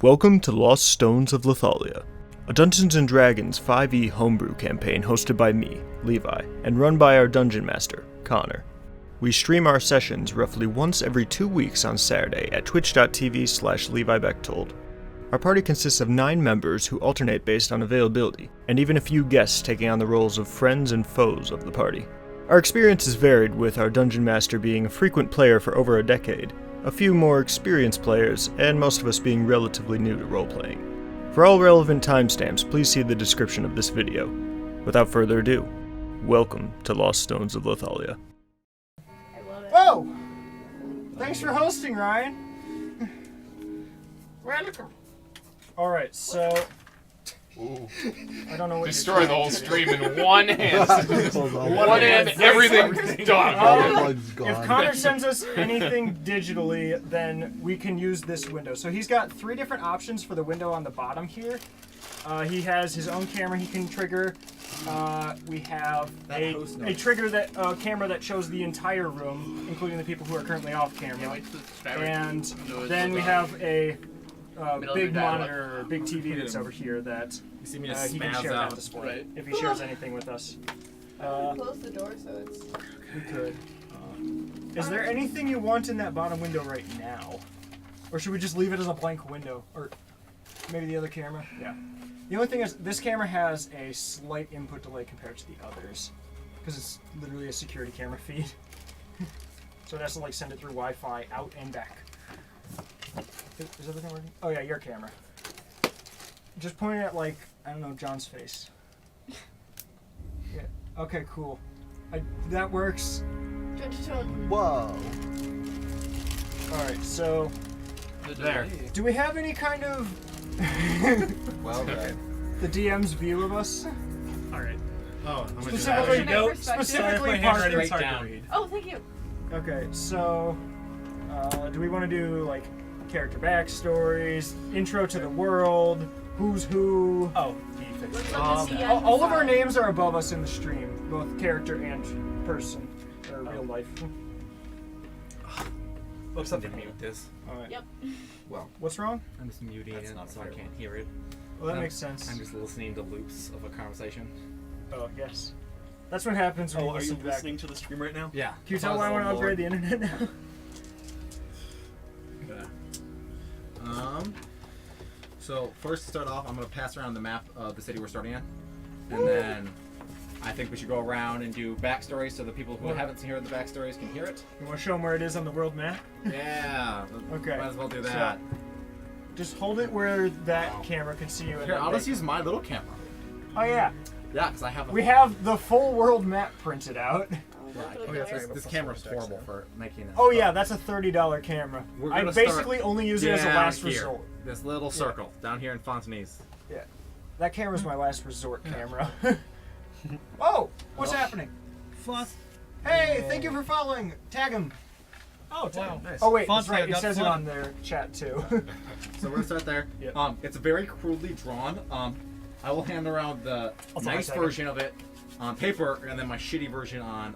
Welcome to Lost Stones of Lathalia, a Dungeons & Dragons 5e homebrew campaign hosted by me, Levi, and run by our dungeon master, Connor. We stream our sessions roughly once every 2 weeks on Saturday at twitch.tv/LeviBechtold. Our party consists of 9 members who alternate based on availability, and even a few guests taking on the roles of friends and foes of the party. Our experience is varied, with our dungeon master being a frequent player for over a decade, a few more experienced players, and most of us being relatively new to role-playing. For all relevant timestamps, please see the description of this video. Without further ado, welcome to Lost Stones of Lathalia. Whoa! Thanks for hosting, Ryan. Welcome. Alright, so... Ooh. I don't know what Destroy the whole stream in one hand. One hand, everything's done. If Connor sends us anything digitally, then we can use this window. So he's got 3 different options for the window on the bottom here. He has his own camera he can trigger. We have a trigger that camera that shows the entire room, including the people who are currently off camera. And then we have a big monitor, or big TV that's over here that he can share that display if he shares anything with us. Close the door so it's... We could. Is there anything you want in that bottom window right now? Or should we just leave it as a blank window? Or maybe the other camera? Yeah. The only thing is, this camera has a slight input delay compared to the others, because it's literally a security camera feed. So it has to send it through Wi-Fi out and back. Is everything working? Oh yeah, your camera. Just point it at I don't know, John's face. Yeah. Okay, cool. That works. Whoa. Alright, so... There. Do we have any kind of... Well then. the DM's view of us? Alright. Oh, I'm gonna Specifically my handwriting part is hard to read. Oh, thank you. Okay, so... do we want to do, character backstories, intro to the world, who's who? Oh, all of our names are above us in the stream, both character and person, or real life. Looks like to mute this. Alright. Yep. Well, what's wrong? I'm just muting it so I can't hear it. Well, that makes sense. I'm just listening to loops of a conversation. Oh, yes. That's what happens when you are you listen back. listening to the stream right now? Yeah. Can you tell why I want to upgrade the internet now? So first to start off, I'm gonna pass around the map of the city we're starting at, and then I think we should go around and do backstories so the people who haven't heard the backstories can hear it. You want to show them where it is on the world map? Yeah. Okay. Might as well do that. So, just hold it where that camera can see you. Here, I'll just use my little camera. Oh yeah. Yeah, because I have. We have the full world map printed out. This camera's horrible for making it. Oh yeah, that's a $30 camera. I basically only use it as a last resort. This little circle down here in Fontese. Yeah, that camera's my last resort camera. Oh, what's happening? Floss. Hey, thank you for following. Tag him. Oh, wow, nice. Oh wait, that's right. It says it on their chat too. So we're gonna start there. Yep. It's very crudely drawn. I will hand around the nice version of it on paper, and then my shitty version on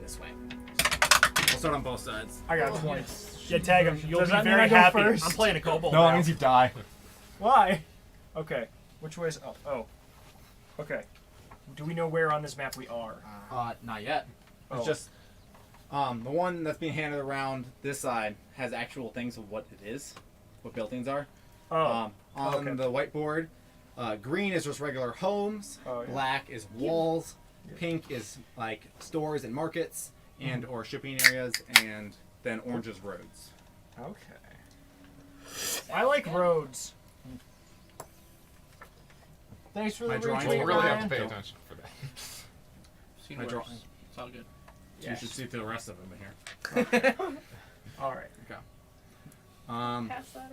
this way. We'll start on both sides. I got 20. Yeah, tag him. You'll be very happy. I'm playing a kobold. No, that means you die. Why? Okay. Which way is... Oh. Okay. Do we know where on this map we are? Not yet. It's just the one that's being handed around this side has actual things of what it is, what buildings are. Oh. On the whiteboard, green is just regular homes. Oh, yeah. Black is walls. Yeah. Pink is stores and markets and or shipping areas, and then orange is roads. Okay. I like roads. Thanks for the drawing. We'll retweet, really have Ryan. to pay attention for that. My drawing. It's all good. Yeah. You should see the rest of them in here. All right. Okay.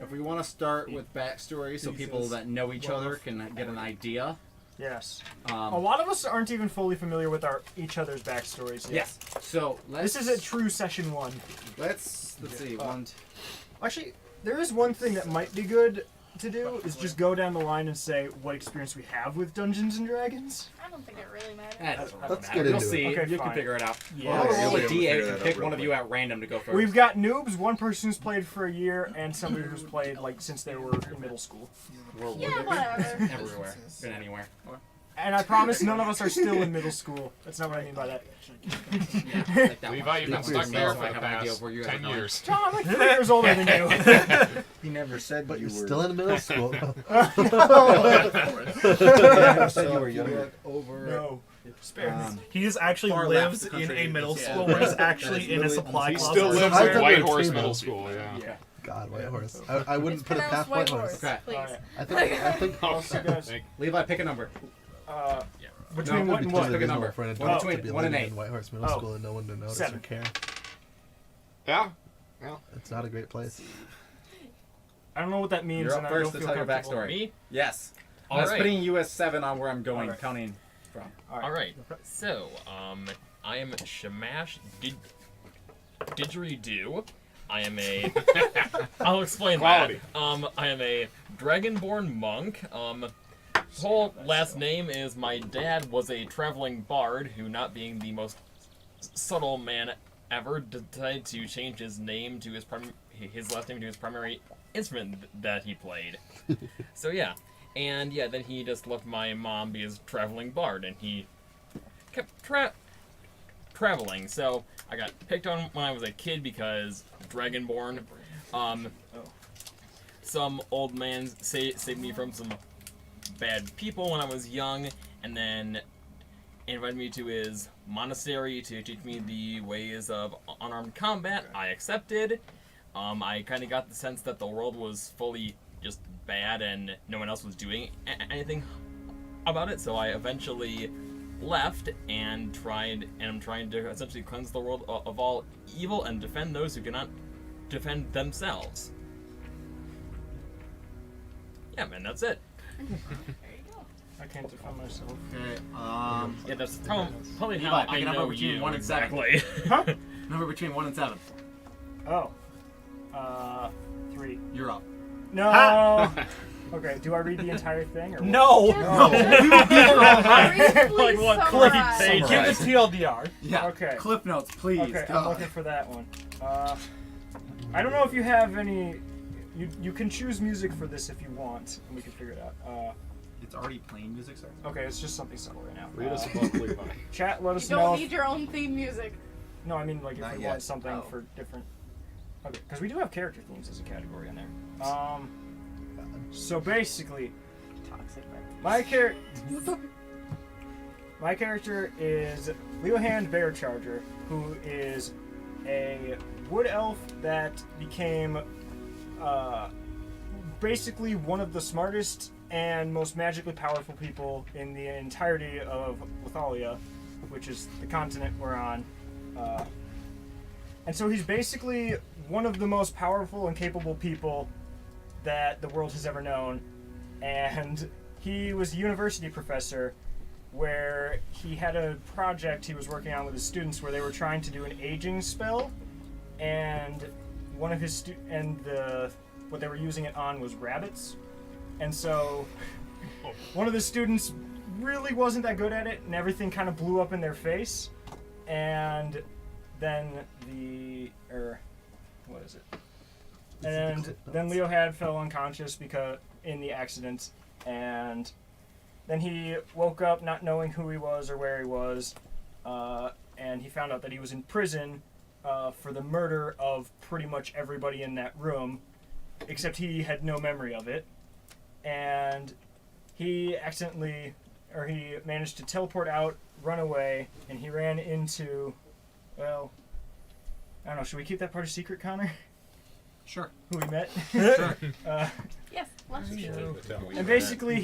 If we want to start with backstory, so people that know each other can get an idea. Yes. A lot of us aren't even fully familiar with each other's backstories yet. Yes. So this is a true session 1. Let's see. Actually, there is one thing that might be good to do is just go down the line and say what experience we have with Dungeons and Dragons. I don't think it really matters. That doesn't really Let's matter. get You'll into see. it. Okay, You fine. can figure it out. Yeah. Roll a We'll figure D8 that and out pick real one of you quick. at random to go first. We've got noobs, one person who's played for a year, and somebody who's played like since they were in middle school. Yeah, whatever. everywhere. Been anywhere. And I promise none of us are still in middle school. That's not what I mean by that. Yeah, like that Levi, one. you've been Speak stuck for there yourself. for I the have an idea of past where you guys 10 are going. years. John, I'm like 3 years older than you. He never said But you you're were. still in middle school. He never said you were younger. Over. No. He just actually Far lives left, the in country. a middle Yeah. school where he's actually in a literally supply He closet. still lives I at thought White you were Horse table. Middle School, yeah. Yeah. God, White Horse. I wouldn't It's put it past pronounced White Horse. Okay. Please. Alright. I think Also, guys, Thank- Levi, pick a number. between No, what and just what? pick a reasonable number. for an One adult between- to be one and living eight. in White Horse Middle Oh. School and no one to notice 7. or care. Yeah? It's not a great place. I don't know what that means, You're and up I don't first to feel tell your comfortable. backstory. Me? Yes. All I was right. putting you as 7 on where I'm going, Alright. counting from. All right. So, I am Shamash Didgeridoo. I am a. I'll explain Quality. that. I am a Dragonborn monk. His whole last name is my dad was a traveling bard who, not being the most subtle man ever, decided to change his name to his last name to his primary instrument that he played. So yeah, and yeah, then he just left my mom be his traveling bard, and he kept traveling. So I got picked on when I was a kid because Dragonborn. Some old man saved me from some bad people when I was young, and then invited me to his monastery to teach me the ways of unarmed combat. I accepted. I kind of got the sense that the world was fully just bad and no one else was doing anything about it, so I eventually left and I'm trying to essentially cleanse the world of all evil and defend those who cannot defend themselves. Yeah, man, that's it. There you go. I can't defend myself. Okay. Yeah, that's probably Levi, how pick I a number know between you 1 and 7. exactly. Huh? Number between 1 and 7. Oh. 3. You're up. No. Okay. Do I read the entire thing or what? No! Like what, Cliff Hey, give the TLDR. Yeah. Okay. Cliff notes, please. Okay, I'm looking for that one. I don't know if you have any. You can choose music for this if you want, and we can figure it out. It's already playing music, sir. Okay, it's just something subtle right now. Read us about Levi. Chat, let You us know. don't if- need your own theme music. No, I mean like if Not we yet. want something Oh. for different. Okay, because we do have character themes as a category in there. So basically, my character is Leohand Bear Charger, who is a wood elf that became basically one of the smartest and most magically powerful people in the entirety of Lathalia, which is the continent we're on. And so he's basically one of the most powerful and capable people that the world has ever known. And he was a university professor where he had a project he was working on with his students where they were trying to do an aging spell, and one of his what they were using it on was rabbits. And so one of the students really wasn't that good at it, and everything kind of blew up in their face. And then And then Leohad fell unconscious in the accident, and then he woke up not knowing who he was or where he was, and he found out that he was in prison for the murder of pretty much everybody in that room, except he had no memory of it. And he managed to teleport out, run away, and he ran into, well, I don't know, should we keep that part a secret, Connor? Sure. Who we met? Sure. Yes, let's do it. And basically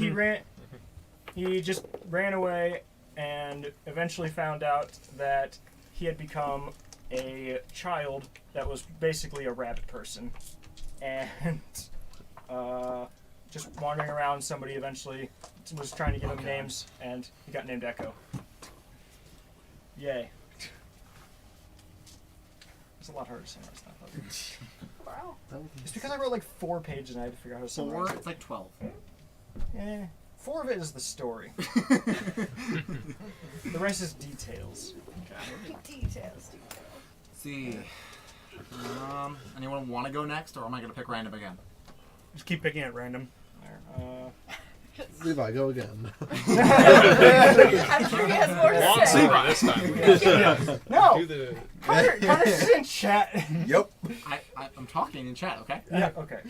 he just ran away and eventually found out that he had become a child that was basically a rabbit person. And just wandering around, somebody eventually was trying to give him names, and he got named Echo. Yay. It's a lot harder to say when it's not Wow. It's because I wrote like 4 pages and I had to figure out how to summarize 4? it. It's like 12. 4 of it is the story. The rest is details. Details. See. Anyone want to go next, or am I going to pick random again? Just keep picking at random. Levi, go again. I'm sure he has more to Long say. Levi this time. No! Do the. Connor's just in chat. Yep. I'm talking in chat, okay? Yeah, okay.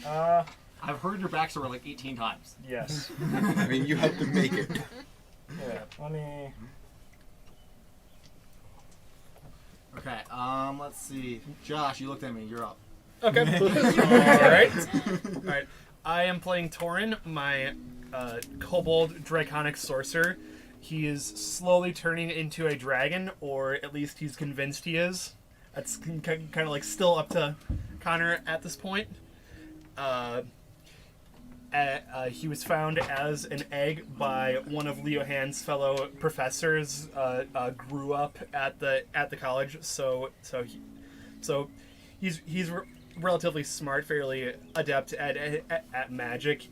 I've heard your backstory like 18 times. Yes. I mean, you helped him make it. Yeah, let me... Okay, let's see. Josh, you looked at me. You're up. Okay. Alright. I am playing Torrin, my kobold draconic sorcerer. He is slowly turning into a dragon, or at least he's convinced he is. That's kind of like still up to Connor at this point. He was found as an egg by one of Leo Hand's fellow professors. Grew up at the college, so he's relatively smart, fairly adept at magic.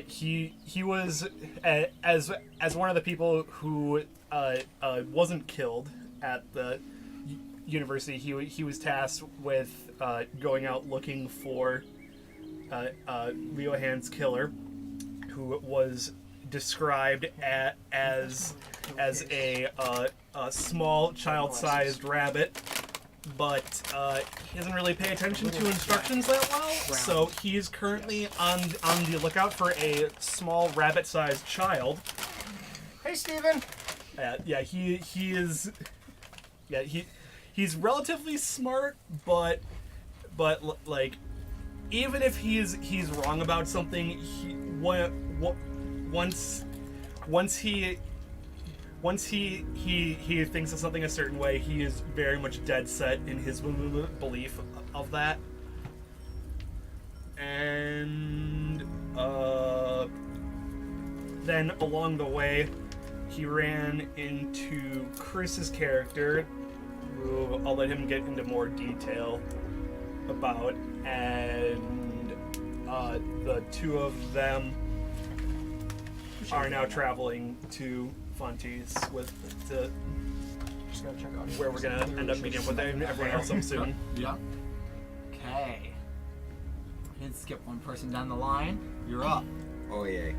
He was as one of the people who wasn't killed at the university. He was tasked with going out looking for Leo Hand's killer, who was described as a small child-sized rabbit, but he doesn't really pay attention to instructions that well. So he's currently on the lookout for a small rabbit-sized child. Hey, Steven! Yeah, he is. Yeah, he's relatively smart, but like, even if he's wrong about something, once he thinks of something a certain way, he is very much dead set in his belief of that. And then along the way, he ran into Chris's character, who I'll let him get into more detail about, and the two of them are now traveling to Fontese with the Just gotta check out where we're gonna end up meeting up with everyone else up soon. Yeah. Okay. Didn't skip one person down the line. You're up. Oh, yay.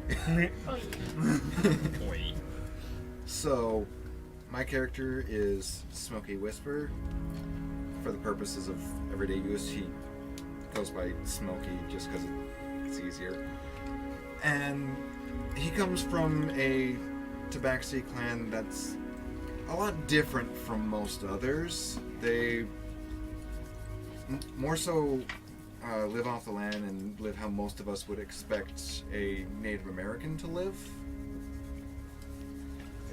Wait. So, my character is Smoky Whisper. For the purposes of everyday use, he goes by Smoky just because it's easier. And he comes from a Tabaxi clan that's a lot different from most others. They more so live off the land and live how most of us would expect a Native American to live.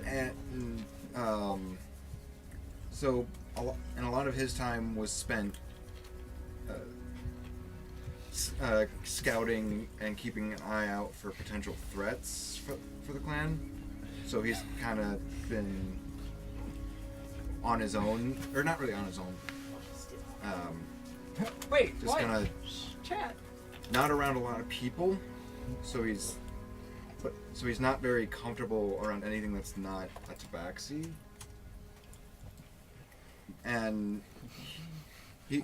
And so a lot of his time was spent scouting and keeping an eye out for potential threats for the clan. So he's kind of been on his own, or not really on his own. Wait, Just what? kind of Chat. not around a lot of people. So he's not very comfortable around anything that's not a Tabaxi. And he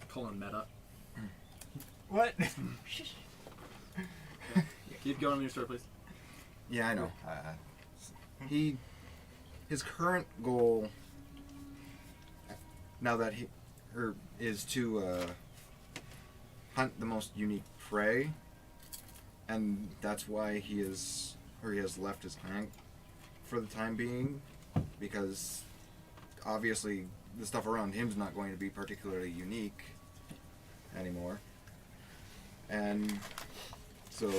Colon meta. What? Keep going on your story, please. Yeah, I know. His current goal now that is to hunt the most unique prey, and that's why he has left his clan for the time being, because obviously the stuff around him's not going to be particularly unique anymore. And so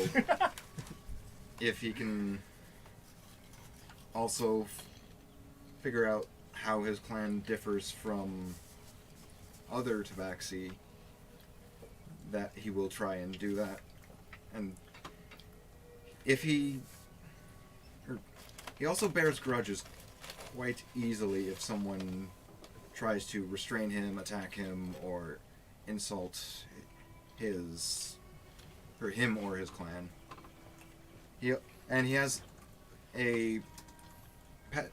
if he can also figure out how his clan differs from other Tabaxi, that he will try and do that. And if he also bears grudges quite easily if someone tries to restrain him, attack him, or insult him or his clan. He has a pet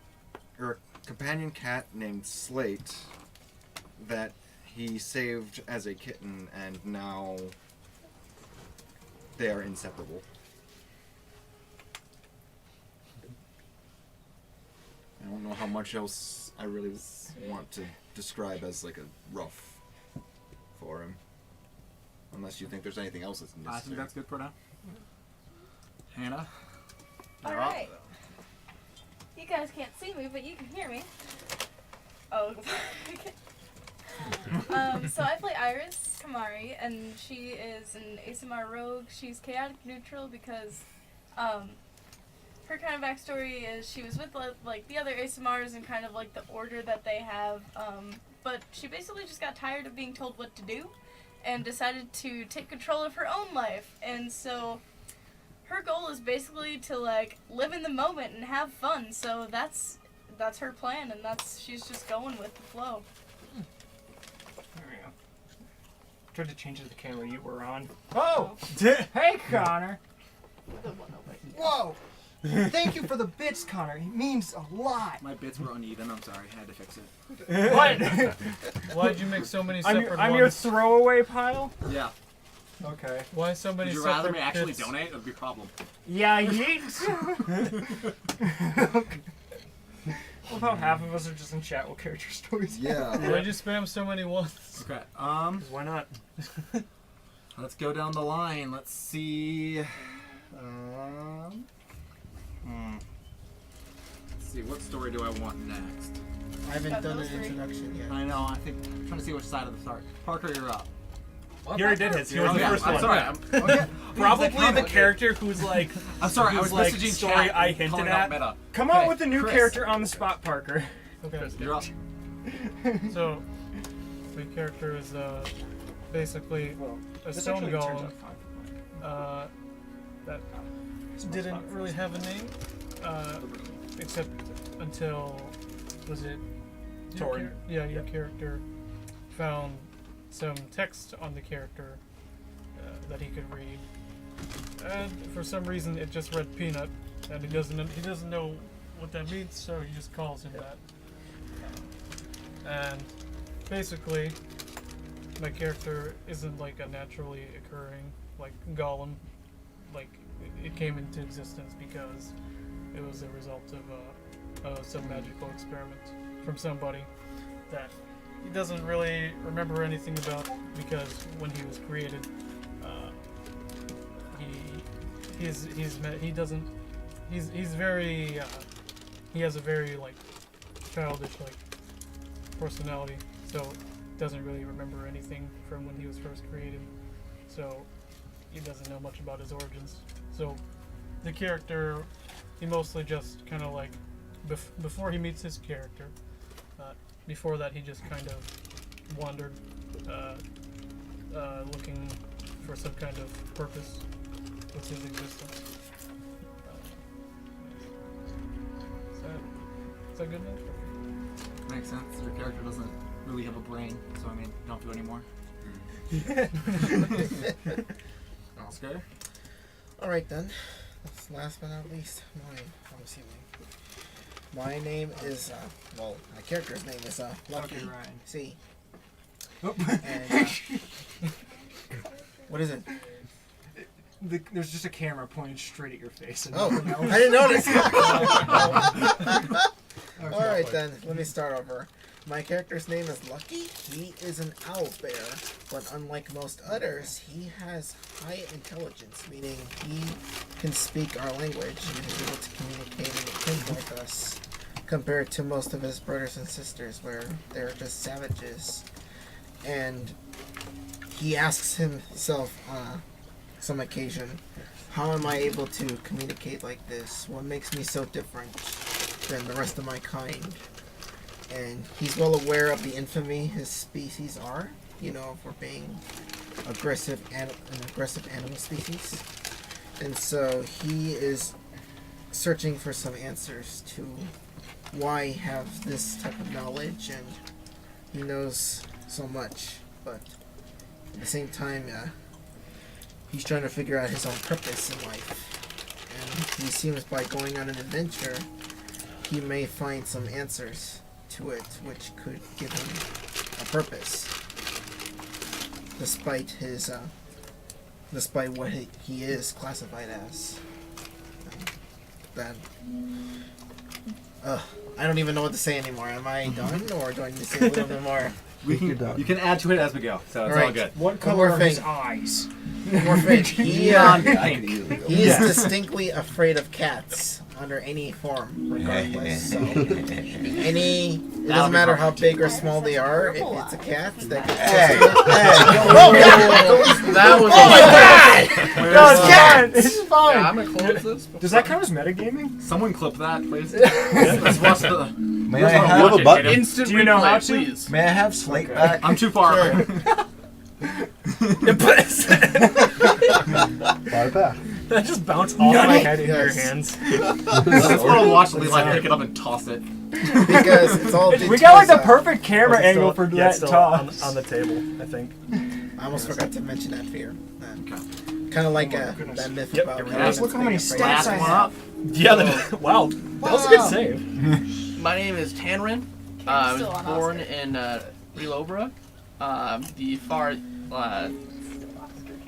or a companion cat named Slate that he saved as a kitten, and now they are inseparable. I don't know how much else I really want to describe as like a rough for him. Unless you think there's anything else that's necessary. I think that's good for now. Hannah? Alright. You guys can't see me, but you can hear me. Oh. So I play Iris Kamari, and she is an ASMR rogue. She's chaotic neutral because her kind of backstory is she was with like the other ASMRs and kind of like the order that they have, but she basically just got tired of being told what to do and decided to take control of her own life. And so her goal is basically to like live in the moment and have fun. So that's her plan, and she's just going with the flow. There we go. Tried to change the camera you were on. Oh! Hey, Connor! Whoa! Thank you for the bits, Connor. It means a lot. My bits were uneven. I'm sorry. I had to fix it. What? Why'd you make so many separate ones? I'm your throwaway pile? Yeah. Okay. Why so many Would you separate rather me actually bits? donate? It would be a problem. Yeah, yeet! Well, about half of us are just in chat with character stories. Yeah. Why'd you spam so many ones? Okay. Why not? Let's go down the line. Let's see. Let's see. What story do I want next? I haven't Got done those an three. introduction yet. I know. I think I'm trying to see which side of the start. Parker, you're up. You already did his. He was the yeah, first I'm one. sorry. Probably the character who's like. I'm sorry. I was whose, like, messaging story chat I and hinted calling at. out Meta. Come Okay, on with a new Chris. character on the spot, Parker. Okay. You're up. So, the character is basically a This stone actually turns golem out fine. that didn't really have a name, except until was it Torrin. Your character found some text on the character that he could read, and for some reason it just read peanut, and he doesn't know what that means, so he just calls him that. And basically, my character isn't like a naturally occurring like golem. Like it came into existence because it was a result of some magical experiment from somebody that he doesn't really remember anything about, because when he was created, he has a very like childish like personality, so doesn't really remember anything from when he was first created, so he doesn't know much about his origins. So the character, he mostly just kind of like before he meets his character, before that he just kind of wandered looking for some kind of purpose with his existence. Is that good enough? Makes sense. Your character doesn't really have a brain, so I mean, don't do anymore. Oscar? Alright then. That's last but not least. I'm assuming. My name is, my character's name is, Lucky. Okay, Ryan. C. Oh. And, what is it? There's just a camera pointed straight at your face. And Oh, nothing else. I didn't notice. Okay. Alright then, let me start over. My character's name is Lucky. He is an owl bear, but unlike most others, he has high intelligence, meaning he can speak our language and is able to communicate and think like us, compared to most of his brothers and sisters, where they're just savages. And he asks himself on some occasion, how am I able to communicate like this? What makes me so different than the rest of my kind? And he's well aware of the infamy his species are, for being an aggressive animal species. And so he is searching for some answers to why he has this type of knowledge and he knows so much, but at the same time, he's trying to figure out his own purpose in life. And he seems by going on an adventure, he may find some answers to it, which could give him a purpose. Despite his, despite what he is classified as. I don't even know what to say anymore. Am I done, or do I need to say a little bit more? You can add to it as we go, so it's all good. What color are his eyes? One more thing. He is distinctly afraid of cats under any form, regardless. So, it doesn't matter how big or small they are. If it's a cat, that That was. Oh my god! No, it's cat. It's fine. Yeah, I'm gonna close this. Does that count as metagaming? Someone clip that, please. Let's watch the. May I have a button? Instant Do you know replay, how to? please. May I have Slate back? I'm too far. Far back. That just bounced off my head into your hands. I just want to watch Levi pick it up and toss it. because it's all. We got like the perfect camera angle for yeah, that still toss. on the table, I think. I almost forgot to mention that fear. Kind of like that myth Yep, about. here we elephants Look how many being afraid of stats I Last one have. up. Yeah, wow. That was a good save. My name is Torrin. I was born in Relobra, the far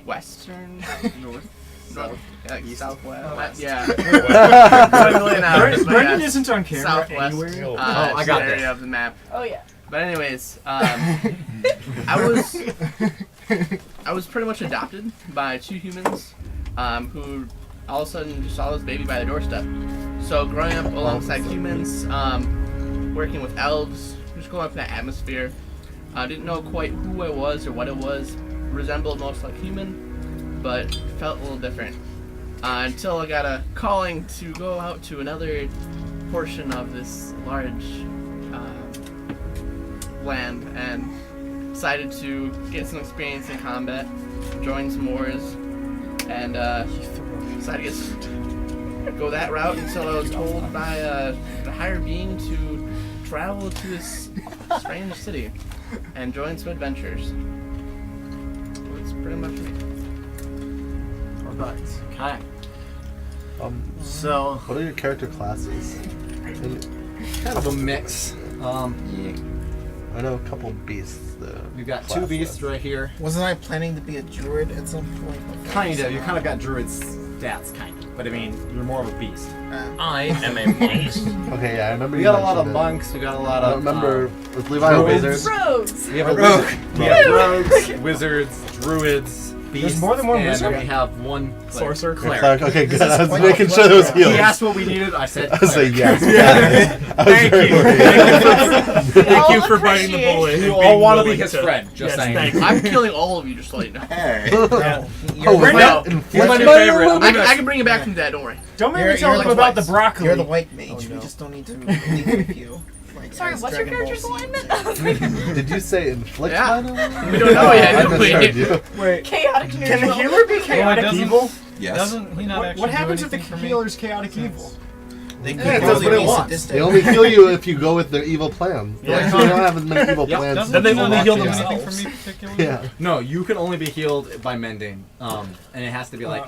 western north. Southwest. Yeah. Brendon isn't on camera Southwest anywhere. I got area this. of the map. Oh yeah. But anyways, I was pretty much adopted by two humans who all of a sudden just saw this baby by the doorstep. So growing up alongside humans, working with elves, just going up in that atmosphere, I didn't know quite who I was or what it was. Resembled most like human, but felt a little different. Until I got a calling to go out to another portion of this large land and decided to get some experience in combat, join some wars, and decided to go that route until I was told by a higher being to travel to this strange city and join some adventures. That's pretty much it. Okay. So, what are your character classes? Kind of a mix. I know a couple beasts. We've got two beasts right here. Wasn't I planning to be a druid at some point? Kind of. You kind of got druid's stats, kind of. But I mean, you're more of a beast. I am a monk. Okay, yeah, I remember We you got a lot of mentioned it. monks. We got a lot I of. remember, was Levi a druids. wizard? Rogues. We have a wizard. We have rogues, wizards, druids, beasts. more than one and wizard? then we have one Sorcerer. cleric. Okay, good. I was point making of sure there was cleric. healing. He asked what we needed. I said. I was like, cleric. yes. I was very worried. Thank you for biting the bullet. You and all being want to be willing his friend. Just Yes, saying. thank you. I'm killing all of you, just to let you know. Hey. Oh, was Brendon, that He's my new infliction? favorite. I can bring you back from that, don't worry. Don't make You're- me tell you're them like about the twice. broccoli. You're the white mage. Oh, no. We just don't need to leave with you. Like, Sorry, as what's your Dragon character's Ball Z. alignment? Did you say inflict? Yeah. by the way? We don't know yet, I do we? misheard you. Wait, Chaotic neutral. can the healer be chaotic doesn't- evil? Yes. Doesn't he not actually What happens do if the anything for me? healer's chaotic evil? They could Yeah, probably that's what it be wants. sadistic. They only heal you if you go with their evil plan. Yeah. Like, so they don't have as many evil Yep. plans. Doesn't Then they he not only actually heal do anything themselves. for me particularly? Yeah. No, you can only be healed by mending, and it has to be like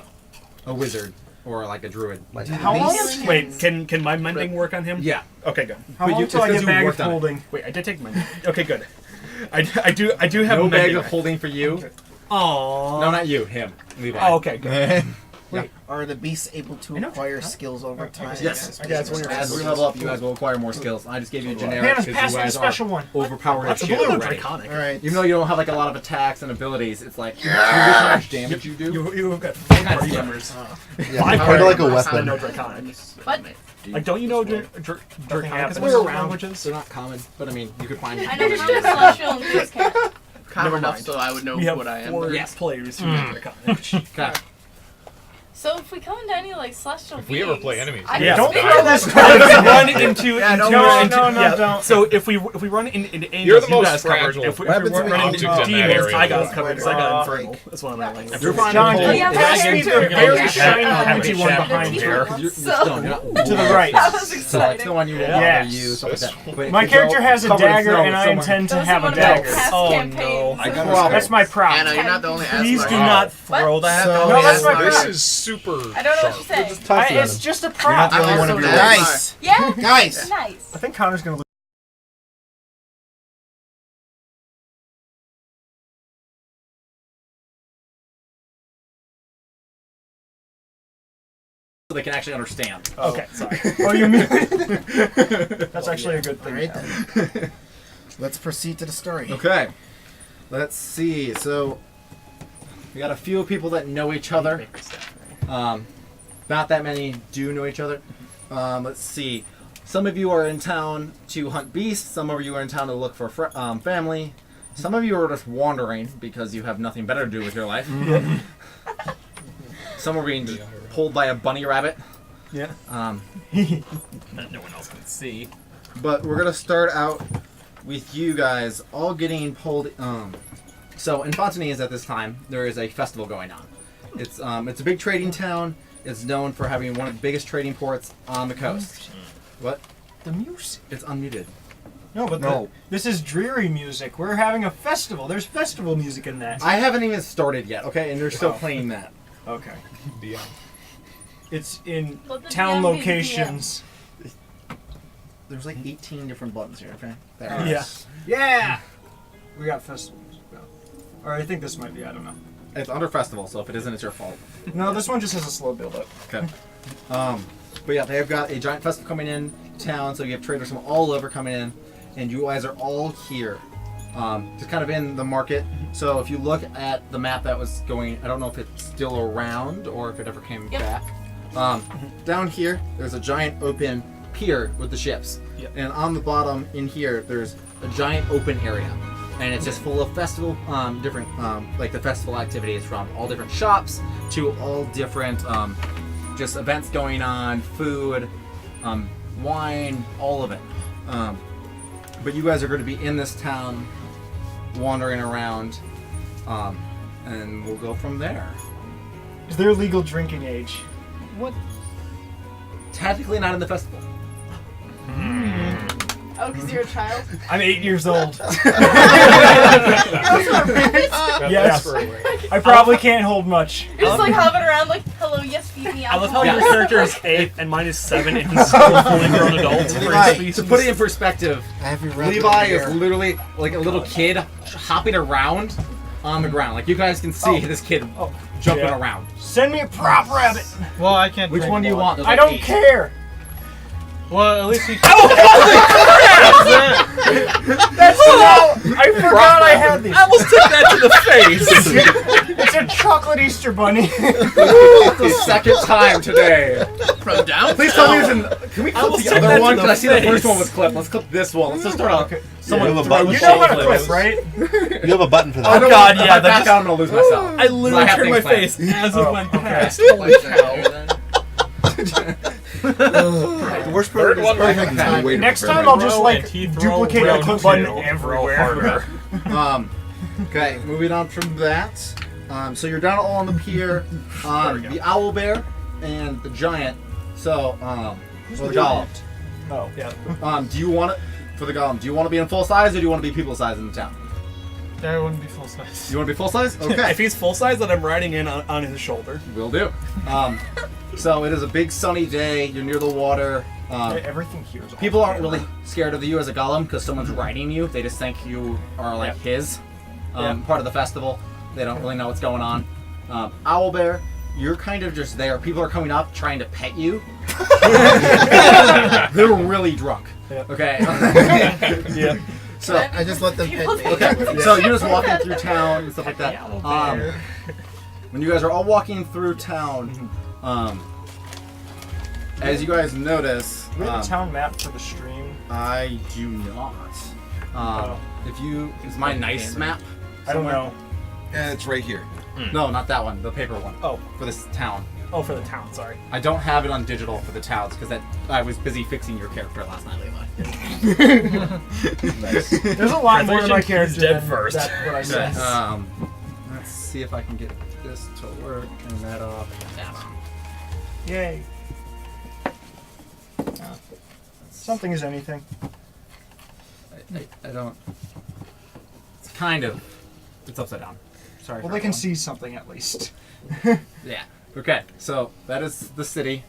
a wizard or like a druid. Like, How long? These- Wait, can my mending work on him? Yeah. Okay, good. How But long you- till I it's 'cause get you bag of worked on it. holding? Wait, I did take mending. Okay, good. I do have No bag mending. of holding for you. Aww. No, not you. Him. Levi. Oh, okay, good. Are the beasts able to acquire skills over time? Yes. Okay, that's one of your As we level up, you guys will acquire more skills. I just gave you a generic Hannah's because passing you the guys special one. are overpowered as That's a shit little already. draconic. All right. Even though you don't have like a lot of attacks and abilities, it's like you how much damage you do. You have got 5 party Yeah. members. yeah, Five kind of like a party members. I weapon. know draconic. What? Like, don't you know draconic is happens. one of the languages? They're not common, but I mean, you could find. I know just celestial and Chris can't. Common enough mind. so I would know We have what I am. 4 but- players who know draconic. Okay. So if we come into any like celestial If we ever beings, play enemies, I Yeah. can Don't speak throw to this them. towards If we me. run into No, don't. So if we run into angels, You're the you most guys covered. fragile If we weapons run we into object in that demons, area. I got covered because I got Uh, infernal. That's what I'm running. You're fine. John, Hold can it. you Yeah, pass yeah, me yeah, the yeah, very yeah, shiny yeah, pointy yeah, one yeah, behind yeah, here? yeah. You're So- still not To the right. That was So that's exciting. the one you will Yes. bother you. Stuff like that. But if My you character go has a covered in dagger, snow and I somewhere- intend to Those have are a one of my dagger. past Oh, campaigns. no. I got Problem. That's my prop. Anna, you're not the only Please asshole. do not throw that. So- No, that's my This prop. is super I don't know what sharp. you're saying. Toss it at It's him. just a You're not prop. the only one of your Nice. Nice. Yeah. Guys. Nice. I think Connor's gonna lose. So they can actually understand. Okay, sorry. Oh, you mean? That's actually a good thing. All right then. Let's proceed to the story. Okay. Let's see. So we got a few people that know each other. Not that many do know each other. Let's see. Some of you are in town to hunt beasts. Some of you are in town to look for family. Some of you are just wandering because you have nothing better to do with your life. Some are being pulled by a bunny rabbit. Yeah. That no one else can see. But we're gonna start out with you guys all getting pulled. So in Fontese at this time, there is a festival going on. It's a big trading town. It's known for having one of the biggest trading ports on the coast. What? The music. It's unmuted. No, but this is dreary music. We're having a festival. There's festival music in that. I haven't even started yet. Okay, and they're still Oh. playing that. Okay. DM. It's in Let the town DM be the locations. There's like 18 different buttons here. Okay. There. Yeah. Yeah. We got festival music though. Or I think this might be. I don't know. It's under festival, so if it isn't, it's your fault. No, this one just has a slow build up. Okay. But yeah, they've got a giant festival coming in town, so you have traders from all over coming in, and you guys are all here, just kind of in the market. So if you look at the map that was going, I don't know if it's still around or if it ever came back. Down here, there's a giant open pier with the ships, and on the bottom in here, there's a giant open area, and it's just full of festival, different, like the festival activities from all different shops to all different, just events going on, food, wine, all of it. But you guys are going to be in this town, wandering around, and we'll go from there. Is there legal drinking age? What? Technically not in the festival. Oh, because you're a child? I'm 8 years old. You're also a rabbit? Yes. I probably can't hold much. You're just like hopping around like, hello, yes, feed me I love how alcohol. your character is 8 and mine is 7 and he's still a fully grown adult. Levi, To put it in perspective, I have your red Levi here. is literally like a little kid hopping around on the ground. Like you guys can see this kid jumping Yeah. around. Send me a prop rabbit. Well, I can't. Which drink one do you want? There's I like don't 8. care. Well, at least we. That's no. I forgot I had these. I almost took that to the face. It's a chocolate Easter bunny. The second time today. From down. Please tell me it's in. Can we clip almost the took that other to one? the Because I see the face. first one was clipped. Let's clip this one. Let's just start off. Someone You have a throw button You for know how to that. clip, right? You have a button for I that. don't God, know, yeah, if I that back out, I'm gonna lose myself. I literally I have turned my things face as it went past. The worst part is Perfect time. Next time I'll just like Teeth duplicate roll the clip button round two, everywhere. Okay, moving on from that. So you're down all on the pier. The owl bear and the giant. So, well, the golem. Oh, yeah. Do you want it for the golem? Do you want to be in full size or do you want to be people size in the town? That wouldn't be full size. You want to be full size? Okay. If he's full size, then I'm riding in on his shoulder. Will do. So it is a big sunny day. You're near the water. Everything here is People aren't really scared of you as a golem because someone's riding you. They just think you are like his part of the festival. They don't really know what's going on. Owlbear, you're kind of just there. People are coming up trying to pet you. They're really drunk. Okay. Yeah. So I just let them pet me. okay. So you're just walking through town and stuff like that. When you guys are all walking through town, as you guys notice, We have a town map for the stream. I do not. If you is my nice map? I don't know. Yeah, it's right here. No, not that one. The paper one. Oh. For this town. Oh, for the town. Sorry. I don't have it on digital for the towns because I was busy fixing your character last night, Levi. Nice. There's a lot more to my He's character dead than first. that, what I said. Let's see if I can get this to work and that off. Yay. Something is anything. I don't. It's kind of. It's upside down. Sorry. Well, for they can everyone. see something at least. Yeah. Okay. So that is the city.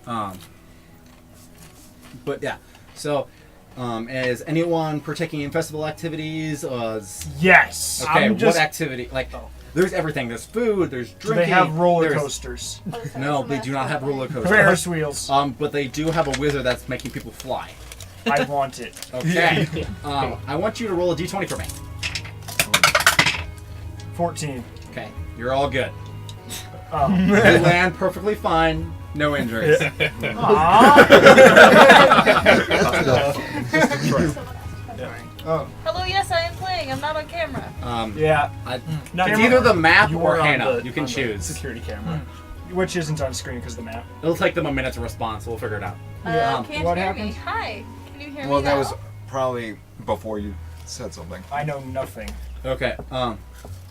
But yeah. So, is anyone partaking in festival activities? Yes. Okay. I'm just, what activity? Like, Oh. there's everything. There's food. There's do drinking. they have roller there's- coasters? No, they do not have roller coasters. Ferris wheels. But they do have a wizard that's making people fly. I want it. Okay. I want you to roll a d20 for me. 14. Okay. You're all good. Oh. You land perfectly fine. No injuries. Oh. Hello, yes, I am playing. I'm not on camera. Yeah. Not It's either the map You or were on Hannah. the- You can on the choose. security camera. Which isn't on screen because of the map. It'll take them a minute to respond, so we'll figure it out. Can't what hear happened? me. Hi. Can you hear Well, me that now? was probably before you said something. I know nothing. Okay.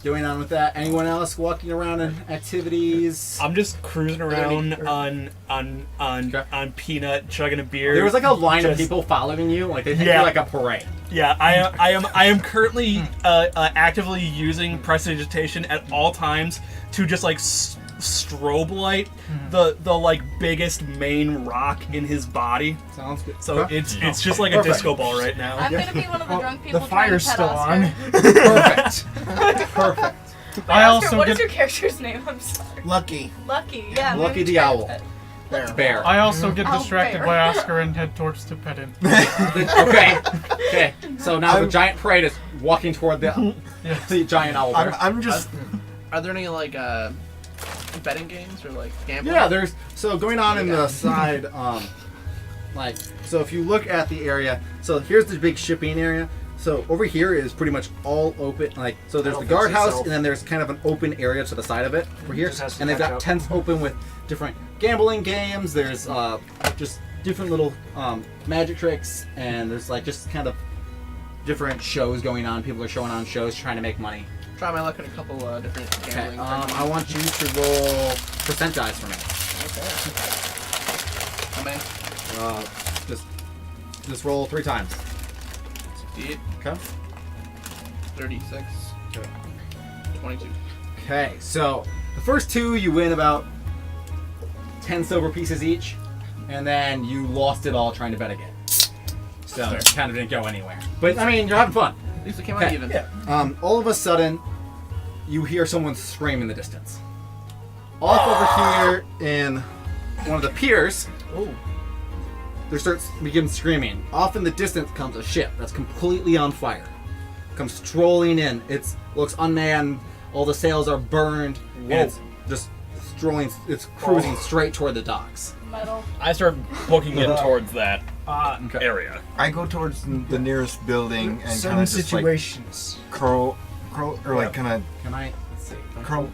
Going on with that. Anyone else walking around in activities? I'm just cruising around Okay. on Peanut, chugging a beer. There was like a line of Just- people following you, like they think Yeah. you're like a parade. Yeah, I am currently actively using prestidigitation at all times to just like strobe light the like biggest main rock in his body. Sounds good. So it's just like a Perfect. disco ball right now. I'm gonna be one of the drunk people The trying to fire's pet still Oscar. on. Perfect. Perfect. Wait, I Oscar, also what is get- your character's name? I'm sorry. Lucky. Lucky. Yeah. Lucky maybe the try to owl. pet- Bear. I also get Oh, distracted fair. by Oscar and head towards to pet him. Okay. Okay. So now the giant parade is walking toward the giant owl bear. I'm just. Are there any like betting games or like gambling? Yeah, there's so going on in the side, like so if you look at the area, so here's the big shipping area. So over here is pretty much all open, like so there's the guardhouse and then there's kind of an open area to the side of it over here, Just has to and they've catch got up. tents open with different gambling games. There's just different little magic tricks, and there's like just kind of different shows going on. People are showing on shows trying to make money. Try my luck at a couple different Okay, gambling. I want you to roll percent dice for me. How many? Just roll 3 times. 68, Okay. 36, 22. Okay, so the first 2 you win about 10 silver pieces each, and then you lost it all trying to bet again. So it kind of didn't go anywhere. But I mean, you're having fun. At least it came out Okay. even. Yeah. All of a sudden, you hear someone scream in the distance. Off over here in one of the piers, there begins screaming. Off in the distance comes a ship that's completely on fire. Comes strolling in. It looks unmanned. All the sails are burned. And it's just strolling. It's cruising straight toward the docks. Metal. I start booking in towards that Okay. area. I go towards the nearest building and kind Certain of just like situations. curl, or like kind of Can I? Let's see.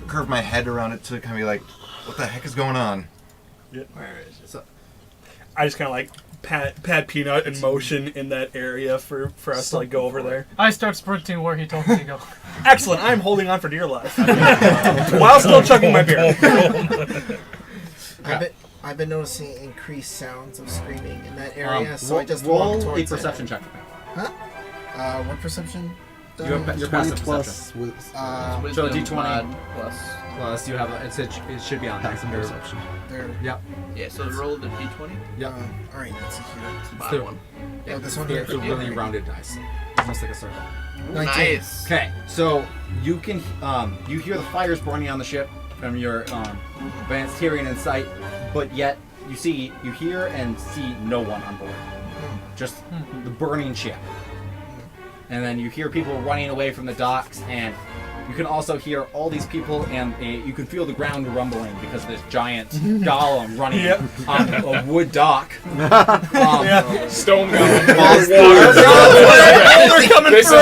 curve my head around it to kind of be like, what the heck is going on? Where is it? So, I just kind of like pat Peanut in motion in that area for us to like go over there. I start sprinting where he told me to go. Excellent. I'm holding on for dear life while still chugging my beer. I've been noticing increased sounds of screaming in that area, so I just roll walk a towards perception it. check for me. What perception? Your passive perception. plus with Wisdom, D20. mod plus. Plus, you have it should be on there. passive perception. There. Yep. Yeah, so roll the d20. Yep. All right, let's see here. It's the There. bottom one. Oh, this one It's a here. really rounded dice, almost like a circle. 19. Nice. Okay, so you can you hear the fires burning on the ship from your advanced hearing and sight, but yet you hear and see no one on board, just the burning ship. And then you hear people running away from the docks, and You can also hear all these people, and you can feel the ground rumbling because of this giant golem running on a wood dock. Stone golem. They're coming through.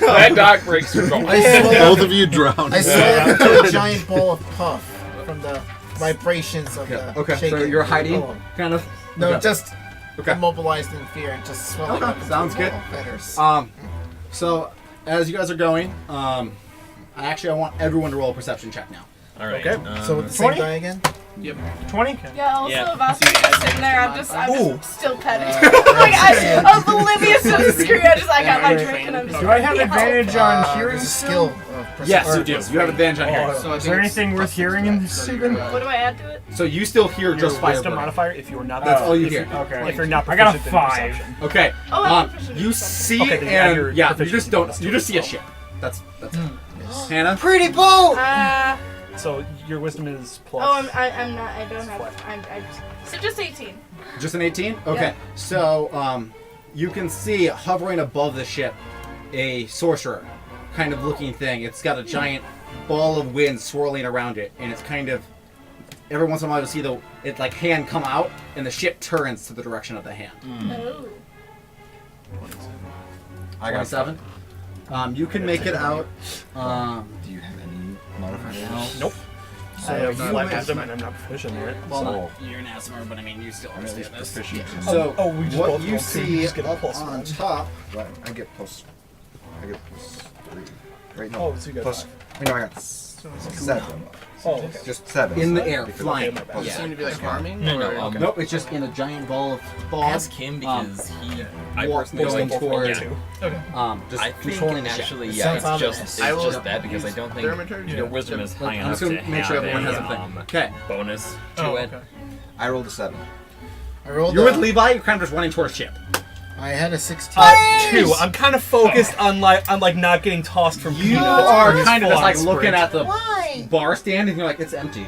That dock breaks your bones. Both of you drowned. I swell up into a giant ball of puff from the vibrations of the Okay, so shaking you're hiding, golem. kind of? No, Okay. just Okay. immobilized in fear and just swelling Okay, up into sounds a ball good. of feathers. So as you guys are going, I want everyone to roll a perception check now. All right. Okay. So with the same 20? die again? Yep. 20? Yeah, also Yeah. if Oscar's just sitting there, I'm just still petting. Like, I'm oblivious to the screen. I got my drink and I'm just Do I have advantage on hearing There's a still? skill of Yes, perception. you do. You have advantage on hearing. So I Is think there it's anything worth hearing in this even? What do I add to it? So you still hear Your just fire wisdom burning. modifier if you're not. That's all you if hear. Okay. If you're not I got a proficient in 5. perception. Okay. Oh, I'm proficient in You perception. see Okay, then you add your and you proficiency just don't. bonus You to just see a it. ship. That's it. Hannah. Pretty boat! So your wisdom is plus. Oh, I'm not. I don't have. So just 18. Just an 18? Okay. Yeah. So, you can see hovering above the ship a sorcerer kind of looking thing. It's got a giant ball of wind swirling around it, and it's kind of every once in a while you'll see it like hand come out, and the ship turns to the direction of the hand. Oh. I got 27. You can make it out. Do you have any modifiers? Nope. So I have you flat make- wisdom and I'm not proficient in it. Well, you're an asthma, but I mean, you still I'm at least understand this. proficient. So, Oh, we just what both you rolled two, see you just get a up plus on one. top. Right, I get plus 3. Right, no. Oh, so you got plus, 5. no, I got 7. Oh, okay. Just 7. In the so air, because- flying. You Yeah. seem to be like farming? No, no, or- Nope, it's just in a giant ball of fog. Ask him because I walk personally going don't toward- yeah. Two. Okay. Just I think controlling the ship. actually, It yeah, sounds it's ominous. just I will that because I don't think Thermaturge? your wisdom is high I'm enough just to gonna make sure have everyone has a something. Okay. bonus to Oh, it. okay. I rolled a 7. I rolled You're a, with Levi, you're kind of just running towards ship. I had a 16. 2. I'm kind of focused on not getting tossed from You peanuts. are or kind of just like full-on looking sprint. at the Why? bar stand and you're like, it's empty. You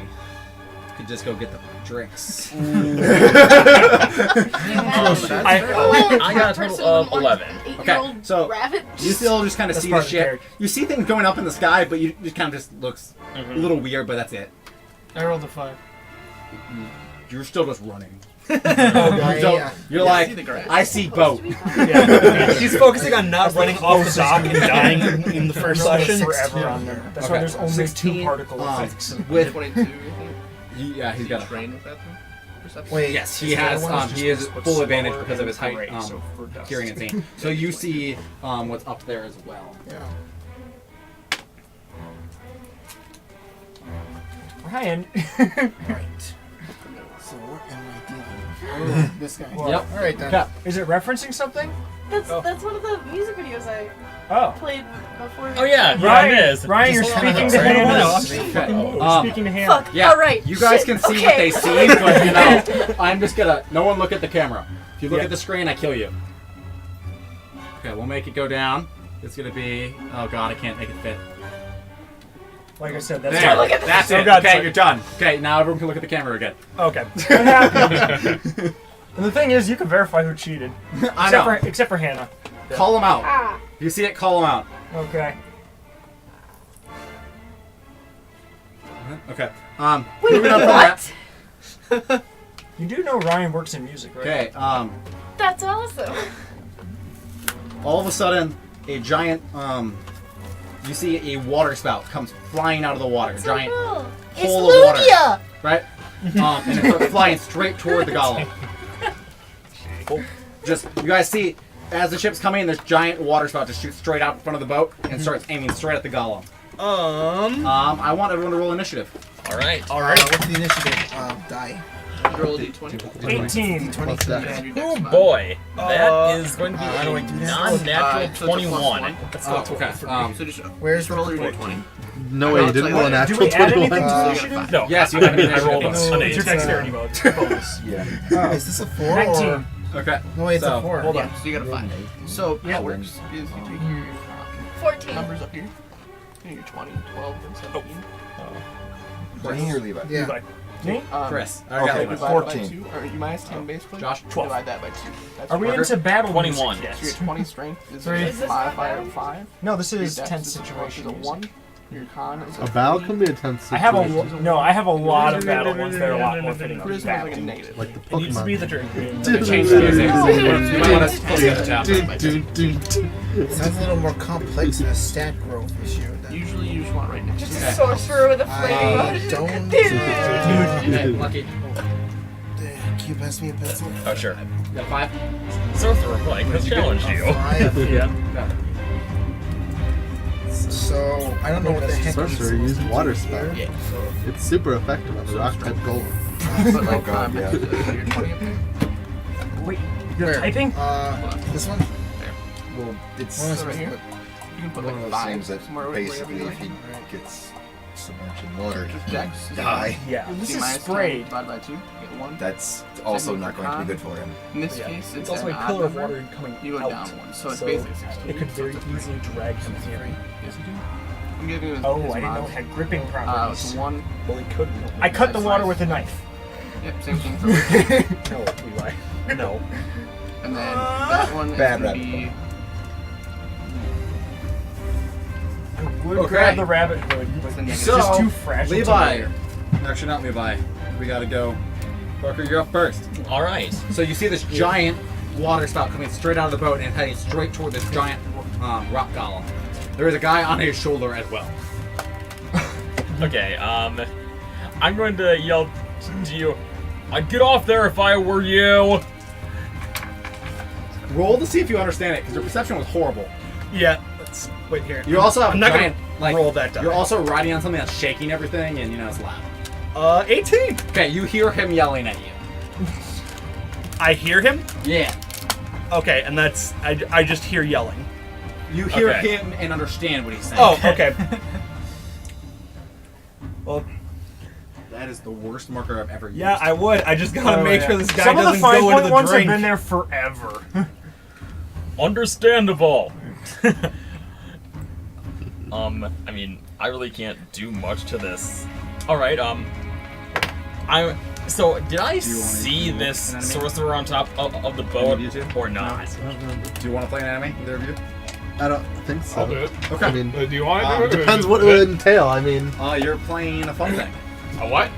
could just go get the drinks. I I got a total of 11. Okay, so rabbit. you still just kind of That's see part the of the ship. character. You see things going up in the sky, but you it kind of just looks a little weird, but that's it. I rolled a 5. You're still just running. I, You're see like, the grass. I see boat. Yeah. He's focusing on not running off the dock and dying in the first session. Forever on there. That's why Okay. there's only 16, 2 particle effects. with 22, I think. yeah, he's got a Train with that thing? Perception? Wait, yes, he has he is full advantage because of his height, So for dust. hearing and seeing. So you see what's up there as well. yeah. Ryan. Right. So what am I dealing with? Oh, this guy. Yep. All right then. Okay. Is it referencing something? That's one of the music videos I Oh. played before. Oh yeah, Ryan, it is. Ryan, you're Just speaking hold to on. Hannah. Okay. You're speaking to Hannah. Fuck. Yeah. All right. You guys Shit. can see Okay. what they see, but you know, I'm just gonna. No one look at the camera. If you look Yeah. at the screen, I kill you. Okay, we'll make it go down. It's gonna be. Oh god, I can't make it fit. Like I said, that's There. look at the- That's Oh, it. God, Okay, sorry. you're done. Okay, now everyone can look at the camera again. okay. What happened? And the thing is, you can verify who cheated. I know. Except for Hannah. Call them out. Ah. If you see it, call them out. Okay. Okay. Moving on from that. You do know Ryan works in music, right? Okay. That's awesome. All of a sudden, a giant. You see a water spout comes flying out of the water. So Giant cool. hole of water. Right? And it starts flying straight toward the golem. Just you guys see as the ship's coming, this giant water spout just shoots straight out in front of the boat and starts aiming straight at the golem. I want everyone to roll initiative. All right. What's the initiative die? Roll a d20. 18. Plus that. And your Oh dex mod. boy, that is going to be how do I a do that? non-natural So it's a plus 21. one. Okay. So just Where's just roll the your d20. No way, you didn't roll a Do natural we add 21. anything to So you got a initiative? 5. No. Yes, you have an I initiative. rolled a It's your eight. dexterity mode. Bonus. Yeah. Is this a 4 or? 19. Okay. No, wait, it's So, a 4. Hold on. Yeah, so you got a 5. So Yeah. how it works is you take 14. numbers up here. You're 20, 12, and 17. Brendon or Levi? Yeah. Levi. Me? Chris. I Okay, got Divide Levi. that by 14. 2, or you minus 10 basically. Josh, 12. Divide that by 2. That's Are we your- into battle 21. music So your yet? 20 strength is Three. a Is this not modifier battle? of 5. No, this Your is dex tense is situation a music. 1. Your con is a A battle 3. can be a tense I have situation. I have a lot of battle ones that are a lot more fitting. Charisma is like a negative. Like the It needs to be Pokemon. the turn. change the music. You might want to close the other tab. Sounds a little more complex than a stat growth issue. Usually you just want right next to Just it. a sorcerer with a I flaming don't. Hey, Lucky. Can you pass me a pencil? Oh, sure. You got 5? Sorcerer Blake has challenged you. 5. Yeah. So I don't know what the heck. Sorcerer used water spell. Yeah, so It's super effective on the rock type golem. but like God, yeah. you're 20 up there. Wait, you're Where? typing? This one? Well, it's What am I So supposed right to here, put? you can put one of like those 5 things that somewhere basically, wherever if he you gets submerged in water, just he dex. die. Yeah. This is minus 10 sprayed. divided by 2, get 1. That's also not going to be good for him. In this Yeah. case, It's also a an odd pillar of number. water coming You go out. down 1, so it's So basically 16. It could very easily drag him in. Yes, you do. I'm giving you his, Oh, his I didn't know mods. it had gripping It's properties. 1. Well, it could. I cut the water with a knife. Yep, same thing for No, Levi. No. And then that one is Bad going to rabbit be... I would Okay. grab the rabbit hood, but So, it's just too fragile. to Levi. wear. Actually, not Levi. We gotta go. Parker, you're up first. All right. So you see this giant water spout coming straight out of the boat and heading straight toward this giant rock golem. There is a guy on his shoulder as well. Okay. I'm going to yell to you. I'd get off there if I were you. Roll to see if you understand it, because your perception was horrible. Yeah. Let's wait here. You also have I'm not giant, gonna roll that die. You're also riding on something that's shaking everything, and you know it's loud. 18. Okay, you hear him yelling at you. I hear him. Yeah. Okay, and that's I just hear yelling. You hear Okay. him and understand what he's saying. Oh, okay. Well, That is the worst marker I've ever used. yeah, I would. I just gotta make sure this guy Some of the doesn't go into 5-point the ones drink. have been there forever. Understandable. I mean, I really can't do much to this. All right. So did I see look this at an enemy? sorcerer on top of the boat You too? or not? Do you want to play an enemy, either of you? I don't think so. I'll do it. Okay. I mean, Do you want to do it? or depends just- what it would entail. I mean, You're playing a fun thing. A what?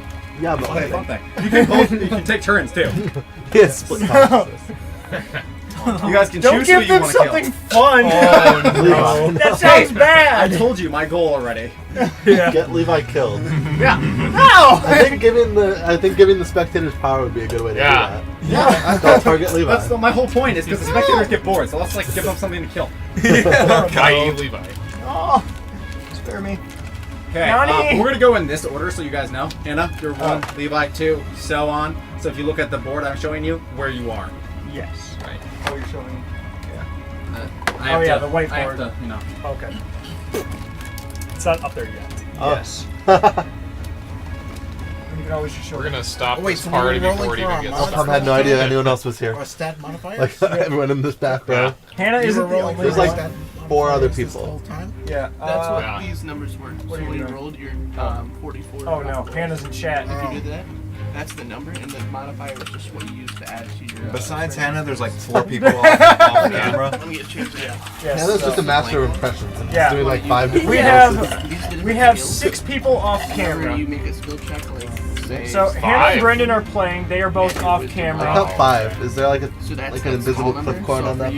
yeah, but Play a fun thing. You can both. You can take turns too. yeah, split consciousness. You guys can Don't choose give who you them want to kill. something fun. No. That sounds I bad. told you my goal already. Get Levi killed. Yeah. No. I think giving the spectators power would be a good way to Yeah. do that. Don't target Levi. That's my whole point. Is because the spectators get bored, so let's like give them something to kill. I.e. Levi. Oh, spare me. Okay. Nani? We're gonna go in this order so you guys know. Anna, you're 1. Levi 2. So on. So if you look at the board I'm showing you, where you are. Yes. Right. Oh, you're showing. I Oh, have yeah, to- the whiteboard. I have to, you know. Okay. It's not up there yet. Yes. You can always just show. We're gonna stop Oh, wait, this so we're party rolling before it for even our gets mods? started. I had no idea anyone else was here. Or stat modifiers? Like everyone in this back row. Hannah You isn't were the rolling only There's for like stat 4 other modifiers this people. whole time? Yeah. That's what Yeah. these numbers were. What So are you when you doing? rolled your 44. Oh no, Hannah's in chat. If you did that, that's the number, and the modifier is just what you use to add to your. Besides Hannah, there's like 4 people off camera. Let me get changed. Yeah. Yes. Yeah, that's just a master of impressions. And Yeah. he's doing like 5 different We voices. have 6 people off Whenever camera. you make a skill check, like say. So Hannah and Brendon are playing. They are both off I camera. count 5. Is there like a So that's like an that invisible small clip number, coin so on for that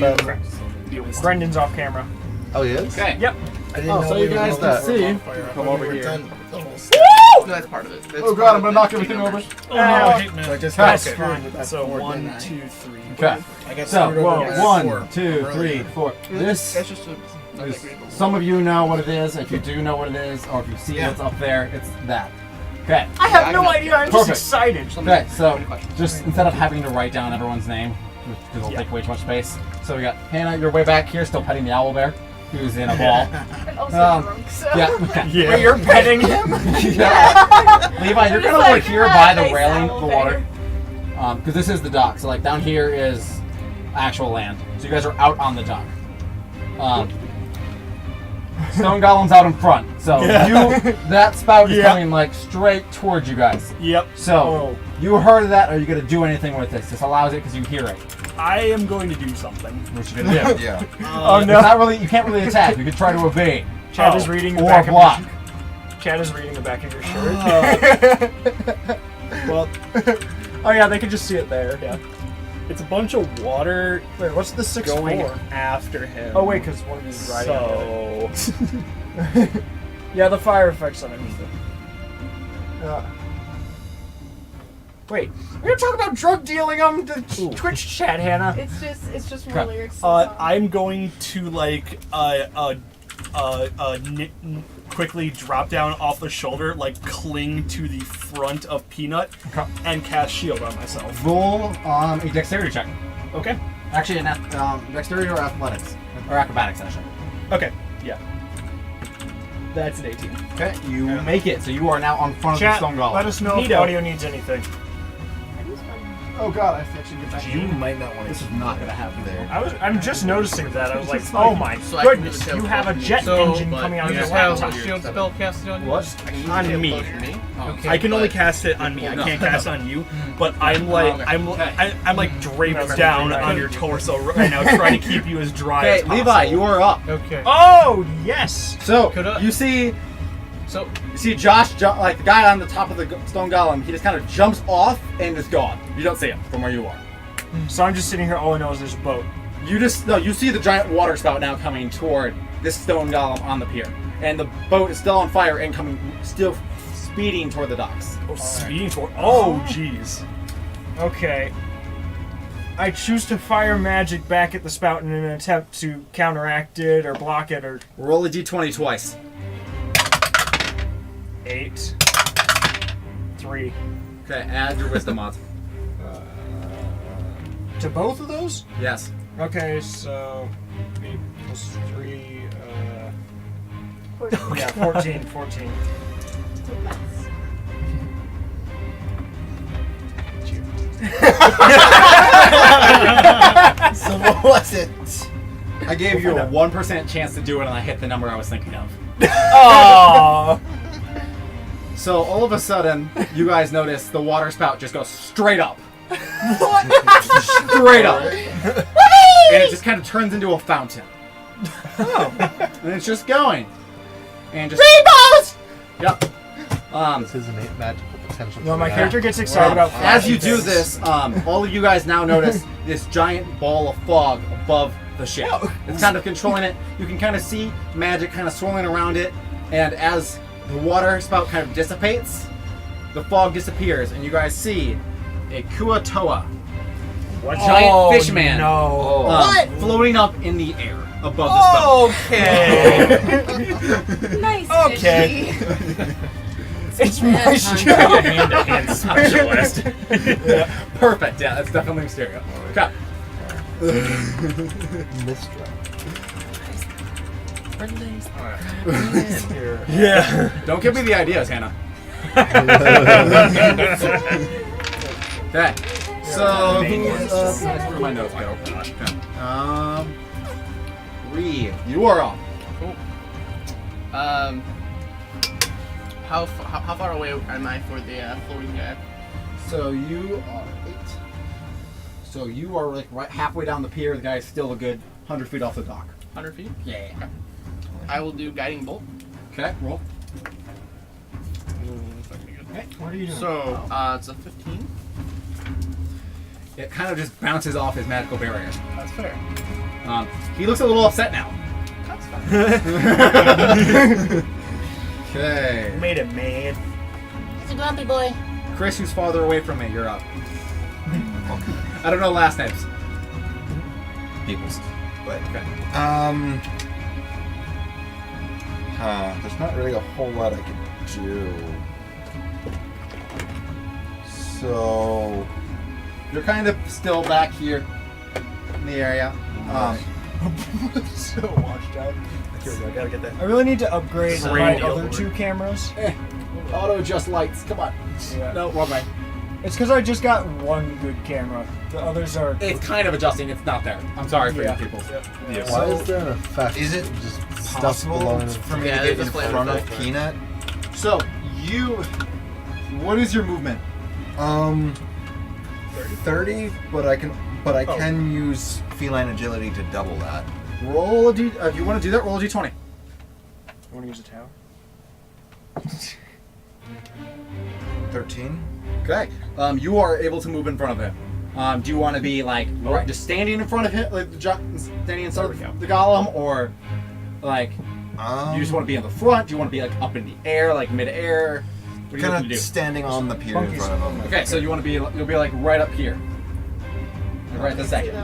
you, bed? Brendan's off camera. Oh, he is? Okay. Yep. I didn't Oh, know so we you were guys rolling that for a see, modifier. I come thought over we were here. done with the whole So that's part of it. That's Oh god, part I'm gonna of knock the everything two over. numbers. Oh, I hate So I man. just Okay. got screwed with that So board, 1, didn't I? 2, 3. Okay. I got So, screwed over by that 1, 4 2, earlier. 3, 4. This. That's just a. not that great of a- Some of you know what it is. If you do know what it is, or if you see Yeah. it's up there, it's that. Okay. I have I no got- idea. I'm just Perfect. excited. Okay, so Any questions? just instead of having to write down everyone's name, because it'll take way too much space. So we got Hannah, you're way back here, still petting the owl bear, who's in a ball. And also drunk, so. Yeah. Wait, you're petting him? Yeah. Levi, you're Just kind of like, over here by the nice railing, owl the water. Because this is the dock. So like down here is actual land. So you guys are out on the dock. Stone Golem's out in front. So that spout is Yeah. coming like straight towards you guys. Yep. So you heard of that? Are you gonna do anything with this? This allows it because you hear it. I am going to do something. What you gonna do? Yeah. Oh It's no. not really. You can't really attack. You can try to evade. Chad is reading the or back block. of your Chad is reading the back of your shirt. Well, Oh yeah, they can just see it there. yeah. It's a bunch of water Wait, what's the 6 going for? after him. Oh wait, because one of these is riding on So, the other. Yeah, the fire effect's underneath it. Wait, we're gonna talk about drug dealing on the Twitch chat, Hannah. It's just more lyrics. to the song. I'm going to like quickly drop down off the shoulder, like cling to the front of Peanut, and cast shield on myself. Roll a dexterity check. Okay. Actually, dexterity or athletics or acrobatics, actually. Okay. Yeah. That's an 18. Okay, you make it. So you are now on front of the Chat, Stone Golem. let us know if Neato. audio needs anything. Oh god, I have to actually get back. You might not want to. This is not gonna happen there. I'm just noticing that. I was like, oh my So I can do goodness, the you tail have a spell. jet So, engine but coming out you of your just have laptop. a shield spell casted on you? What? On me. Okay, I can only but- cast it on me. I can't cast on you. But I'm like I'm like draped Okay. down on your torso right now, trying to keep you as dry as Okay, possible. Levi, you are up. Okay. Oh yes. So Coulda- you see So, Josh, like the guy on the top of the Stone Golem. He just kind of jumps off and is gone. You don't see him from where you are. So I'm just sitting here. All I know is there's a boat. You see the giant water spout now coming toward this Stone Golem on the pier, and the boat is still on fire and still speeding toward the docks. Oh, speeding toward. Oh, jeez. Okay. I choose to fire magic back at the spout in an attempt to counteract it or block it or Roll a d20 twice. 8, 3. Okay, add your wisdom odds. To both of those? Yes. Okay, so 8 plus 3. 14. Yeah, 14. 14. So what was it? I gave you a 1% chance to do it, and I hit the number I was thinking of. Oh! So all of a sudden, you guys notice the water spout just goes straight up. Straight up. And it just kind of turns into a fountain. And it's just going. And just rainbows! Yep. This is innate magical potential. No, my Yeah. character gets excited about As you flashy do things. this, all of you guys now notice this giant ball of fog above the ship. It's kind of controlling it. You can kind of see magic kind of swirling around it, and as the water spout kind of dissipates, the fog disappears, and you guys see a Kuatoa, giant fishman, No. floating up in the air above the spout. Okay. Nice. Okay. Fishy. It's my Hand-to-hand specialist. Perfect. Yeah, that's definitely Mysterio. Okay. Mistra. Yeah. Don't give me the ideas, Hannah. Okay. So who's up? Where do my notes go? Okay. Reed, you are up. cool. How far away am I for the floating guy? So you are 8. So you are like right halfway down the pier. The guy's still a good 100 feet off the dock. 100 feet? Yeah. I will do guiding bolt. Okay, roll. Hey, what are you doing? So, it's a 15. It kind of just bounces off his magical barrier. That's fair. He looks a little upset now. That's fine. Okay. Made it mad. It's a grumpy boy. Chris, who's farther away from me, you're up. I don't know last names. Peoples. But okay. There's not really a whole lot I can do. So You're kind of still back here in the area. So washed out. Here we go, I gotta get that. I really need to upgrade my Radio. other 2 cameras. Auto adjust lights. Come on. Yeah. No, wrong way. It's because I just got 1 good camera. The others are. It's kind of adjusting. It's not there. I'm sorry for Yeah. you people. Why is there an effect? Is it of just stuff possible belonging for me Yeah, to get there's in a flavor front of text. Peanut? So what is your movement? 30, but I can use feline agility to double that. Roll a d. If you want to do that, roll a d20. You want to use a tower? 13. Okay. You are able to move in front of him. Do you want to be like just standing in front of him, like standing in front of the golem, or like you just want to be in the front? Do you want to be like up in the air, like mid-air? What are you looking Kind to of do? standing on the pier in front of him. Okay, so you'll be like right up here, right this second,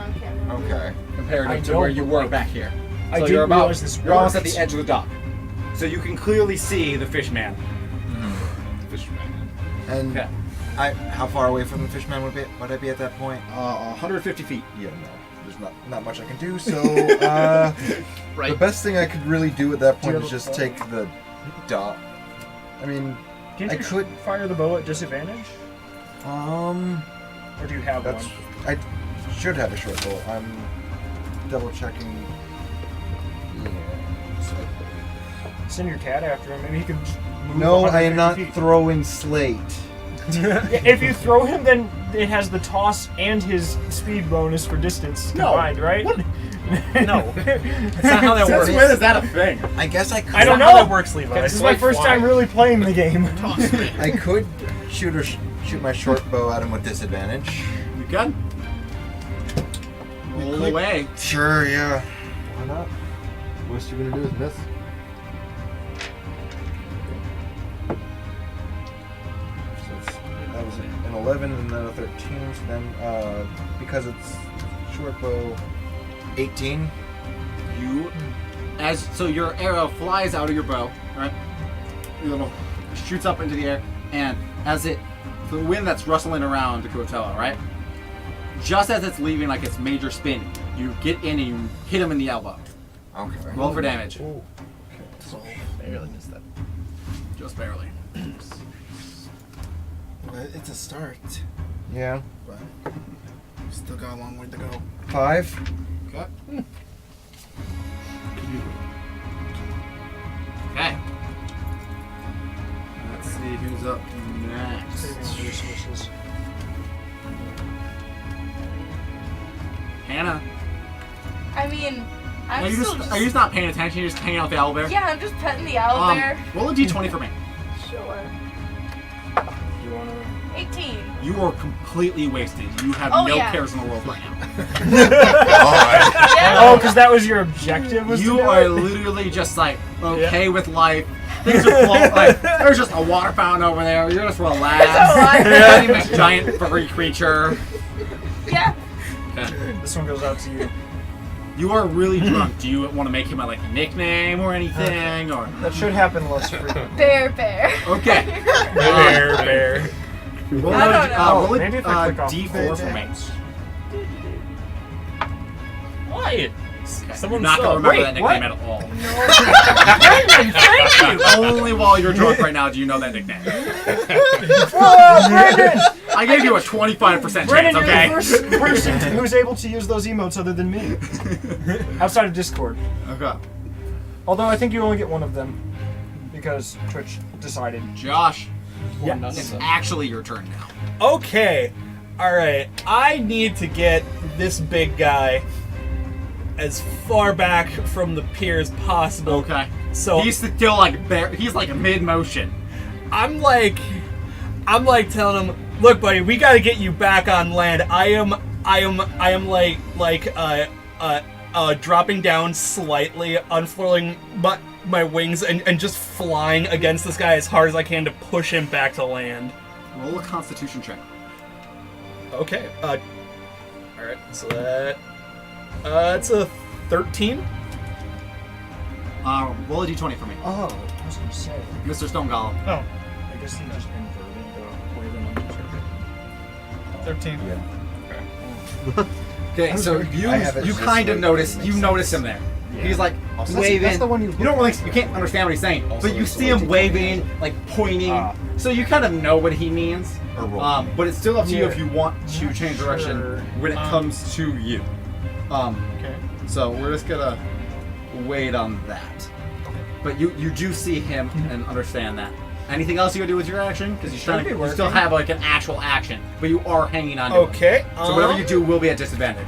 Okay. compared to know, where you but, were like, back here. I So didn't you're realize this you're almost at worked. the edge of the dock, so you can clearly see the fish man. And Okay. how far away from the fishman would I be at that point? 150 feet. Yeah, no. There's not much I can do, so the best thing I could really do at that point is just take the dot. I mean, Can't I you could fire the bow at disadvantage? Or do you have that's one? I should have a short bow. I'm double checking. Yeah. Send your cat after him. Maybe he can just move No, I am 150 not feet. throwing slate. If you throw him, then it has the toss and his speed bonus for distance combined, right? No. That's not how that Since works. when is that a thing? I guess I could. I don't That's not know. how that works, Levi. This is my first time really playing the game. I could shoot my short bow at him with disadvantage. You can. Roll away. Sure, yeah. Why not? Worst you're gonna do is miss. That was an 11 and then a 13. So then, because it's short bow, 18. So your arrow flies out of your bow, right? Your little shoots up into the air, and the wind that's rustling around the Coachella, right? Just as it's leaving like its major spin, you get in and you hit him in the elbow. Okay. Roll for damage. Okay. So barely missed that. Just barely. Well, it's a start, Yeah. but still got a long way to go. 5. Okay. Okay. Let's see who's up next. Hannah. I mean, I'm Are you still just not paying attention? You're just hanging out with the owlbear? Yeah, I'm just petting the owlbear. Roll a d20 for me. Sure. You wanna? 18. You are completely wasted. You have Oh, no yeah. cares in the world right now. Yeah. Oh, because that was your objective. Was You to do are it? literally just like okay with life. Things are flowing. Like there's just a water fountain over there. You're just relaxed. Fighting this giant furry creature. Yeah. This one goes out to you. You are really drunk. Do you want to make him a nickname or anything? Or That should happen less frequently. Bear. okay. Bear. Roll I don't know. roll Maybe if I click off D4 for me. What? You're not gonna remember that nickname at all. Brendon, thank you. Only while you're drunk right now do you know that nickname. Whoa, Brendon! I gave you a 25% chance. Brendon, Okay. you're the first person who's able to use those emotes other than me. Outside of Discord. Okay. Although I think you only get one of them. Because Twitch decided. Josh, Yeah. it's actually your turn now. Okay. Alright. I need to get this big guy as far back from the pier as possible. Okay. So He's still like he's like mid motion. I'm like telling him, look, buddy, we gotta get you back on land. I am dropping down slightly, unfurling my wings and just flying against this guy as hard as I can to push him back to land. Roll a Constitution check. Okay. Alright, so it's a 13. Roll a d20 for me. Oh, I was gonna say. Mr. Stone Golem. Oh, I guess he just inverted the way the numbers are written. 13. Okay, so I have it you just kind of like notice makes notice him there. He's like waving. That's the one you don't really you can't understand what he's saying, but you see him waving, like pointing. So you kind of know what he means. But it's still up to you if you want to change direction when it comes to you. Okay. So we're just gonna wait on that. But you do see him and understand that. Anything else you would do with your action? Because you still working. have like an actual action, but you are hanging on to him. Okay. So whatever you do will be at disadvantage.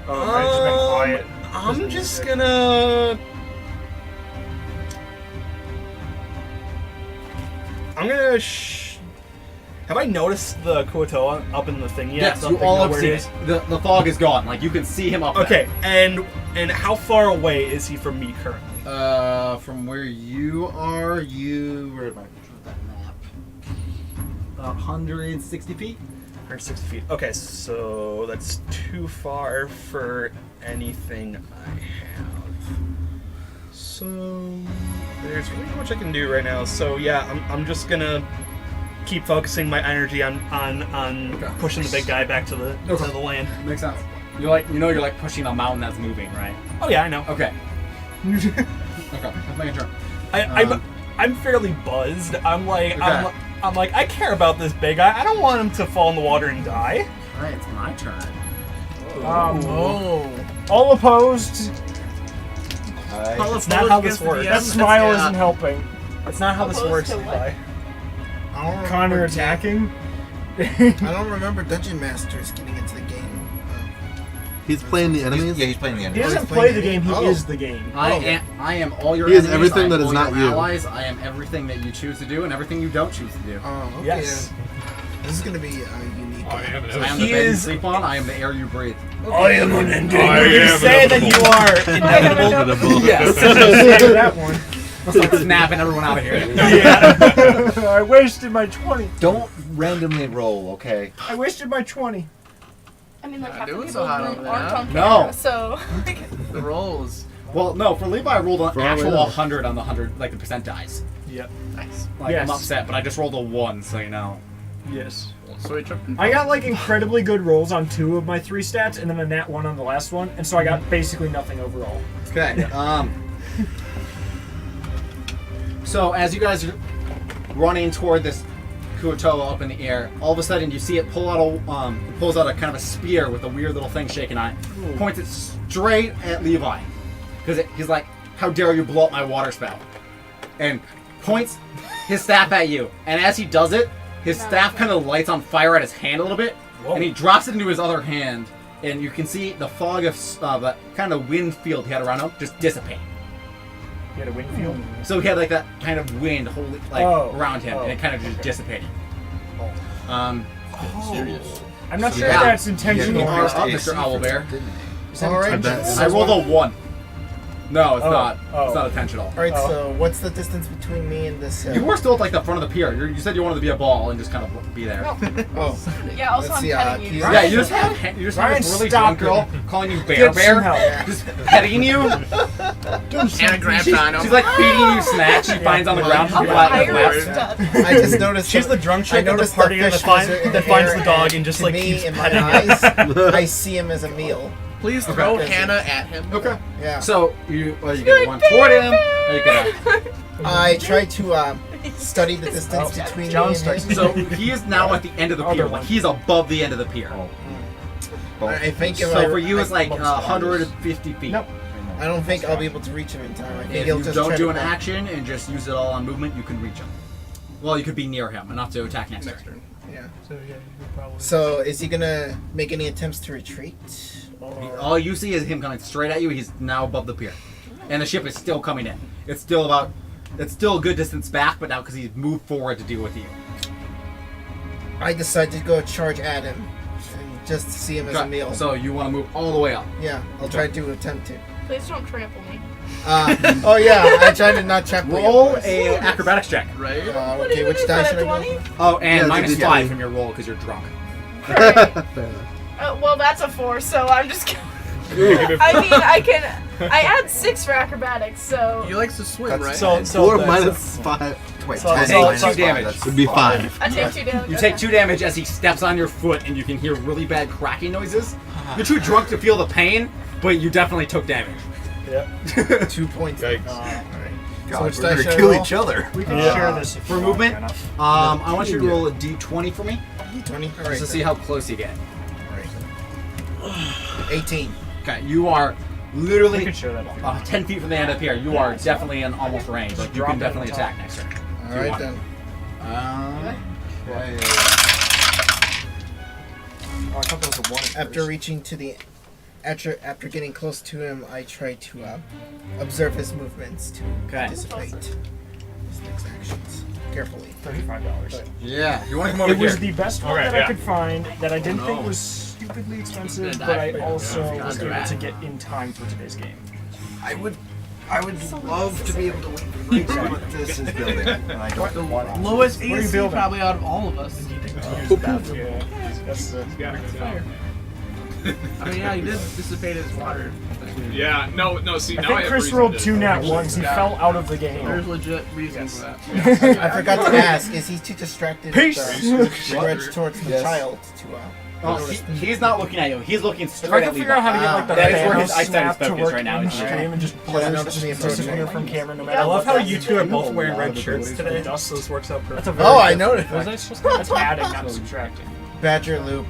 I'm just gonna. Have I noticed the Kuotoa up in the thing yet? Yes, you all have seen it. The fog is gone. Like you can see him up Okay, and how far away is he from me currently? From where you are, where did I put that map? 160 feet. 160 feet. Okay, so that's too far for anything I have. So there's really not much I can do right now. So yeah, I'm just gonna keep focusing my energy on pushing the big guy back to the to the land. Makes sense. You're like pushing a mountain that's moving, right? Oh yeah, I know. Okay. Okay. That's my turn. I'm fairly buzzed. I'm like Okay. I'm like I care about this big guy. I don't want him to fall in the water and die. All right, it's my turn. All opposed. That's not how this works. That smile isn't helping. That's not how this works, Levi. Connor attacking. I don't remember Dungeon Masters getting into the game. He's playing the enemies? Yeah, he's playing the He enemies. doesn't play the game, he is the game. I am all your He is enemies, everything I am that is all not your you. allies, I am everything that you choose to do and everything you don't choose to do. Oh, okay. Yes. This is gonna be unique. I am I am the bed you sleep on, I am the air you breathe. I am unending. You say that you are inevitable. Yes. That one. It's like snapping everyone out of here. Yeah. I wasted my 20. Don't randomly roll, okay? I wasted my 20. I mean, like half the doing people so hot aren't over there, on huh? camera, No. so The rolls. Well, no, for Levi I rolled an For all actual we know. 100 on the 100, like the percent dice. Yep. Nice. Like, Yes. I'm upset, but I just rolled a 1, so you know. Yes. So we tripped. I got like incredibly good rolls on 2 of my 3 stats, and then a nat 1 on the last one, and so I got basically nothing overall. Okay. So as you guys are running toward this Kuotoa up in the air, all of a sudden you see it pull out it pulls out a kind of a spear with a weird little thing shaking on it, points it straight at Levi, because he's like, "How dare you blow up my water spout?" And points his staff at you. And as he does it, his staff kind of lights on fire at his hand a little bit, and he drops it into his other hand, and you can see the fog of the kind of wind field he had around him just dissipate. You had a wind field? So he had like that kind of wind around him, and it kind of just dissipated. Serious. I'm not sure Yeah. if that's intentional. You are or up, Mr. Owlbear. Alright. I rolled a 1. No, it's Oh. not. Oh. It's not intentional. Alright, so what's the distance between me and this? You were still at like the front of the pier. You said you wanted to be a ball and just kind of be there. Oh. yeah. Also, Let's I'm see, petting you. Keith. Yeah, you just have this Ryan, really stop drunk girl calling you Bear Get Bear, some help. just petting you. Anna grabs on him. She's like feeding you snacks she finds on the ground. I'm flat a in the pirate lap. stuff. I just noticed. She's the drunk chick at the noticed party that fish finds was in that finds air, the dog and just to like me, keeps in my petting eyes, it. I see him as a meal. Please throw Hannah at him. Okay. Yeah. So you can run toward him. Or you can, I try to study the distance between John me and starts- him. so he is now at the end of the pier. Like he's above the end of the pier. I think if So for you, it's like 150 feet. Nope. I don't think I'll be able to reach him in time. I think If he'll you just don't try do to an come. action and just use it all on movement, you can reach him. Well, you could be near him enough to attack next turn. Yeah. So yeah, you could probably. So is he gonna make any attempts to retreat? All you see is him coming straight at you. He's now above the pier, and the ship is still coming in. It's still a good distance back, but now because he's moved forward to deal with you. I decide to go charge at him and just see him as a meal. So you want to move all the way up. Yeah, I'll try to attempt to. Please don't trample me. Oh yeah, I try to not trap. Roll a acrobatics check. Right? Okay, which dice should I roll? Oh, and Yeah, minus it's a 5 D20. from your roll because you're drunk. Well, that's a 4, so I'm just kidding. I mean, I add 6 for acrobatics, so. He likes to swim, right? So 4 that's- minus 5. Wait, So- 10 so- minus so 5, damage. that's Would be 5. I take 2 damage. You take 2 damage as he steps on your foot, and you can hear really bad cracking noises. You're too drunk to feel the pain, but you definitely took damage. Yep. 2 points. Alright. God, which we're dice gonna should I kill roll? each other. We can share this if For you want, movement, Hannah. I want you to roll a d20 for me, D20. All just right. to see how close you get. 18. Okay, you are literally We could share that if you want. 10 feet from the end of here. You are definitely in almost range. Like, you Drop can it on definitely top. attack next turn. All right then. Okay. Oh, I thought that was a 1. After reaching to the, after getting close to him, I try to observe his movements to Okay. anticipate his next actions carefully. $35. Yeah, you want to come over It was here. the best one Okay, that yeah. I could find that I didn't think No. was stupidly expensive, Gonna but die. I also Yeah. was Gonna able die. to get in time for today's game. I would love to be able to wait for what this is building. And I don't want it. Lowest What are you AC building? probably out of all of us. Yeah, that's Fire. I mean, yeah, he did dissipate his water. Yeah, no, see, I now I think have Chris reason rolled to- 2 nat 1s. He fell out of the game. There's legit reason for that. I forgot to ask: is he too distracted Peace! with the grudge towards the Yes. child to Oh, he's not looking at you. He's looking If I straight can at figure out how to get like the That is where Thanos his eyesight is snap to focused work right now. in He's stream and just Yeah, players notice me just approaching. disappear from camera no matter I love what. how you two are both wearing red shirts today. Dust, so this works out perfect. That's a very Oh, I good noticed. effect. That's adding, not subtracting. Badger loop.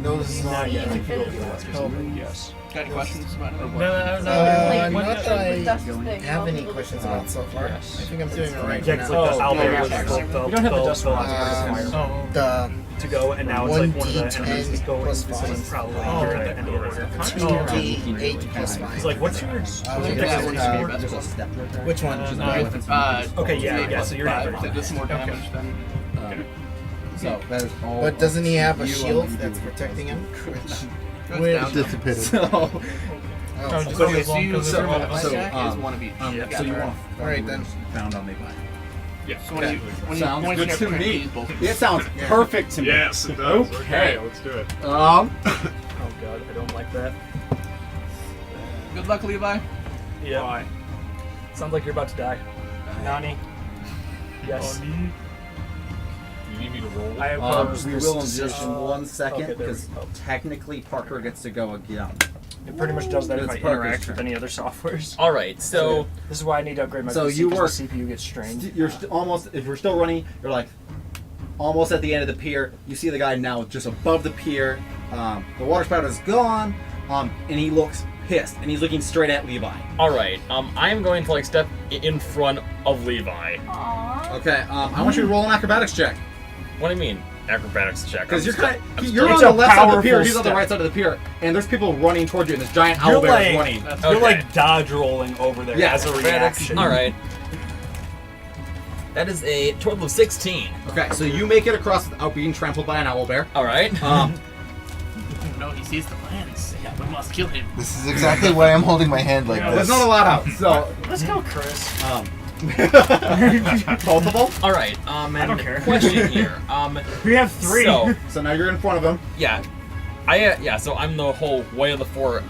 Nose Not on. yet. I think you go to the left. Yes. Got any questions about it? Not that I have any questions about so far. I think I'm doing it right Yeah, now. 'cause like the Oh, owlbear yeah, was yeah. like we don't have the dust flags. The To go, and now it's like one of the 1d10 enemies is going, plus so it's 5. probably Oh, you're at okay. the end of the order. 2d8 plus 5. He's like, what's your... There's a step right there. Which one? Okay, yeah, so you're not five. very This more damage than. So that is all. But doesn't he have a you shield on the that's board. protecting him? Goes Which down. Dissipated. So, Oh, So you see, so, so, so, is one of each. so you want Alright then. found on Levi. Yeah. So when you Sounds when good you to print me. these both- It sounds perfect to me. Yes, it does. Okay. Let's do it. Oh god, I don't like that. Good luck, Levi. Yeah. Why? Sounds like you're about to die. Nani? Yes. You need me to roll? I have We will in just one second okay, there we because go. technically Parker gets to go again. It pretty much does that if It's I Parker's interact turn. with any other softwares. All right, so This is why I need to upgrade my So PC you because were- the CPU gets strained. You're almost, if you're still running, you're like almost at the end of the pier. You see the guy now just above the pier. The water spout is gone, and he looks pissed, and he's looking straight at Levi. all right, I am going to like step in front of Levi. Aww. Okay, I want you to roll an acrobatics check. What do you mean acrobatics check? Because you're I'm kind of, you're on It's the a left side of the pier, powerful he's on the step. right side of the pier, and there's people running towards you, and this giant You're owlbear like, is running. you're Okay. like dodge rolling over there Yeah, as a reaction. All right. That is a total of 16. Okay, so you make it across without being trampled by an owlbear. All right. No, he sees the plans. Yeah, we must kill him. This is exactly why I'm holding my hand like There's this. not a lot out, so Let's go, Chris. both of them. All right. And I don't care. Question here. We have 3. So now you're in front of him. Yeah, so I'm the whole way of the 4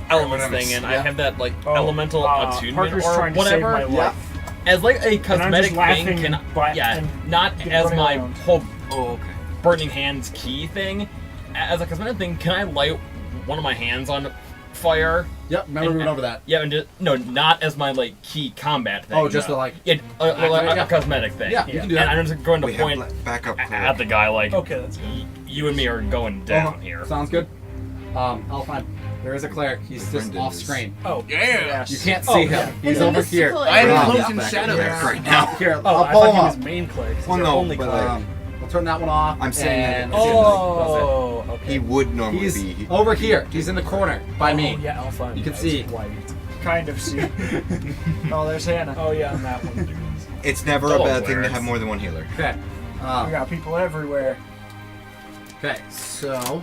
elements thing, and I have that like elemental attunement Parker's or trying to whatever. save my life. As like a And I'm cosmetic just thing, laughing and not keep as running my around. whole burning hands key thing. As a cosmetic thing, can I light one of my hands on fire? Yep, remember we went over that. Yeah, and just, no, not as my like key combat thing. Oh, just the, like- yeah, yeah. a cosmetic thing. Yeah, you can do that. And I'm just going to We have point backup at the guy like, Okay, that's good. you and me are going down here. Sounds good. I'll find. There is a cleric. He's just Brendon off is- screen. Oh, Yeah. You can't see him. He's over here. I am Um, close in shadow. Right now. Here, oh, I'll I pull thought him he up. was main cleric. He's Well, the no, only but cleric. We'll turn that one off. I'm saying and that it's in, like, Oh, okay. He would normally He's be. over here. He's in the corner by me. Oh, yeah, I'll find You can it. see. It's white. Kind of see. Oh, there's Hannah. Oh, yeah, on that one. It's never a Double bad thing to clearance. have more than one healer. Okay. We got people everywhere. Okay. So.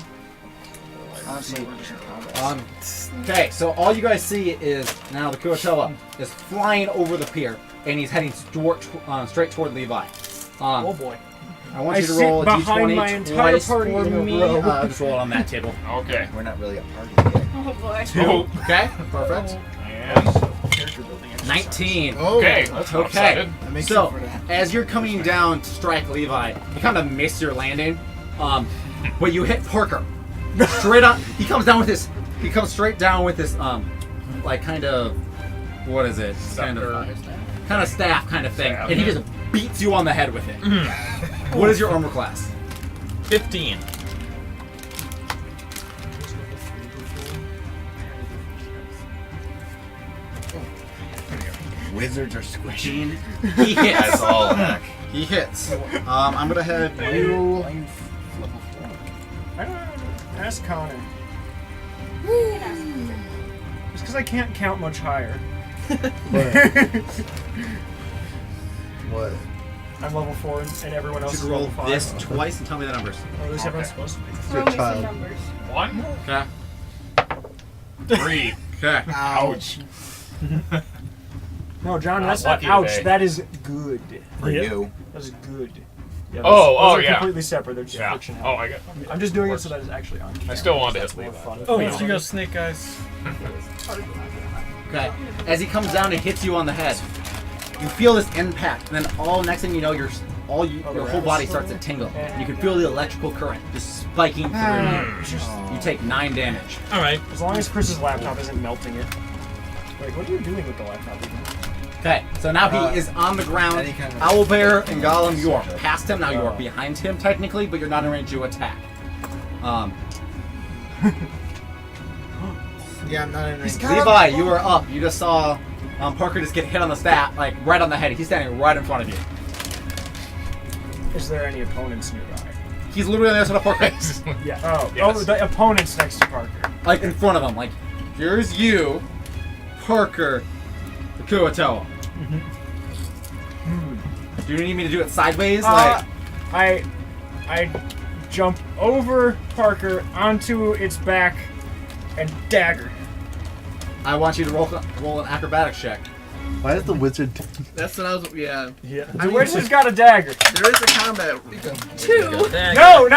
Honestly, we're just in combat. Okay. So all you guys see is now the Kuatella is flying over the pier, and he's heading straight toward Levi. Oh boy. I want I you to sit roll a behind d20 my entire twice party for in a me. row. Just roll it on that table. Okay. We're not really a party yet. Oh boy. Oh, Okay. Perfect. and Character building exercise. 19. Oh, okay. That's Okay. excited. That makes So, up for that. as you're coming down to strike Levi, you kind of miss your landing, but you hit Parker. Straight on. He comes straight down with this, like kind of, what is it? Kind of staff kind of thing, Staff. and he just beats you on the head with it. What is your armor class? Wizards are squishy. He hits. That's all back. He hits. I'm gonna have you. I don't know. Ask Connor. Just because I can't count much higher. What? I'm level 4 and everyone else You is should roll level 5. this twice and tell me the numbers. Or at least everyone's supposed to be. Throw me some numbers. 1. Okay. 3. Okay. Ouch. No, John, Not that's not lucky ouch. today. That is good. For you. That's good. Yeah, Oh, those are yeah. completely separate. They're just Yeah. friction Oh, health. I got. I'm just doing it so that it's actually on camera. I still wanted to That's hit more Levi. fun. Oh, Yeah. here you go, Snake Eyes. Okay. As he comes down and hits you on the head, you feel this impact, and then all next thing you know, your whole body starts to tingle. You can feel the electrical current just spiking through you. You take 9 damage. All right. As long as Chris's laptop isn't melting it. Like, what are you doing with the laptop even? Okay, so now he is on the ground. any kind of- Owlbear and Gollum, you are past him. Now you are behind him technically, but you're not in range to attack. Yeah, I'm not in range. Levi, you are up. You just saw Parker just get hit on the stat, like right on the head. He's standing right in front of you. Is there any opponents nearby? He's literally on the other side of Parker. Yeah. Oh, Yes. oh, the opponent's next to Parker. Like in front of him. Like, here's you, Parker, the Kuatoa. Do you need me to do it sideways? Like, I jump over Parker onto its back and dagger. I want you to roll an acrobatics check. Why is the wizard? That's what I was. Yeah. Yeah. The wizard's got a dagger. There is a combat. 2. No.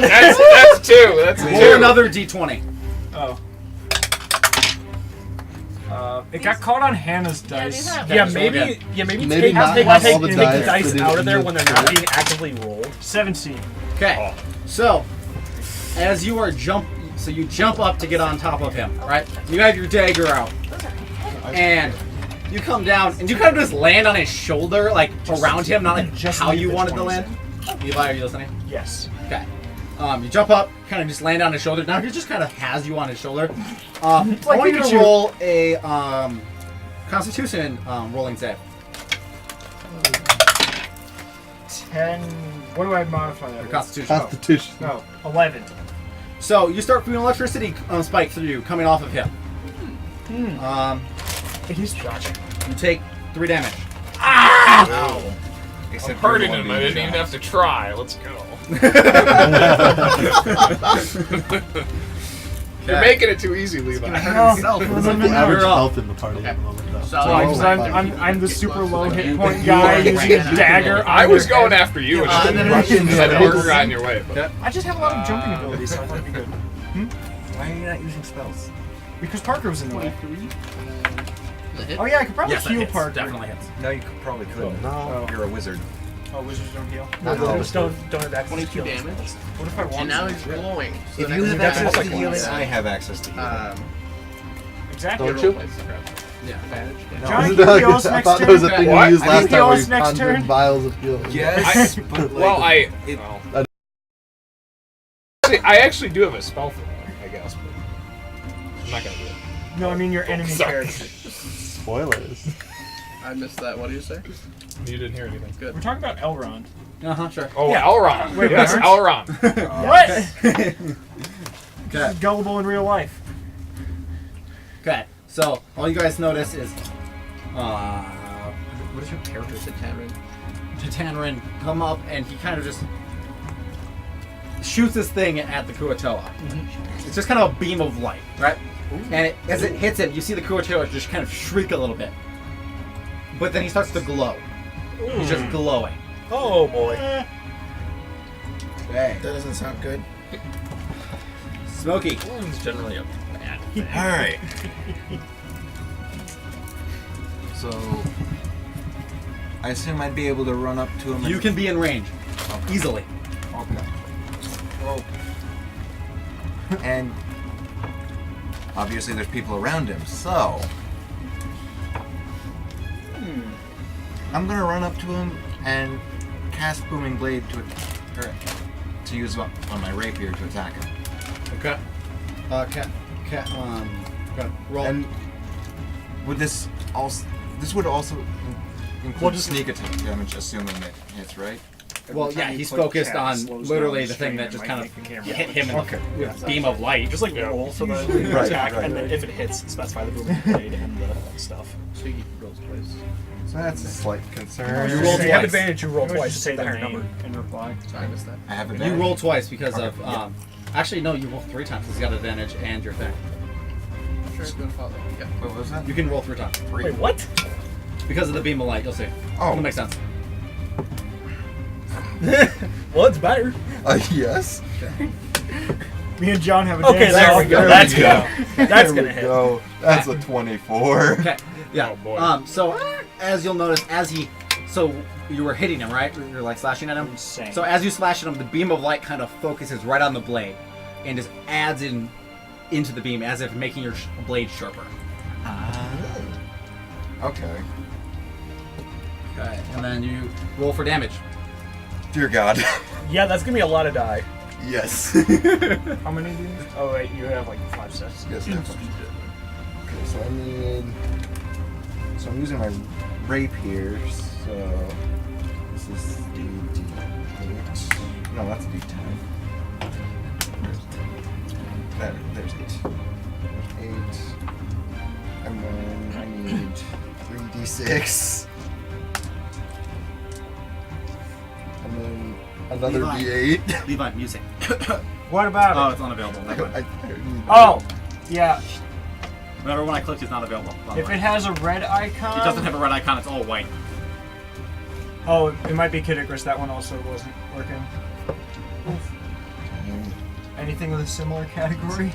That's 2. That's Roll 2. another d20. Oh. It got caught on Hannah's Yeah, dice. these have- Yeah, so maybe again. Maybe not have all the take dice, dice but out in of there the- when they're not being actively rolled. 17. Okay. So, as you are you jump up to get on top of him, right? You have your dagger out, and you come down, and you kind of just land on his shoulder, like around him, not like Just how leave you the wanted to 20 land. Levi, are you listening? Yes. Okay. You jump up, kind of just land on his shoulder. Now he just kind of has you on his shoulder. I like want you to Pikachu. roll a Constitution rolling save. 10. What do I modify that Your with? Constitution. Constitution. No, 11. So you start feeling electricity spike through you, coming off of him. It is shocking. You take 3 damage. Wow. I'm hurting him. I didn't even have to try. Let's go. You're making it too easy, Levi. What's like the average health in the party at the moment, though? So I'm the super low hit point guy using a dagger. I was going after you and and then just Russians had are Parker just- got in your way. But I just have a lot of jumping abilities, so I thought it'd be good. Why are you not using spells? Because Parker was in the way. 23. Oh yeah, I could probably Yes, that heal hits. Parker. Definitely hits. No, you probably couldn't. No. You're a wizard. Oh, wizards don't heal. No, Wizards don't have access 22 to healing damage. spells. What if I want And now to? he's glowing. So If the you next have guy- access to like healing, one. I have access to healing. Exactly. Don't you? Yeah. Advantage. John, can you heal us I next thought there was a turn? thing What? we used I last think time where heals you next conjured turn. vials of healing. Yes, but like, well, it, I actually do have a spell for that, I guess. But I'm not gonna do it. No, I mean your enemy Sorry. character. Spoilers. I missed that. What do you say? You didn't hear anything. Good. We're talking about Elrond. Sure. Oh, Yeah. Elrond. Wait, Yes, what? Elrond. What? Okay. Gullible in real life. Okay. So all you guys notice is, what is your character's Tanrin. Tanrin come up and he kind of just shoots this thing at the Kuatoa. It's just kind of a beam of light, right? And as it hits him, you see the Kuatoa just kind of shriek a little bit. But then he starts to glow. He's just glowing. Oh boy. Okay. That doesn't sound good. Smokey. Glowing's generally a bad thing. alright. So, I assume I'd be able to run up to him. You can be in range. Easily. Okay. Well, and obviously there's people around him, so I'm gonna run up to him and cast Booming Blade to use on my rapier to attack him. Okay. Roll. And would this This would also include Well, just- sneak attack damage, assuming it hits, right? Well, yeah, he's focused on literally the thing that just kind of hit him in the beam of light. Just like roll for the Right, attack, right, and then right. if it hits, specify the booming blade and the stuff. So he rolls twice. So that's a slight concern. You roll If you have twice. advantage, you roll Maybe we twice should to say say the their higher name number. in reply. Sorry, I missed that. I have You advantage. roll twice because Okay, of. yeah. Actually, no, you roll 3 times. He's got advantage and your thing. I'm sure it's gonna follow. Yeah. What was that? You can roll 3 times. 3. Wait, what? Because of the beam of light, you'll see. Oh. It'll make sense. Well, it's better. Yes. Me and John have a Okay, dance. there we go. That's go. good. That's There gonna we hit. go. That's a 24. Okay. Yeah. Oh, boy. So as you'll notice, so you were hitting him, right? You're like slashing at him. Insane. So as you slash at him, the beam of light kind of focuses right on the blade, and just adds into the beam as if making your blade sharper. Okay. Okay. And then you roll for damage. Dear God. Yeah, that's gonna be a lot of die. Yes. How many do you? Oh wait, you have like 5 sets. Yes, definitely. Okay, so I need. So I'm using my rapier. So this is D8. No, that's D10. There's 8. 8. And then I need 3d6. And then another Levi. D8. Levi, music. What about Oh, it? it's unavailable. Never mind. Oh, yeah. Remember when I clicked, it's not available. by the If way. it has a red icon. It doesn't have a red icon. It's all white. Oh, it might be Kid Icarus. That one also wasn't working. Anything with a similar category?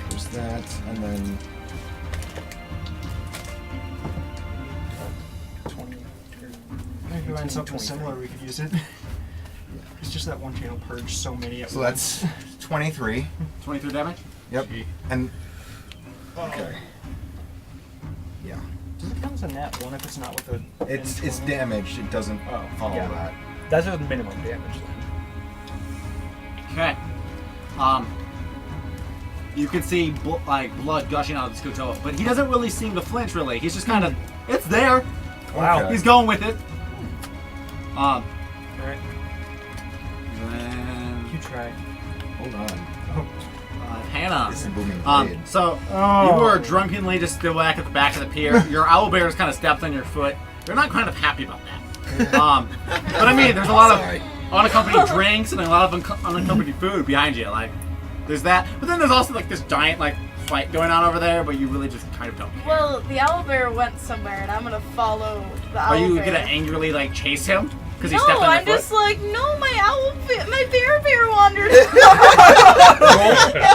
There's that, and then 20. If you find something similar, we could use it. It's just that one channel purged so many at so once. that's 23. 23 damage. Yep. And okay. Yeah. Does it count as a nat 1 if it's not with a? It's damage. It doesn't follow yeah. that. That's a minimum damage then. Okay. You can see blood gushing out of his Skutoa, but he doesn't really seem to flinch. Really, he's just kind of. It's there. Wow. Okay. He's going with it. Alright. Then You try. Hold on. Hannah. This is booming blade. So Oh. you were drunkenly just still back at the back of the pier. Your owlbears kind of stepped on your foot. You're not kind of happy about that. But I mean, there's a lot of unaccompanied drinks and a lot of unaccompanied food behind you. Like, there's that. But then there's also like this giant fight going on over there. But you really just kind of don't care. Well, the owlbear went somewhere, and I'm gonna follow the owlbear. Are you gonna angrily chase him because he No, stepped on your I'm foot? just like, no, my bear wandered. I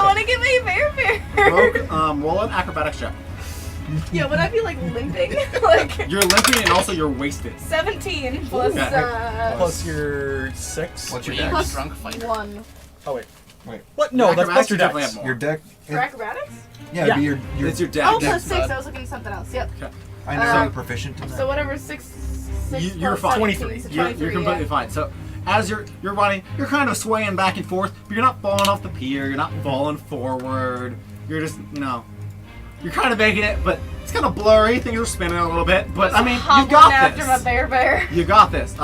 want to get my bear. Roll an acrobatics check. Yeah, would I be limping? Like You're limping and also you're wasted. 17 plus Plus your 6. What's your Being dex? a drunk fighter. 1 Oh wait. Wait. What? No, that's plus Acrobatics, your you definitely dex. have more. Your deck. for acrobatics. Yeah, it'd be your. It's your deck. Oh, plus 6. I was looking at something else. Yep. I know you're proficient in that. So whatever 6 You're plus fine. 17, so You're 23, completely yeah. fine. So as you're running, you're kind of swaying back and forth, but you're not falling off the pier. You're not falling forward. You're just you're kind of making it, but it's kind of blurry. Things are spinning a little bit, but I mean, you Hobbling got after this. my bear. You got this.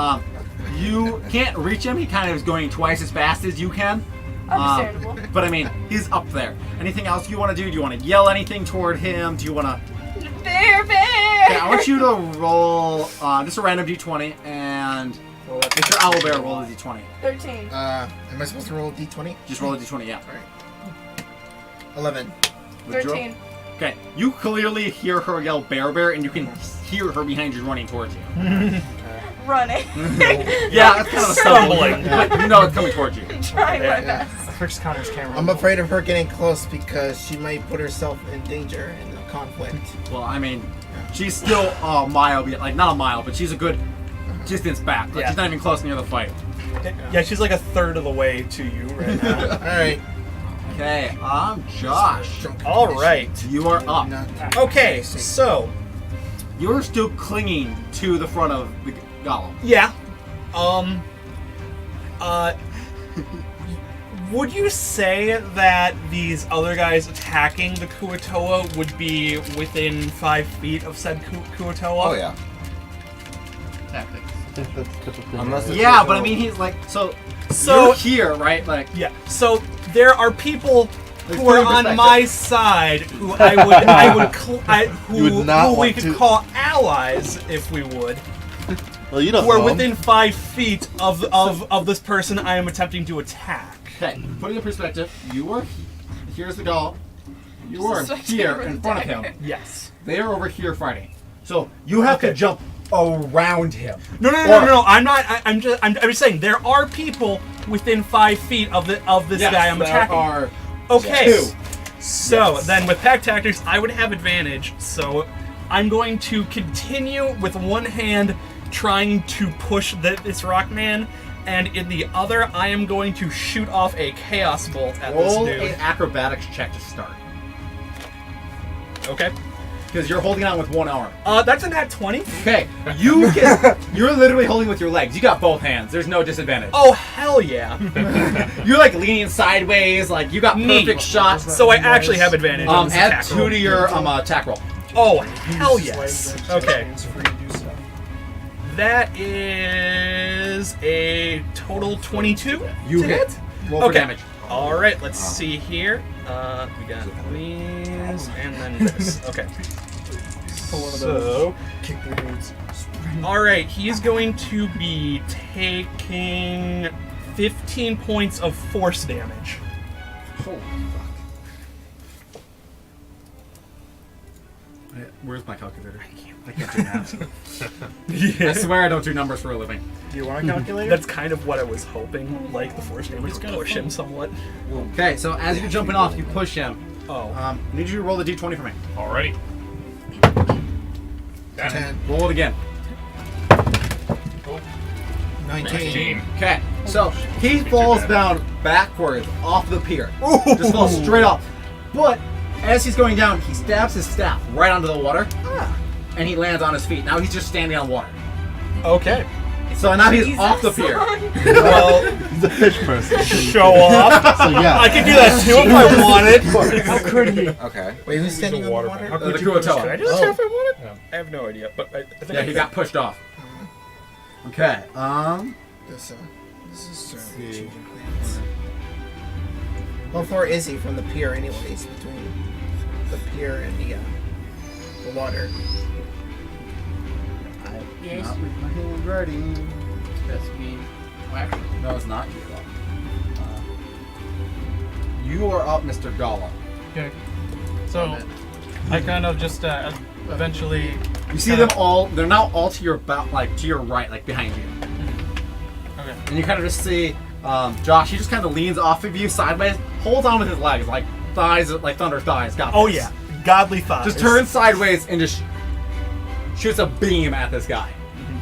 You can't reach him. He kind of is going twice as fast as you can. Understandable. But I mean, he's up there. Anything else you want to do? Do you want to yell anything toward him? Do you want to? Bear. Okay, I want you to roll just a random d20 and make your owlbear roll a d20. 13. Am I supposed to roll a d20? Just roll a d20, yeah. Alright. 11. With Joe? 13. Okay, you clearly hear her yell bear, and you can hear her behind you running towards you. Running. Yeah, that's kind of a stumbling, but you know it's coming towards you. Trying my best. Fix Connor's camera. I'm afraid of her getting close because she might put herself in danger in a conflict. Well, I mean, she's still a mile, not a mile, but she's a good distance back. Like, Yeah. she's not even close near the fight. Yeah, she's like a third of the way to you right now. Alright. Okay, I'm Josh. All right. You are up. Okay, so You're still clinging to the front of the golem. yeah, Would you say that these other guys attacking the Kuatoa would be within 5 feet of said Kuatoa? Oh yeah. Tactics. That's typically Unless it's Yeah, but I mean, he's like, so you're here, right? Like, Yeah. So there are people Let's who are put it in on perspective. my side who You would not who we want could to- call allies if we would. Well, you don't Who are know. within 5 feet of this person I am attempting to attack. okay, putting in perspective, you are here's the doll. You are Just here with in the front of dagger. him. Yes. They are over here fighting. So you have to jump around him. No. I'm not. I'm just saying there are people within 5 feet of this guy I'm there attacking. are Okay. two. So then with pack tactics, I would have advantage. So I'm going to continue with one hand trying to push this rock man, and in the other, I am going to shoot off a chaos bolt at Roll this dude. an acrobatics check to start. Okay. Because you're holding on with one arm. That's a nat 20. Okay, you're literally holding with your legs. You got both hands. There's no disadvantage. Oh hell yeah! You're like leaning sideways. Like you got perfect Neat. shots. So I actually have advantage. on this Add attack 2 roll. to your attack roll. Oh hell yes! Okay. It's free to do so. That is a total 22. You to hit. Roll for Okay. damage. All right, let's see here. We got these and then this. Okay. So, Kick their dudes. all right, he's going to be taking 15 points of force damage. Holy fuck. Where's my calculator? I can't do math. I swear I don't do numbers for a living. Do you want a calculator? That's kind of what I was hoping. Like the force damage to push him somewhat. Okay, so as you're jumping off, you push him. Oh. I need you to roll the d20 for me. Alrighty. 10, Roll it again. 19. Okay, so he falls down backwards off the pier. Just falls straight off. But as he's going down, he stabs his staff right onto the water. And he lands on his feet. Now he's just standing on water. Okay. So now he's off the pier. Well, He's a fish person. show off. So yeah. I could do that too if I wanted. How could he? Okay. Wait, who's standing on the water? How The could you push Kuatoa. it? I just if I wanted. I have no idea, but I think Yeah, I he could. got pushed off. Okay, This is certainly changing plans. How far is he from the pier, anyways? Between the pier and the water. Yes. Not with my handwriting. That's me. Well, actually, No, it's not you. You are up, Mr. Gala. Okay. So I kind of just eventually. You see them all. They're now all to your to your right, like behind you. Okay. And you kind of just see Josh. He just kind of leans off of you sideways, holds on with his legs, like thighs, like thunder thighs. Got Oh this. yeah, godly thighs. Just turns sideways and just shoots a beam at this guy.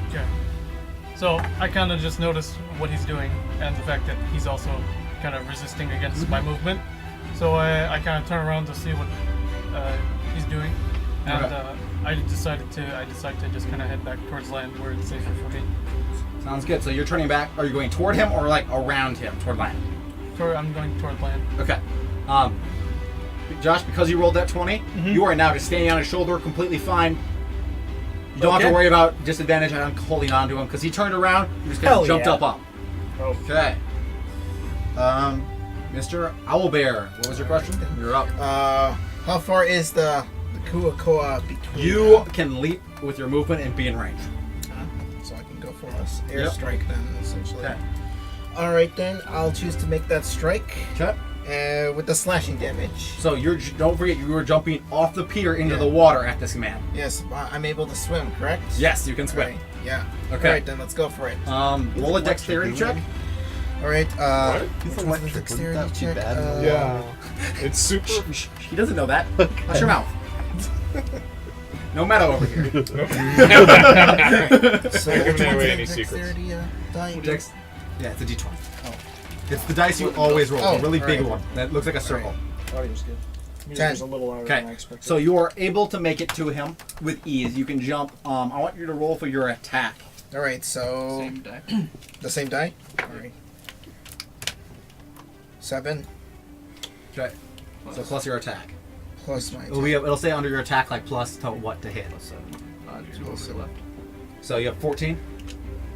Okay. So I kind of just noticed what he's doing and the fact that he's also kind of resisting against my movement. So I kind of turn around to see what he's doing, and Okay. I decide to just kind of head back towards land where it's safer for me. Sounds good. So you're turning back. Are you going toward him or like around him, toward land? I'm going toward land. Okay. Josh, because you rolled that 20, you are now just standing on his shoulder, completely fine. You don't have Okay. to worry about disadvantage on holding on to him because he turned around. You just kind Hell of jumped yeah. up. Okay. Mr. Owlbear, what was your question? You're up. How far is the Kuakoa between? You can leap with your movement and be in range. So I can go for us Yep. airstrike then, essentially. Okay. All right then, I'll choose to make that strike Okay. with the slashing damage. So don't forget you were jumping off the pier into the water at this command. Yes, I'm able to swim, correct? Yes, you can swim. Right, yeah. Okay. All right then, let's go for it. Roll a dexterity check. All right. He's What's the electric. Wouldn't dexterity that be check? bad? Yeah. It's super. He doesn't know that. Hush your mouth. No meadow over here. So Not giving away what's any the secrets. dexterity, die? Yeah, it's a d20. Oh. It's the dice you always roll. Oh, a really big alright. one that looks like a circle. Oh, he was good. Music 10. was a little louder than I Okay, expected. so you are able to make it to him with ease. You can jump. I want you to roll for your attack. All right. So same die. the same die. All right. 7 Okay. So plus your attack. plus my. It'll say under your attack like plus to what to hit. Plus 7. 2 over left. So you have 14.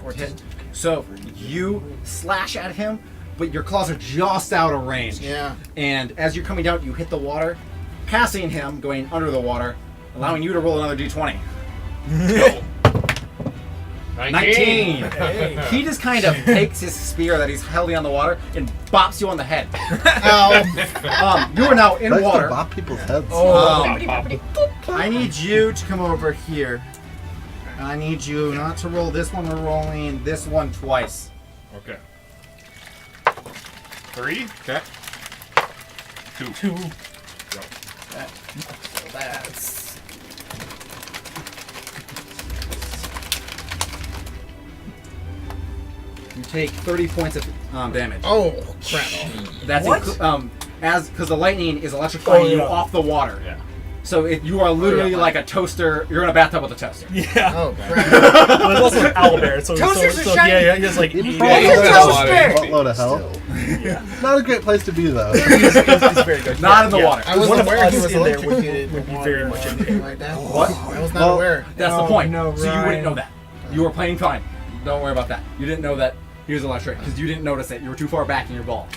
14. So you slash at him, but your claws are just out of range. Yeah. And as you're coming down, you hit the water, passing him, going under the water, allowing you to roll another d20. 19. Hey. He just kind of takes his spear that he's holding on the water and bops you on the head. Ow. You are now in Likes to water. bop people's heads. I need you to come over here. I need you not to roll this one. We're rolling this one twice. Okay. 3. Okay. 2. That's. You take 30 points of damage. Oh crap! That's What? because the lightning is electrifying you yeah. off the water. Yeah. So you are literally like a toaster. You're in a bathtub with a toaster. Yeah. Oh crap! But it's also an owlbear, so Toasters so are shiny. yeah, he has like He'd 80 probably It's a let toast out bear. a buttload of hell. Not a great place to be, though. He's very good. Not in the water. I wasn't One of aware he us was in there would electrocuted. be very much in Anything like that. What? I was not Well, aware. That's Oh, the point. no, so you Ryan. wouldn't know that. You were playing fine. Don't worry about that. You didn't know that he was electric because you didn't notice it. You were too far back in your ball.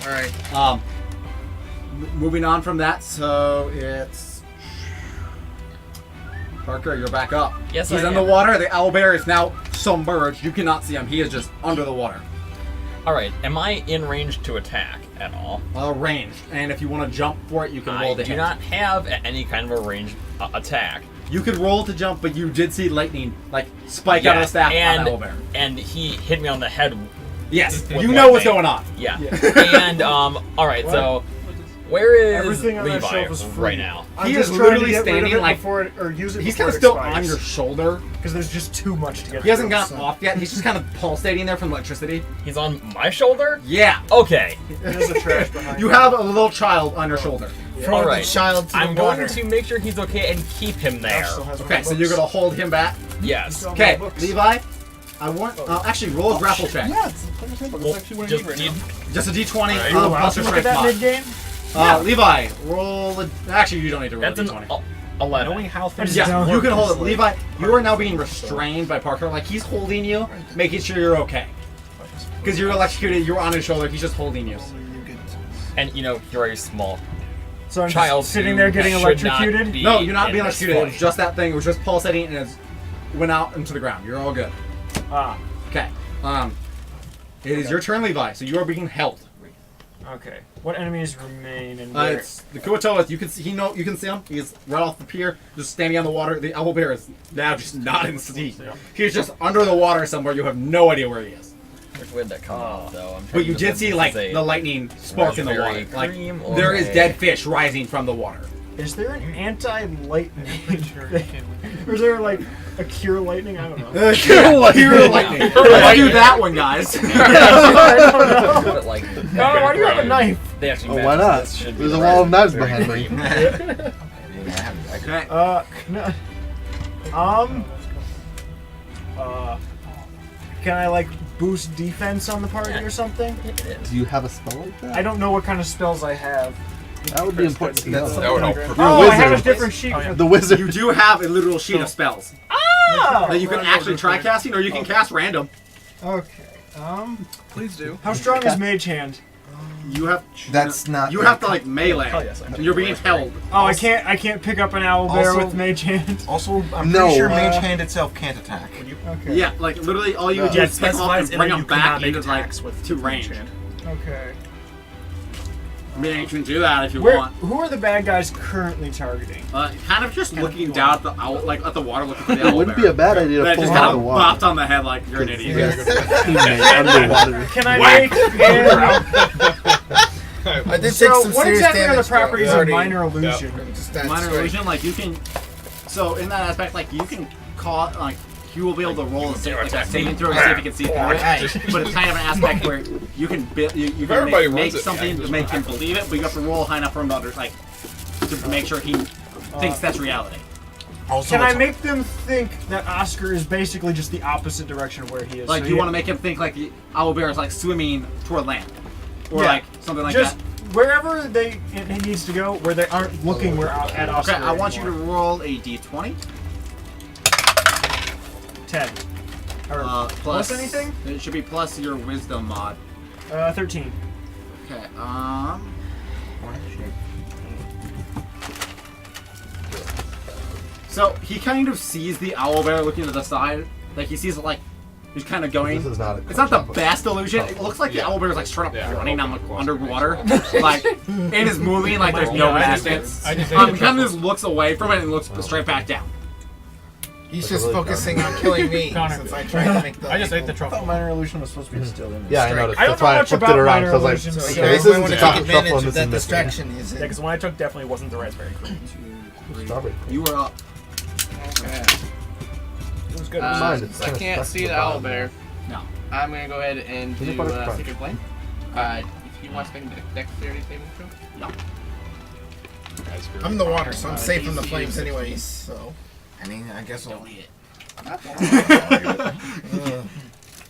All right. Moving on from that, so it's Parker. You're back up. Yes, He's I in the am. water. The owlbear is now submerged. You cannot see him. He is just under the water. All right. Am I in range to attack at all? Ranged. And if you want to jump for it, you can I roll to do hit. not have any kind of a ranged attack. You could roll to jump, but you did see lightning like spike out of the staff on the owlbear. and he hit me on the head. Yes, with you know what's lightning. going on. Yeah. And all right. So where is Everything on that Levi shelf is free. right now? I'm He just is trying to literally get rid of standing it like before it, or use it. he's before kind of it still expires. on your shoulder because there's just too much to get. He hasn't through, gotten so- off yet. He's just kind of pulsating there from electricity. He's on my shoulder. Yeah. Okay. There's a trash behind. You have a little child on your shoulder. Throw All the right. child to I'm the water. going to make sure he's okay and keep him there. Okay, so you're gonna hold him back. Yes. Okay, Levi. I want actually roll a grapple check. Yeah, it's Player's Handbook. That's actually what I need right now. Just a d20 Right. plus your Look at strength that mod. mid game. Levi, roll. Actually, you don't need to roll That's a an d20. 11. Knowing how things Yeah, don't you can work hold is it. like- Levi, you are now being restrained by Parker. Like he's holding you, making sure you're okay. Because you're electrocuted, you're on his shoulder. He's just holding you. And you're very small. So I'm Child just sitting who there getting should not electrocuted. be No, you're not in being this electrocuted. It was fight. just that thing. It was just pulsating and it went out into the ground. You're all good. Ah, Okay. It is your turn, Levi. So you are being held. okay. What enemies remain and where? It's the Kuatoa. You can see. You can see him. He's right off the pier, just standing on the water. The owlbear is now just not in the sea. He's just under the water somewhere. You have no idea where he is. Where'd that come out, though? I'm trying But to you did decide see if like this is the a lightning spark in the water. raspberry Like cream or there is a- dead fish rising from the water. Is there an anti-lightning thing? Or is there like a cure lightning? I don't know. Pure lightning. Let's do that one, guys. I don't know. But, like, Oh, why do you have a knife? They actually Oh, match why not? this. Should be There's a the wall of knives raspberry behind me. cream. Okay. No. Can I like boost defense on the party or something? Do you have a spell like that? I don't know what kind of spells I have. That would be important to know. That would help. Oh, You're a I have a wizard. different sheet. for The wizard. You do have a literal sheet of spells Oh! that you can actually try casting, or you can cast random. Okay. Please do. How strong is Mage Hand? You have. That's not. You have to like melee. Oh, yes, I have. And you're being held. Oh, I can't pick up an owlbear Also- with Mage Hand. Also, I'm No, pretty sure uh, Mage Hand itself can't attack. Okay. Yeah, like literally all you would do Yeah, it is pick them up specifies and in bring that them you back cannot make into like attacks with to Mage range. Hand. Okay. I mean, you can do that if you Where? want. Who are the bad guys currently targeting? Kind of just looking down at the owl, like at the water, looking for the It owl wouldn't bear. be a bad idea to That pull just him out kind of of the water. bopped on the head like you're an idiot. Teammate underwater. Can I Whack. make? I did take So, some what serious exactly are the damage, though. properties of Already- minor illusion? That's Minor right. illusion, like you can. So in that aspect, like you can call like you will be able to roll a, like a saving throw to see if you can see through it. But it's kind of an aspect where you can you can Everybody make runs it, something yeah, to just make him believe it, but you have to roll high enough for him to to make sure he thinks that's reality. Also, Can I it's- make them think that Oscar is basically just the opposite direction of where he is? Like So you he- want to make him think like the owlbear is like swimming toward land. or Yeah. like something like Just that. wherever it needs to go, where they aren't looking, we're out at us. Okay, I want you to roll a d20. 10. Or plus anything? It should be plus your wisdom mod. 13. Okay. So he kind of sees the owlbear looking to the side, like he sees it like he's kind of going. This is not a It's not the best illusion. It looks like the owlbear is like straight up running down the underwater, like and is moving like there's no resistance. I just He kind of just looks away from it and looks straight back down. He's just focusing on killing me Connor. since I tried to make the. I just ate the I truffle. thought minor illusion was supposed to be distilled in. Yeah, I noticed. I don't That's know why I much flipped about it around minor because I was illusions, like, so okay, this I is want the to top take truffle advantage and of this that is distraction. Is Yeah, it? because the one I took definitely wasn't the raspberry fruit. strawberry. You were up. Okay. It was good. Mine, it's I kinda can't stuck see to the the bottom owlbear. No. I'm gonna go ahead and Peanut do butter crunch. Secret Flame. If he wants to make a dexterity saving throw. No. I'm in the water, so I'm safe from the DC flames 16. anyways. So. I mean, I guess I'll. Don't hit.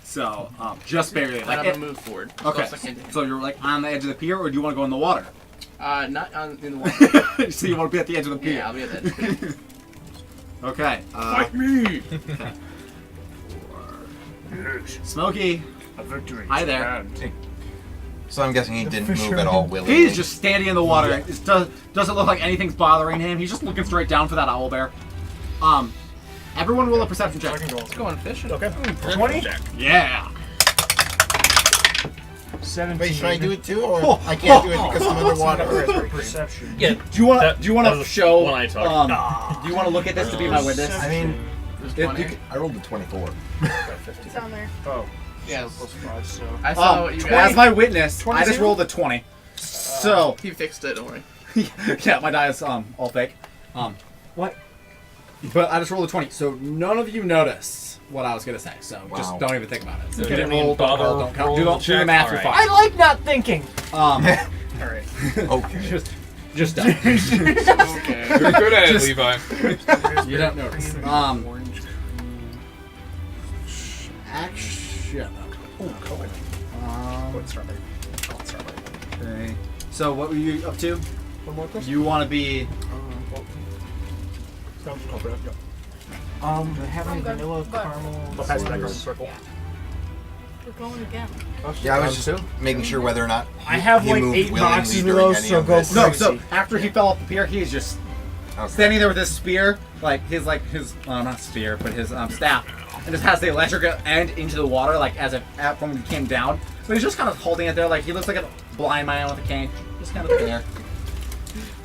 So just barely. Then Like I'm it, gonna move forward. okay. Close I can. So you're like on the edge of the pier, or do you want to go in the water? Not in the water. So you want to be at the edge of the pier? Yeah, I'll be at that. Okay. Fight me! Smokey. A victory. Hi there. So I'm guessing he didn't move at all willingly. He's just standing in the water. It doesn't look like anything's bothering him. He's just looking straight down for that owlbear. Everyone roll a perception check. Let's go on fishing. Okay. 20? Yeah. 17. Wait, should I do it too, or I can't do it because I'm underwater? Perception. Yeah. Do you want to show? when I talk. Do you want to look at this to be my witness? I mean, There's 20. I rolled a 24. It's on there. Oh. Yeah, Plus 5, so. I saw what you As guys. my witness, I 20? just rolled a 20. So He fixed it. Don't worry. yeah, my die is all fake. What? But I just rolled a 20, so none of you notice what I was gonna say. So just Wow. don't even think about it. So If you you didn't don't roll, even bother don't count. rolling Do the the check? math. You're Alright. fine. I like not thinking. Alright. Okay. Just don't. Okay. You're good at it, Just- Levi. You don't notice. Action. Okay. So what were you up to? One more question? You want to be? They have any I'm good, vanilla but- caramel. I'll pass it back around the circle. We're going again. Yeah, I was just making sure whether or not I have he like moved 8 willingly boxes of during those, any so of go this. No. crazy. So after he fell off the pier, he's just Okay. standing there with his spear, like his not spear, but his staff, and just has the electric end into the water, like as if from when he came down. But he's just kind of holding it there, like he looks like a blind man with a cane, just kind of there.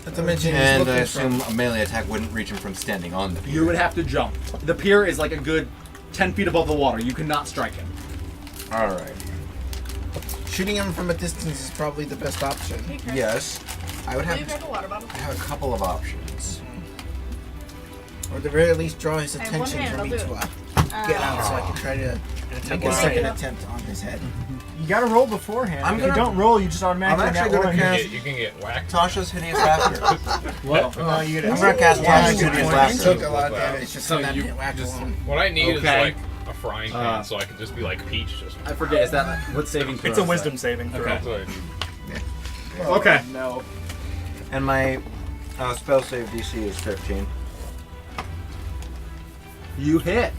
Not to mention, he's And I looking assume from. a melee attack wouldn't reach him from standing on the pier. You would have to jump. The pier is like a good 10 feet above the water. You cannot strike him. Alright. Shooting him from a distance is probably the best option. Hey, Chris. Yes. I would Will you have, grab a water bottle? I have a couple of options. Or at the very least, draw his I have one attention hand, for I'll me do to it. get out so I can try to make a second attempt on his head. You gotta roll beforehand. I'm If you gonna- don't roll, you just I'm automatically actually got gonna one. cast You can get whacked. Tasha's Hideous Laughter. What? You get I'm gonna cast Tasha's good Hideous point. Laughter. Took a lot of damage just So from that you whack just alone. what I need is Okay. like a frying pan, so I can just be like Peach. Just I forget. Is that what saving throw? It's a is wisdom saving throw. Okay. that's what I need. Okay. No. And my spell save DC is 15. You hit.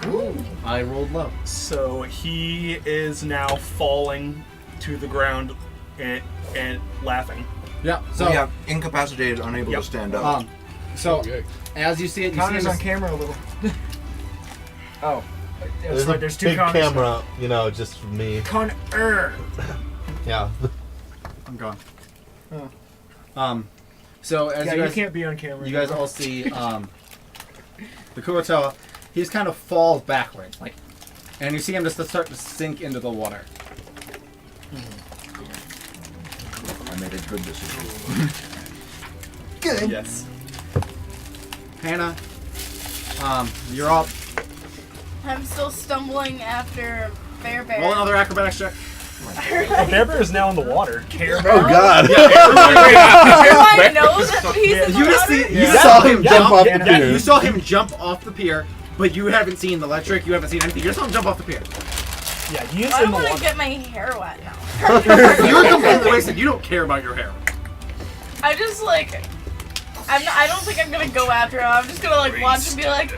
Ooh. I rolled low. So he is now falling to the ground and laughing. Yeah. So So yeah, incapacitated, unable Yep. to stand up. So Yikes. as you see it, you see Connor's him on camera a little. Oh. There's That's right, a there's 2 big Connors. camera, you know, just for me. Connor. Yeah. I'm gone. Oh. So as Yeah, you you guys, can't be on camera. you guys all see, the Kurotoa, he just kind of falls backwards, like, and you see him just start to sink into the water. I made a good decision. Good. Yes. Hannah, you're up. I'm still stumbling after Bear. Roll another acrobatics check. Bear Bear is now in the water. Oh God! I know that he's in the You water. see, you You saw saw him him jump jump off the Yeah, pier. you saw him jump off the pier, but you haven't seen the electric. You haven't seen anything. You just saw him jump off the pier. Yeah, he is I in don't the want to water. get my hair wet now. You're completely wasted. You don't care about your hair. I just like, I don't think I'm gonna go after him. I'm just gonna like watch and be like,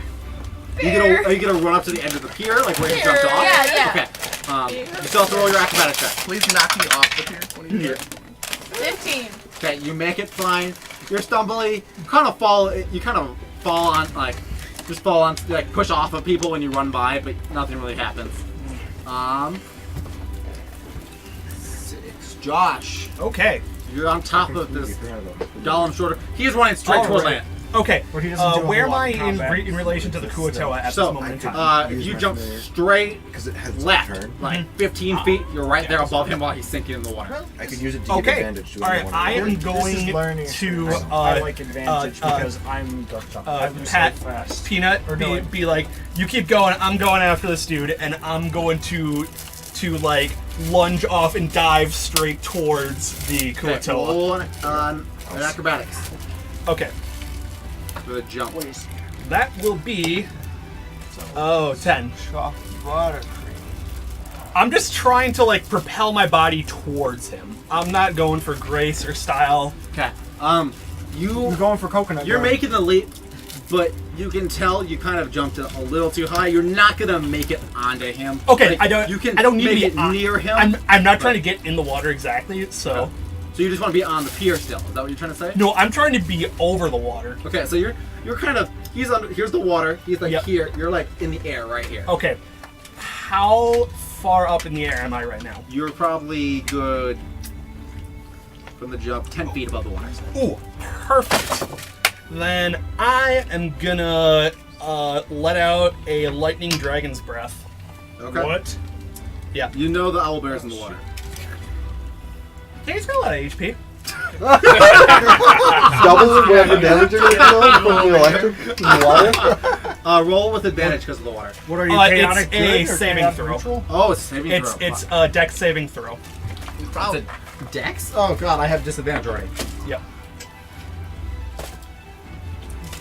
Are you gonna run up to the end of the pier, like where you jumped off? Yeah. Okay. You still have to roll your acrobatics check. Please knock me off the pier. 20 15. Okay, you make it fine. You're stumbly. You kind of fall on, like, push off of people when you run by, but nothing really happens. 6. Josh. Okay. You're on top of this golem shoulder. He's running straight towards land. Okay. Or he doesn't do a Where whole am I lot of combat. in relation to the Kuotoa at So, this moment in time? you jump straight left, like 15 feet. You're right there above him while he's sinking in the water. I could use it to Okay. get advantage to All right. I am going to I like advantage because I'm so Pat fast. Peanut be like, you keep going. I'm going after this dude, and I'm going to like lunge off and dive straight towards the Kuotoa. Roll on acrobatics. Okay. For the jump. That will be 10. I'm just trying to like propel my body towards him. I'm not going for grace or style. Okay. You're going for coconut. You're bro. making the leap, but you can tell you kind of jumped a little too high. You're not gonna make it onto him. Okay, Like, I don't need make to it be on, near him. I'm not trying to get in the water exactly, so. So you just want to be on the pier still? Is that what you're trying to say? No, I'm trying to be over the water. Okay, so you're kind of he's under. Here's the water. He's like here. You're like in the air right here. Okay. How far up in the air am I right now? You're probably good from the jump, 10 feet above the water. Ooh, perfect. Then I am gonna let out a lightning dragon's breath. Okay. What? Yeah. You know the owlbear's in the water. Hey, he's got a lot of HP. Double whatever damage you're gonna deal from the electric in the water. Roll with advantage because of the water. What are you, It's chaotic a good or saving chaotic throw. neutral? Oh, it's a saving throw. It's a dex saving throw. It's a dex? Oh god, I have disadvantage already. Yep.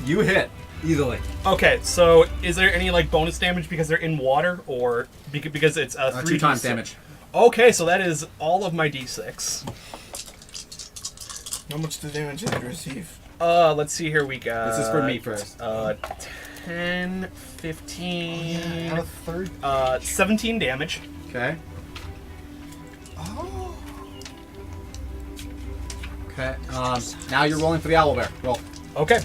You hit easily. Okay, so is there any like bonus damage because they're in water, or because it's 3 2 times damage? Okay, so that is all of my d6. How much the damage did you receive? Let's see here. We got. This is for me first. 10, 15. And a third. 17 damage. Okay. Oh. Okay. Now you're rolling for the owlbear. Roll. Okay.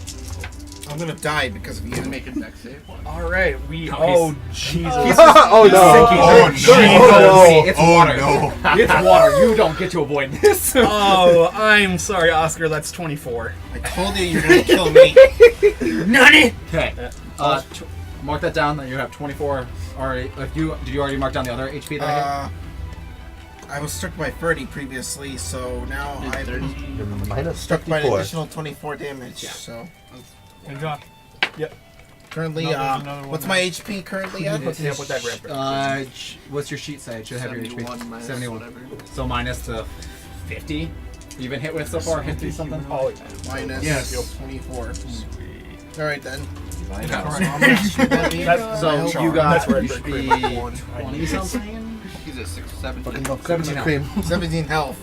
I'm gonna die because of you. Make a deck save. All right. Jesus. Oh no! Oh no! It's water. No. It's water. You don't get to avoid this. Oh, I'm sorry, Oscar. That's 24. I told you you're gonna kill me. Nani? Okay. Mark that down. That you have 24 already. Did you already mark down the other HP that I hit? I was struck by 30 previously, so now I've been Minus struck by an 54. additional 24 damage. Yeah. So Good job. Yep. currently, another one what's now. my HP currently at? Put that red. What's your sheet say? It should have your 71 HP. minus 71. whatever. So minus to 50. You've been hit with so far? 50 something? Oh, yeah. Minus Yes. 24. All right then. Divine So house. how much would that be? That's- So you got, That's where you it should breaks be one. 20 something? He's at 6, 7. Fucking milk 17 health. cream. 17 health.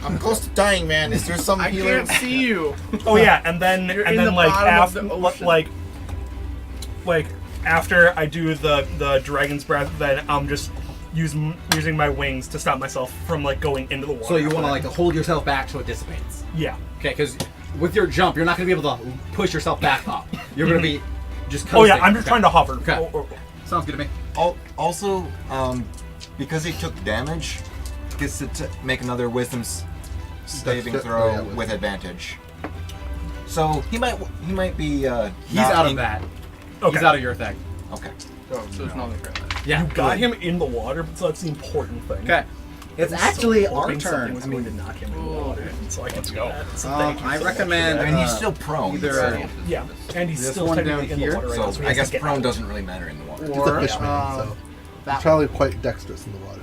I'm close to dying, man. Is there some I healer? can't see you. Oh yeah, and then You're in the like bottom of after the ocean. like after I do the dragon's breath, then I'm just using my wings to stop myself from like going into the water. So you want to like hold yourself back so it dissipates. Yeah. Okay, because with your jump, you're not going to be able to push yourself back up. You're going to be just Oh coasting. yeah, I'm just trying to hover. Okay. Sounds good to me. Also, because he took damage, gets to make another wisdom saving That's- throw oh, yeah, with wisdom. advantage. So he might be. He's out of that. Okay. He's out of your thing. Okay. Oh, so it's not like that. Yeah. You got him in the water, but so that's the important thing. Okay. It's I was actually so our hoping something turn. was going to knock him in the water, so I can do that. So thank you I so much recommend. for I mean, he's Uh, still prone. either- so, yeah, and he's This still one technically down in here? the water right now, so he I has to guess get prone out. doesn't really matter in the water. He's Or, a fishman, so that he's probably quite dexterous in the water.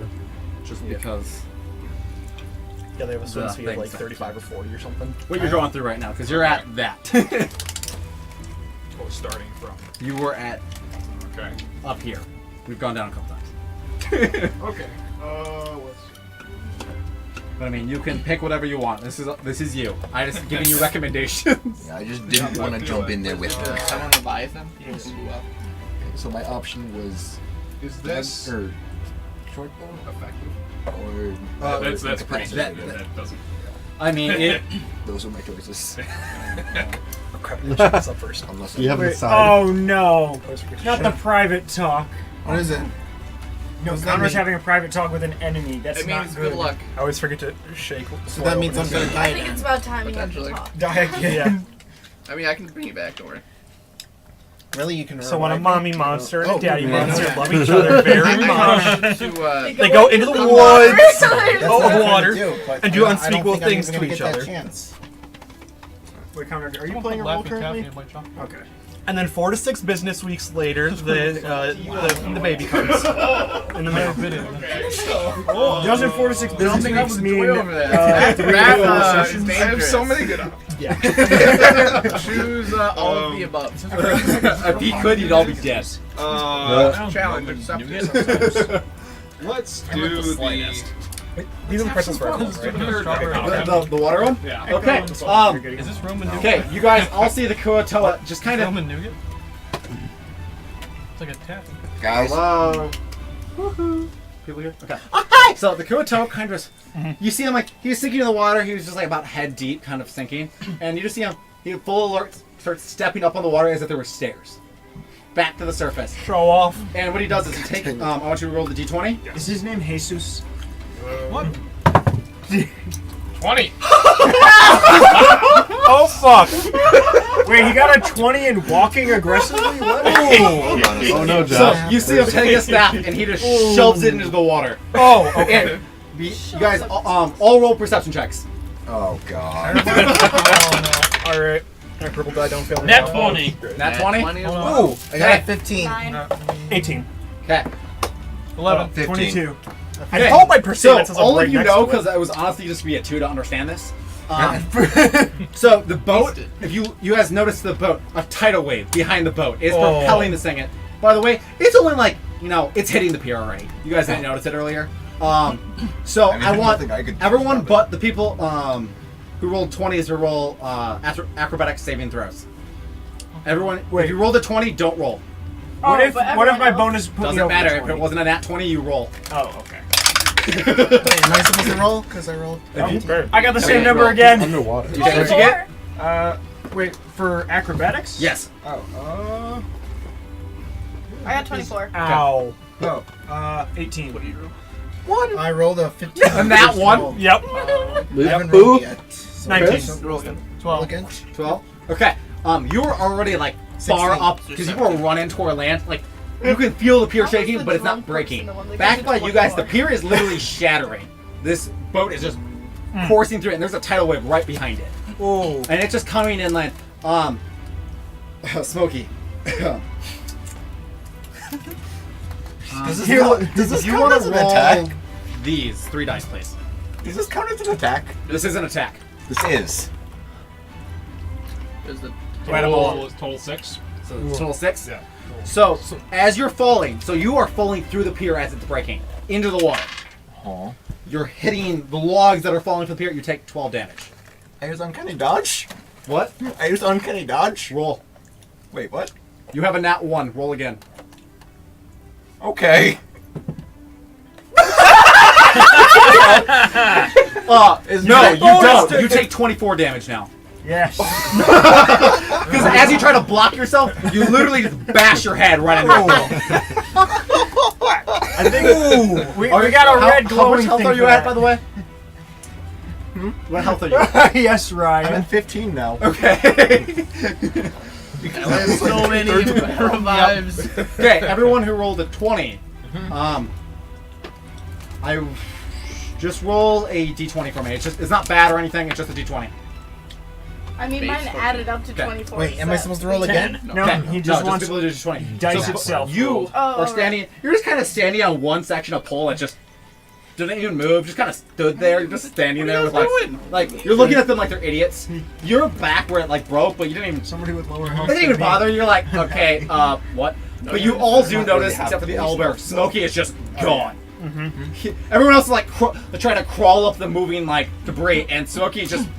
just because Yeah, they have a swim the speed of like things. 35 or 40 or something. what you're going through right now, because you're at that. Or starting from. You were at Okay. up here. We've gone down a couple times. Okay. But I mean, you can pick whatever you want. This is you. I just giving you recommendations. Yeah, I just didn't want to jump in there with them. Someone Leviathan? Yes. So my option was Is this or short bow effective? or That's pretty incapacitated. stupid. That doesn't. I mean, it. Those are my choices. Crap, let's up first. Unless You haven't Wait, decided. oh no! Not the private talk. What is it? No, What's that Connor's mean? having a private talk with an enemy. That's It not means good. good luck. I always forget to shake. So that means I'm gonna die I think then. it's about time you have to Potentially. talk. Die again. Yeah. I mean, I can bring you back, don't worry. Really, you can. So when a revive mommy me? monster and Oh, a daddy yeah. monster love each other very much, To, they go into the That's woods what of I'm trying to water do, but and do I don't unspeakable think I'm things even to gonna each get that other. chance. Wait, Connor, are you Someone playing a put role Laffy Taffy currently? in my chocolate. Okay. And then 4 to 6 business weeks later, the baby comes. In the middle. Doesn't 4 to 6 business think I weeks was mean way over that. 3 to 4 That, sessions? is I have so many good options. Yeah. Choose all of the above. If he could, you'd all be dead. Challenge accepted. Let's do the. These are the pretzels for everyone, right? The water one? Yeah. Okay. Is this Roman nougat? Okay, you guys all see the Kuatoa just kind of. Roman nougat? It's like a taffy. guys, Hello. Woohoo. People here? Okay. So the Kuatoa kind of, you see him like, he was sinking in the water, he was just like about head deep, kind of sinking. And you just see him, he full alert, starts stepping up on the water as if there were stairs. Back to the surface. Show off. And what he does is he takes, I want you to roll the d20. Is his name Jesus? What? 20. Oh fuck! Wait, he got a 20 in walking aggressively? What? Oh no, So Josh. you see him take a staff and he just shoves it into the water. Oh, okay. And you guys all roll perception checks. oh god. Alright. My purple die don't fail me. Nat 20. Nat 20? 20 as well. Ooh, I got a okay. 15. 9. 18. Okay. 11. 15. 22. I hope my So perceivance is all right of you next know, to it. because it was honestly just be a 2 to understand this. So the boat, if you guys notice the boat, a tidal wave behind the boat is propelling this thing. By the way, it's only like, it's hitting the pier already. You guys didn't notice it earlier. So I mean, I I don't want think I could everyone stop it. but the people who rolled 20s to roll acrobatics saving throws. Everyone, Wait. if you rolled a 20, don't roll. What if but what if everyone my else- bonus put me Doesn't over matter. 20? If it wasn't a nat 20, you roll. Oh, okay. Wait, am I supposed to roll? Because I rolled. I got the same Okay, number roll. again. Underwater. You get what you get? Wait, for acrobatics? Yes. Oh, I got 24. Ow. Oh, 18. What do you roll? I rolled a 15. And that one? Yet. I haven't rolled yet. So 19. Roll 12. again. 12. Okay. You were already like far 16. up because you were running toward land. Like you can feel the pier How was shaking, the but it's not drunk breaking. person the one that Back gave by you you guys, the 24? pier is literally shattering. This boat is just coursing through it, and there's a tidal wave right behind it, Oh. and it's just coming inland. Smokey. Does Here, this you count want as to an roll attack? these 3 dice, please. Does this count as an attack? This is an attack. This is. There's the Total 6. So total 6. Yeah. So as you're falling, so you are falling through the pier as it's breaking into the water. Huh. You're hitting the logs that are falling from the pier. You take 12 damage. I used uncanny dodge? What? I used uncanny dodge? Roll. Wait, what? You have a nat 1. Roll again. Okay. No, you don't. You take 24 damage now. Yes. Because as you try to block yourself, you literally just bash your head right into the wall. I think we got a red How glowing much health thing are you for at, that. by the way? What health are you? Yes, Ryan. I'm at 15 now. Okay. There's so many revives. Okay, everyone who rolled a 20, I just roll a d20 for me. It's not bad or anything. It's just a d20. I mean, mine added up to 24. Wait, am I so- supposed to roll again? No, Okay. he just no, wants people do d20. dice So itself. You rolled. are standing. You're just kind of standing on one section of pole that just didn't even move. Just kind of stood there. You're just standing there with like you're looking at them like they're idiots. You're back where it like broke, but you didn't even. Somebody with lower It health. didn't even bother. You're like, okay, what? But you all do notice, except for the owlbear, Smokey is just gone. Everyone else is like trying to crawl up the moving like debris, and Smokey just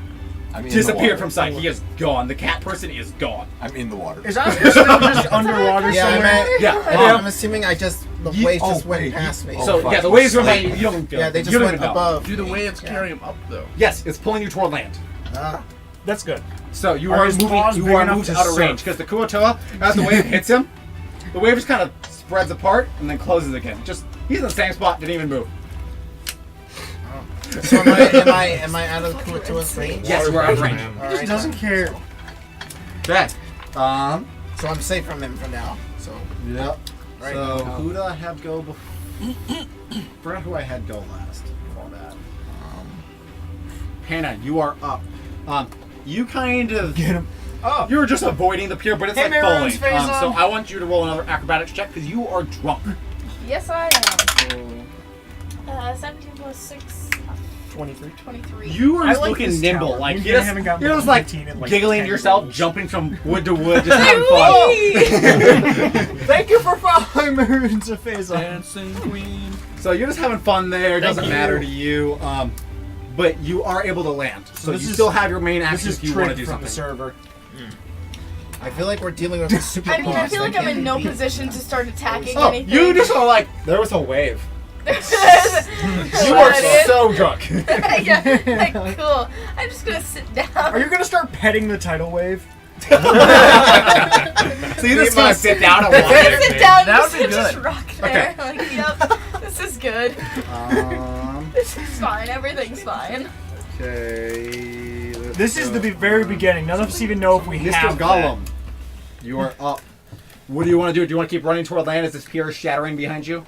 disappeared from sight. He is gone. The cat person is gone. I'm in the water. Is Oscar still just underwater Yeah, somewhere? I'm assuming the waves just went past me. So yeah, the waves went by you. You don't. Yeah, they you just don't went even know. above. Do the waves carry him up though? Yes, it's pulling you toward land. That's good. So you Are are his moving. claws You big are enough moved to out of surf? range because the Kuotoa, as the wave hits him, the wave just kind of spreads apart and then closes again. Just he's in the same spot, didn't even move. So am I out of the Kuotoa's range? Yes, we're out of range. He just doesn't care. Okay. So I'm safe from him for now. So. Yep. Right. So who did I have go before? Forgot who I had go last before that. Hannah, you are up. You kind of get him. Oh, you're just avoiding the pier, but it's Hey, like Maroon's falling. face So on. I want you to roll another acrobatics check because you are drunk. Yes, I am. 17 plus 6. 23. 23. You are I just like looking this nimble, tower. like We you're just, haven't gotten you're more just than like 15 in, like, giggling 10 to yourself, years. jumping from wood to wood, just having fun. Thank you for following Maroon's face on. Dancing Queen. So you're just having fun there. It Thank doesn't you. matter to you. But you are able to land. So this you is- still have your main action This is if you want to tricked do from the something. server. I feel like we're dealing with a super I mean, I boss feel like that I'm in can't no be beat. position to start attacking Oh, anything. you just are like, there was a wave. You What are is- so drunk. Yeah, like, cool. I'm just gonna sit down. Are you gonna start petting the tidal wave? So you just gonna sit down and watch it. Sit down, That would just, be just good. rock there. Like, yep, this is good. Um, This is fine. Everything's fine. Okay. This is the very beginning. None of us even know if we Mr. have Gollum, you are up. What do you want to do? Do you want to keep running toward land as this pier is shattering behind you?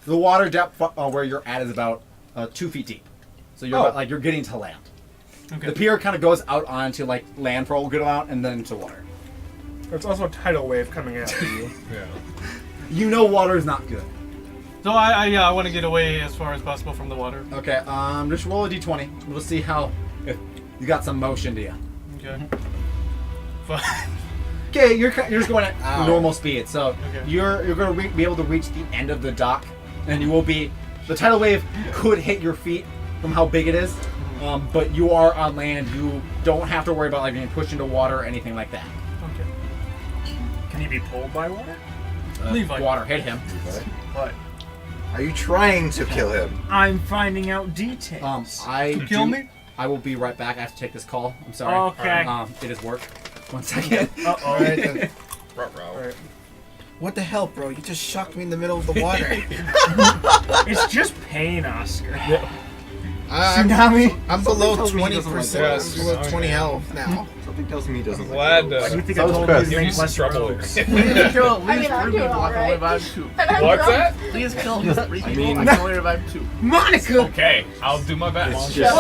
The water depth where you're at is about 2 feet deep. So you're about, like you're getting to land. Okay. The pier kind of goes out onto like land for a good amount and then into water. There's also a tidal wave coming after you. Yeah. You know water is not good. So I want to get away as far as possible from the water. Okay, just roll a d20. We'll see how if you got some motion to you. Okay. Fine. Okay, you're just going at Ow. normal speed, so Okay. you're going to be able to reach the end of the dock, and you will be. The tidal wave could hit your feet from how big it is, but you are on land. You don't have to worry about like being pushed into water or anything like that. Okay. Can he be pulled by water? Levi. Water hit him. What? Are you trying to kill him? I'm finding out details. Kill me? I will be right back. I have to take this call. I'm sorry. Okay. It is work. 1 second. Uh-oh. Alright then. Ruh-roh. What the hell, bro? You just shocked me in the middle of the water. It's just pain, Oscar. I'm, Tsunami? I'm below tells me he 20%. doesn't like that. I'm below 20 health now. Something tells me he doesn't Glad Why do you to think I told you best. to give you make some less trouble. rogues? Please kill at I least mean, I'm 3 doing people. I can only alright. revive 2. And I'm What's drunk. that? Please kill just 3 people. mean- I can only revive 2. Monica! Okay, I'll do my best. just-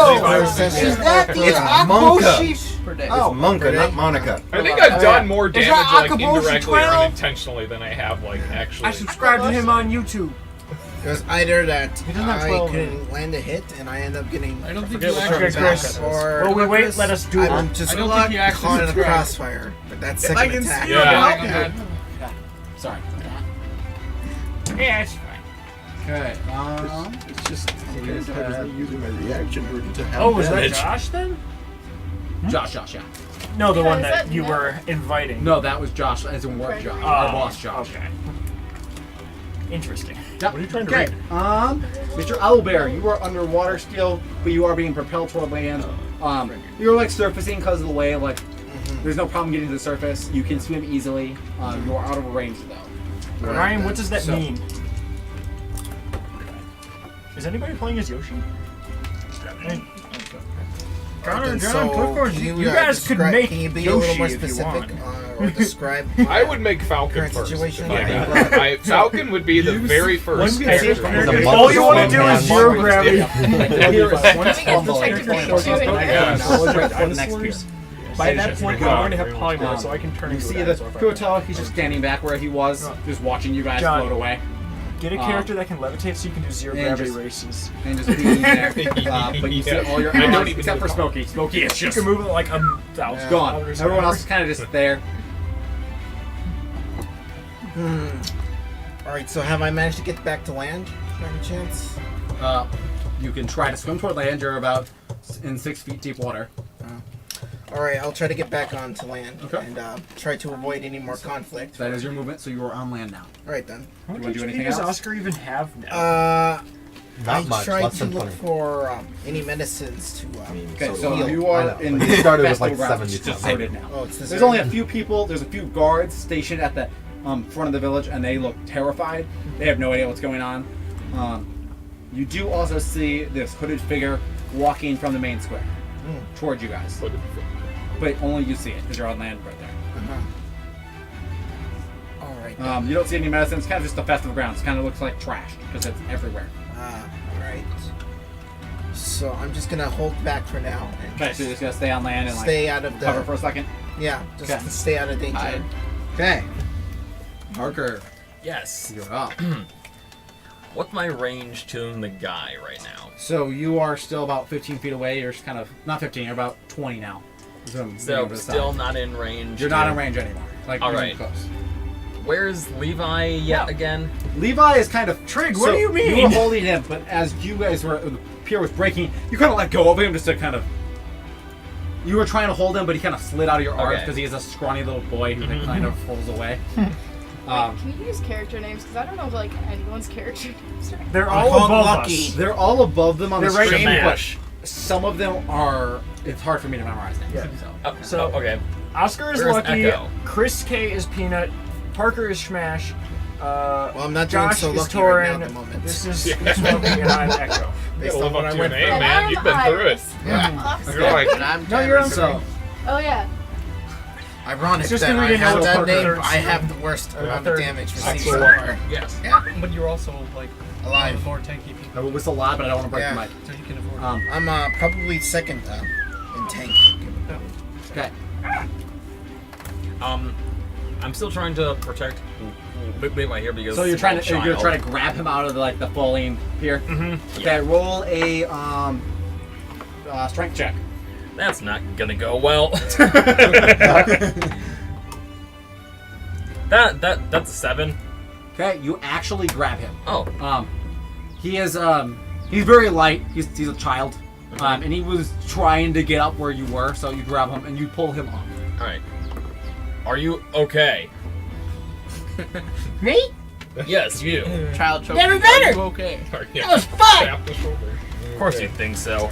Is that It's Monka. Per day. It's Monka, not Monica. I think I've done more damage that like Akaboshi indirectly 12? or unintentionally than I have like actually. I subscribe to him on YouTube. It was either that doesn't have I 12 couldn't land a hit and I end up getting I don't think Forget you what actually Chris attacked. says. or Well, we wait, let us do it. I'm just I don't think he actually caught in a subscribed. crossfire. But that's If I second can attack. see Yeah. Sorry. Yeah, it's fine. Okay. It's just using my reaction to have Oh, was that damage. Josh then? Josh, yeah. No, the Yeah, one is that that you Ned? were inviting. No, that was Josh, as in work Josh. Our boss Josh. Okay. Interesting. Yep. What are you trying to Okay. read? Mr. Owlbear, you are underwater still, but you are being propelled toward land. You're like surfacing because of the wave. Like, there's no problem getting to the surface. You can swim easily. You are out of range though. Ryan, what does that So- mean? Is anybody playing as Yoshi? Hey. Connor and John, So, Clifford, can you guys could describe- make Can you be Yoshi a little more if you specific want. or describe? I would make Falcon Current first. situation? Yeah. Falcon would be the very first character. All you want to do is zero gravity. By that point, we're going to have polymorph, so I can turn You into see a the dinosaur if I Kuotoa, he's just standing back where he was, just watching you guys John. float away. Get a character that can levitate so you can do zero And gravity just- races. And just being there. But you see all your I don't allies, even except know for Smokey. Smokey is You just can move it like 1,000. gone. Everyone else is kind of just there. Alright, so have I managed to get back to land by any chance? You can try to swim toward land. You're about in 6 feet deep water. Alright, I'll try to get back onto land Okay. and try to avoid any more conflict. That is your movement, so you are on land now. Alright then. How Do you much want to do HP anything does else? Oscar even have now? I Not much, tried less to than look 20. for any medicines to Okay, so heal. you I are know. in We the started with like festival grounds, 70 which is something. deserted now. Oh, it's There's deserted. only a few people. There's a few guards stationed at the front of the village, and they look terrified. They have no idea what's going on. You do also see this hooded figure walking from the main square towards you guys. But only you see it because you're on land right there. Alright. You don't see any medicine. It's kind of just a festival grounds. It kind of looks like trash because it's everywhere. Alright. So I'm just gonna hold back for now and Okay, so you're just gonna stay on land and stay out of the cover for a second. Yeah, just Okay. to stay out of danger. Hide. Okay. Parker, Yes. you're up. What's my range to the guy right now? So you are still about 15 feet away. You're just kind of not 15. You're about 20 now. So over the still side. not in range. You're not in range anymore. Like All you're right. close. Where's Levi yet again? Levi is kind of Trig, what do you mean? You were holding him, but as you guys were, the pier was breaking. You kind of let go of him just to kind of. You were trying to hold him, but he kind of slid out of your arms Okay. because he is a scrawny little boy who kind of pulls away. Can you use character names? Because I don't know like anyone's character names. Right? They're all above us. They're all above them on the They're right screen, here. but some of them are. It's hard for me to memorize names. Yeah. So. Okay. Oscar is Where's Lucky, Echo? Chris K is Peanut, Parker is Smash, Well, I'm not doing Josh so is lucky right now Torrin, at the moment. this is Lucky, and I'm Echo. Based Live on what up I to went your through. name, man. You've been through it. You're like, And I'm No, you're on So. Oh yeah. Ironic It's just that that we I didn't know have what that Parker name. third I have the worst amount of third damage received actual so worker. far. Yes. But you're also like Alive. more tanky people, I will whistle a lot, but I don't want to break Yeah. the mic. so you can afford. I'm probably second in tank. Okay. I'm still trying to protect Levi here because So you're trying to child. grab him out of the falling pier. Mm-hmm. Okay. Roll a strength check. That's not gonna go well. That's a 7. Okay. You actually grab him. Oh. He is he's very light. He's a child. And he was trying to get up where you were, so you grab him and you pull him up. All right. Are you okay? Me? Yes, you. Child choke. Never better. Are you okay? That was fun. tap the shoulder. Of course you think so.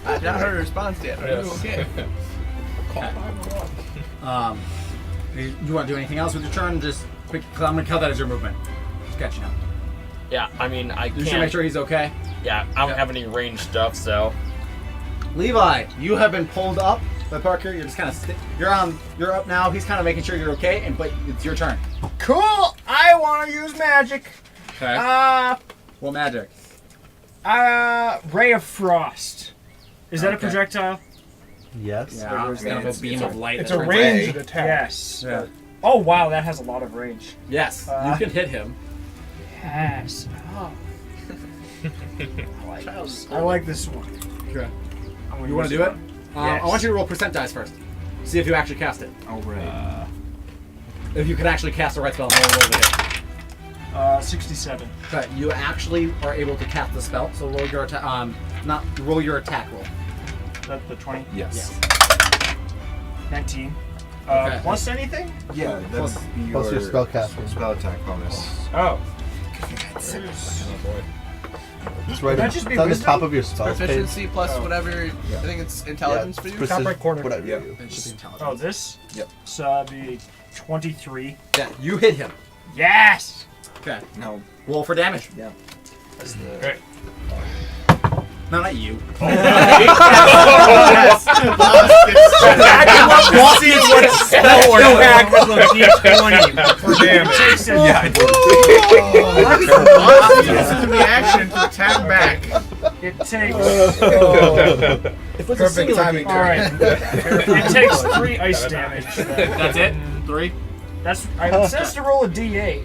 I've not heard a response yet. Are you okay? You want to do anything else with your turn? Just quick, because I'm gonna count that as your movement. Just catching up. Yeah, I mean, I You should can't. make sure he's okay. Yeah, I don't have any range stuff, so. Levi, you have been pulled up by Parker. You're just kind of you're up now. He's kind of making sure you're okay, but it's your turn. Cool! I want to use magic. Okay. What magic? Ray of Frost. Is that a Okay. projectile? Yes. Yeah, it's kind of a beam of light. It's that a turns ranged red. attack. Yes. Yeah. Oh wow, that has a lot of range. Yes, you can hit him. Yes. Oh. I like this one. Okay. I'm gonna You want to use do it? Yes. I want you to roll percent dice first. See if you actually cast it. Oh, right. If you can actually cast the right spell, and roll the hit. 67. Okay, you actually are able to cast the spell. So roll your attack. Roll your attack roll. That's the 20. Yes. 19. Okay. Plus anything? Yeah, Plus- that's plus your spell casting. Spell attack bonus. Oh. It's right That just be it's on the wisdom? top of your spell page. Proficiency plus Oh. whatever. I think it's intelligence for you. Top right corner. Whatever Yeah. you do. It should be intelligence. Oh, this? Yep. So that'd be 23. Yeah, you hit him. Yes! Okay. No. Roll for damage. Yeah. That's the. Okay. No, not you. See what spell or attack with a D20 for damage. Yeah, I did. This is the action to attack back. It takes. Perfect timing. Alright. It takes 3 ice damage. That's it. 3. It says to roll a D8.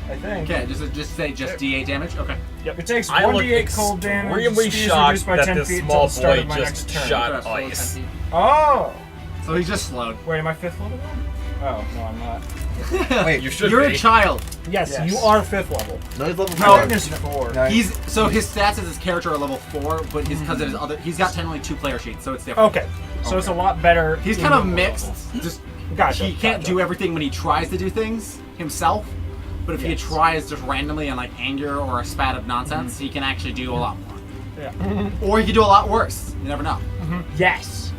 I think. Okay, just say D8 damage. Okay. Yep, it takes I look 1d8 cold damage. extremely Speed is shocked reduced by that 10 this feet small until the start boy of my just next turn. shot Okay, ice. Oh! So he's just slowed. Wait, am I 5th level? Oh, no, I'm not. Wait, You should you're be. a child. Yes, Yes. you are 5th level. No, he's level No. 4. Is 4. No, He's so his stats as his character are level 4, but he's because of his other. He's got technically 2 player sheets, so it's different. Okay, so it's a lot better. He's in kind of the mixed. level. Just Gotcha. he can't do everything when he tries to do things himself. But if he Yes. tries just randomly in like anger or a spat of nonsense, he can actually do a lot more. Yeah. Or he can do a lot worse. You never know. Yes.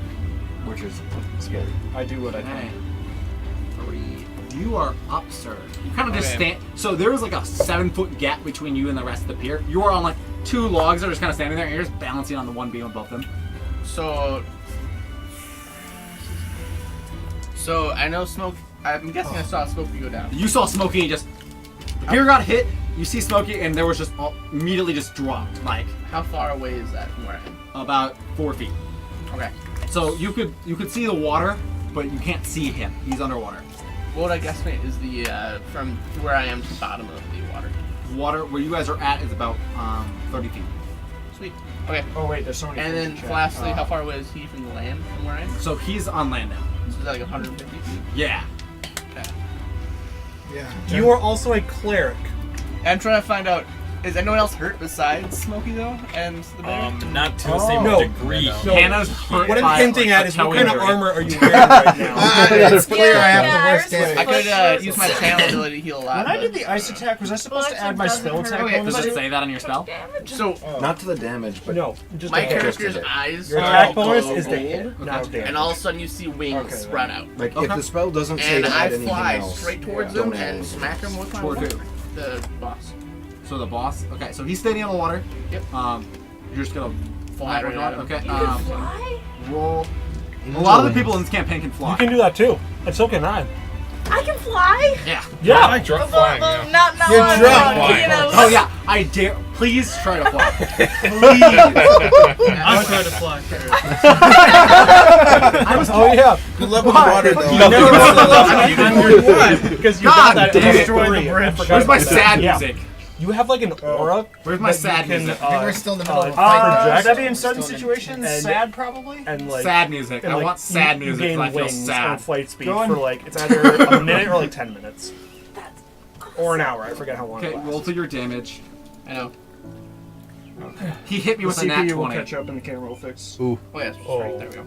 which is scary. I do what I Okay. can. 3. You are up, sir. You kind of just stand. So there is like a 7-foot gap between you and the rest of the pier. You are on like 2 logs that are just kind of standing there, and you're just balancing on the one beam above them. So I know Smoke. I'm guessing I saw Smokey go down. You saw Smokey and just. The pier got hit. You see Smokey, and there was just immediately just dropped. Like How far away is that from where I am? about 4 feet. Okay. So you could see the water, but you can't see him. He's underwater. What would I guesstimate is the from where I am to the bottom of the water? Water where you guys are at is about 30 feet. Sweet. Okay. Oh wait, there's so many. And things then to check. lastly, how far away is he from the land from where I am? So he's on land now. So is that like 150 feet? Yeah. Okay. Yeah. You are also a cleric. I'm trying to find out. Is anyone else hurt besides Smokey though, and the bear? Not to the same No. degree. Hannah's hurt. What I'm by, hinting like, at a is what toe kind of injury. armor are you wearing right now? It's clear I have the Yeah, worst ours was damage. I could use my channel ability to heal a lot. When I but- did the ice attack, was I supposed to add my spell attack Okay, bonus? Does it say that on your spell? So Not to the damage, but No, just my the hit. character's eyes Your are attack all bonus gold, is the hit, not damage. and all of a sudden you see wings Okay, sprout out. like Okay. if the spell doesn't say And to I add anything fly else, straight towards don't him add and anything. smack him with my Toward whip. who? The boss. So the boss. Okay, so he's standing on the water. Yep. You're just gonna Fly right at him. Okay. You can fly? Roll. A lot of the people in this campaign can fly. You can do that too. And so can I. I can fly? Yeah. Yeah. I drunk flying. Well, Yeah. not You're I'm drunk. drunk, you know. Oh yeah. I dare. Please try to fly. I'm trying to fly. I was. Oh yeah. Good luck with the water though. You never Because you God got that damn it. destroy the bridge. Where's my sad Yeah. music? You have like an aura. Where's my that you sad can, music? I think we're still in the middle of a project. That'd be in certain situations. And- Sad, probably. and like Sad music. and, I like, want sad you music gain because I feel wings on sad. flight speed Go on. for like it's either a minute or like 10 minutes. Or an hour. I forget how long. Okay, it lasts. roll for your damage. I know. He hit me The with a nat CPU will 20. catch up and the camera will fix. Oh yes. Right, there we go.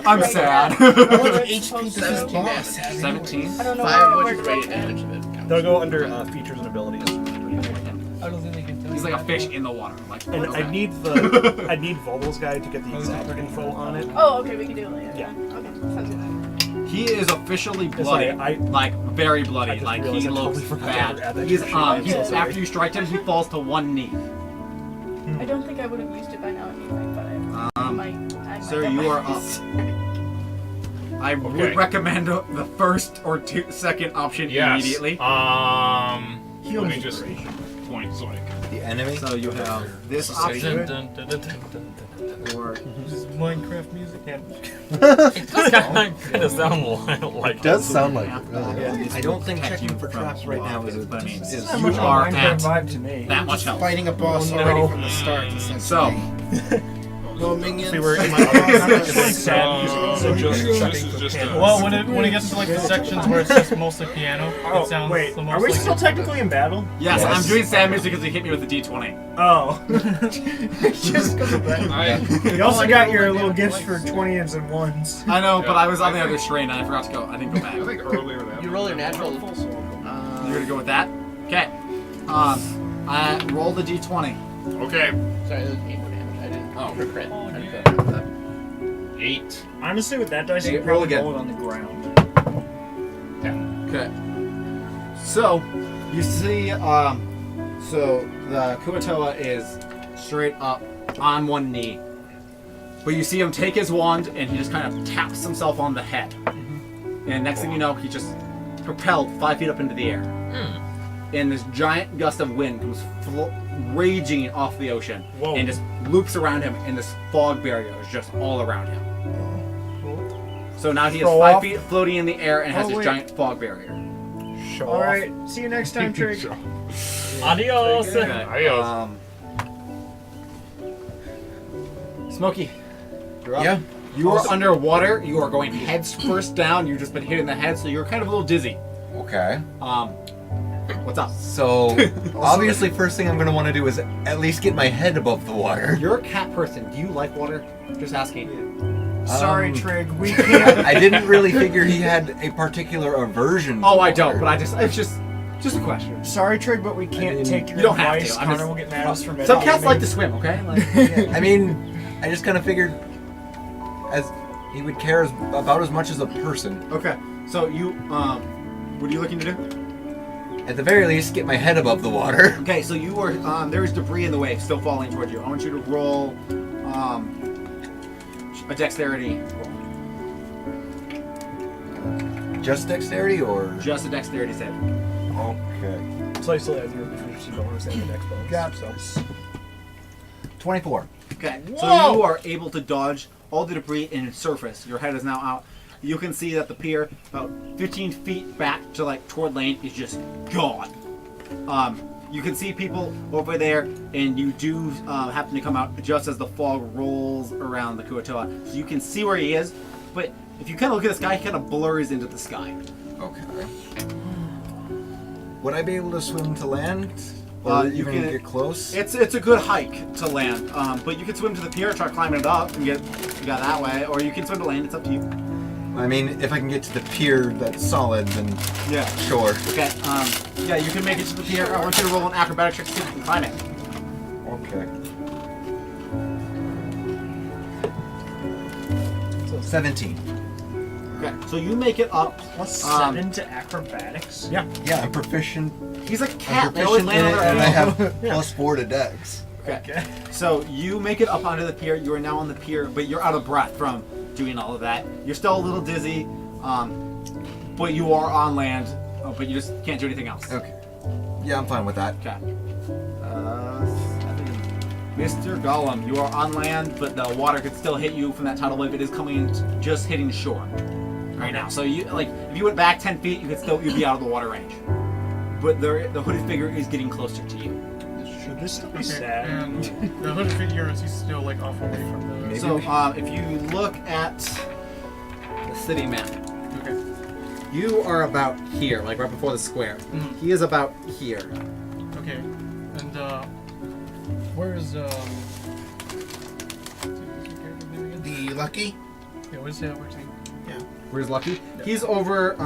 I'm sad. How much HP does this 17 boss damage. have? 17. I don't know 5 how it which is works radiant right now. damage of it. counts. They'll go under features and abilities. I don't think they can tell He's you like a that. fish in the water. Like, And okay. I need Volvo's guide to get the exact info on it. Oh, okay, we can do it later. Yeah. Okay, sounds good. He is officially It's bloody, like, like very I bloody. just Like he realized I looks totally forgot to bad. add that He's to the sheet. I'm so sorry. after you strike him, he falls to one knee. I don't think I would have used it by now anyway, but I might. Sir, you are up. I would recommend the first or second option Yes. immediately. Heal Let me me just great. point so I can. The enemy. So you have this Dun, option, dun, dun, dun, dun, dun, dun. or This is Minecraft music. It does kind of sound like It does sound like it. It's I don't think protect checking you for from traps right now is a but I mean, is Not you much of a are Minecraft at vibe to me. that much health. Fighting a boss No. already from the start. Essentially. So no minions. We were in my office. It's sad music. So just this checking is for just piano. Well, when it gets to like the sections where it's just mostly piano, Oh, it sounds wait. the most Are we like still technically in battle? yes, Yes. I'm doing sad music because he hit me with a D20. Oh. Just because of that. You also got your little gifts for 20s and 1s. I know, but I was on the other strain and I forgot to go. I didn't go back. I think earlier that. You roll your natural. You're gonna go with that? Okay. I roll the D20. Okay. Sorry, that was 8 more damage. I didn't. Oh. For crit. Oh, I yeah. did that. 8. Honestly, with that dice, you Hey, could roll probably again. roll it on the ground. Okay. So, you see, so the Kuatoa is straight up on one knee. But you see him take his wand and he just kind of taps himself on the head. And next thing you know, he just propelled 5 feet up into the air. And this giant gust of wind comes raging off the ocean. Whoa. And just loops around him, and this fog barrier is just all around him. So now he is Throw 5 off. feet floating in the air and has Oh, this wait. giant fog barrier. Show Alright, see you next time, Trig. Adios. Okay. Adios. Smokey, you're up. Yeah. You are underwater. You are going heads first down. You've just been hitting the head, so you're kind of a little dizzy. Okay. What's up? So, obviously, first thing I'm going to want to do is at least get my head above the water. You're a cat person. Do you like water? Just asking. Sorry, Trig, we can't. I didn't really figure he had a particular aversion. Oh, I don't, but it's just a question. Sorry, Trig, but we can't take your You don't advice. have to. Connor will get mad at us for minutes. Some cats like to swim, okay? I mean, I just kind of figured as he would care about as much as a person. Okay. So you, what are you looking to do? At the very least, get my head above the water. Okay, so you are, there is debris in the way still falling towards you. I want you to roll, a dexterity. Just dexterity or? Just a dexterity save. Okay. So I still have your proficiency bonus and the next bonus. Got so. 24. Okay, Whoa! so you are able to dodge all the debris and surface. Your head is now out. You can see that the pier, about 15 feet back to toward lane, is just gone. You can see people over there, and you do happen to come out just as the fog rolls around the Kuatoa. So you can see where he is, but if you kind of look at the sky, he kind of blurs into the sky. Okay. Would I be able to swim to land? You even can get close? It's a good hike to land, but you can swim to the pier, try climbing it up, and get that way, or you can swim to land. It's up to you. I mean, if I can get to the pier that's solid, then yeah, sure. Okay. Yeah, you can make it to the pier. I want you to roll an acrobatic check to see if you can climb it. Okay. So 17. Okay, so you make it up. Plus 7 to acrobatics? Yeah. Yeah, I'm proficient. He's a cat. I'm They always proficient in land it, on their and I head. have plus 4 to dex. Okay. So you make it up onto the pier. You are now on the pier, but you're out of breath from doing all of that. You're still a little dizzy, but you are on land, but you just can't do anything else. Okay. Yeah, I'm fine with that. Okay. Mr. Gollum, you are on land, but the water could still hit you from that tidal wave. It is coming, just hitting shore right now. So you if you went back 10 feet, you'd be out of the water range. But the hooded figure is getting closer to you. Should this still be Okay, sad? and the hooded figure, is he still off away from the... So if you look at the city map, Okay. you are about here, right before the square. Mhm. He is about here. Okay. And where's The Lucky? Yeah, where's he? Yeah. Where's Lucky? He's over.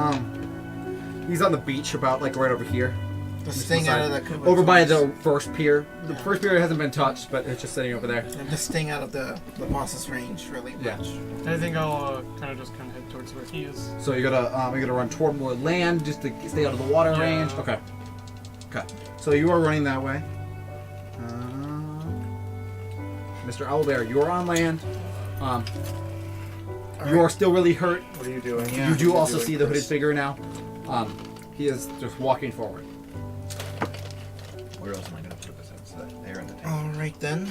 He's on the beach, about right over here. Just staying out of the Kuatoa. Over by the first pier. The first pier hasn't been touched, but it's just sitting over there. I'm just staying out of the boss's range, really Yeah. much. I think I'll kind of head towards where he is. So you're gonna run toward more land just to stay out of the water range. Okay. Okay. So you are running that way. Mr. Owlbear, you are on land. You are still really hurt. What are you doing? You do also see the hooded figure now. He is just walking forward. Where else am I going to put this in? There in the tank. Alright then.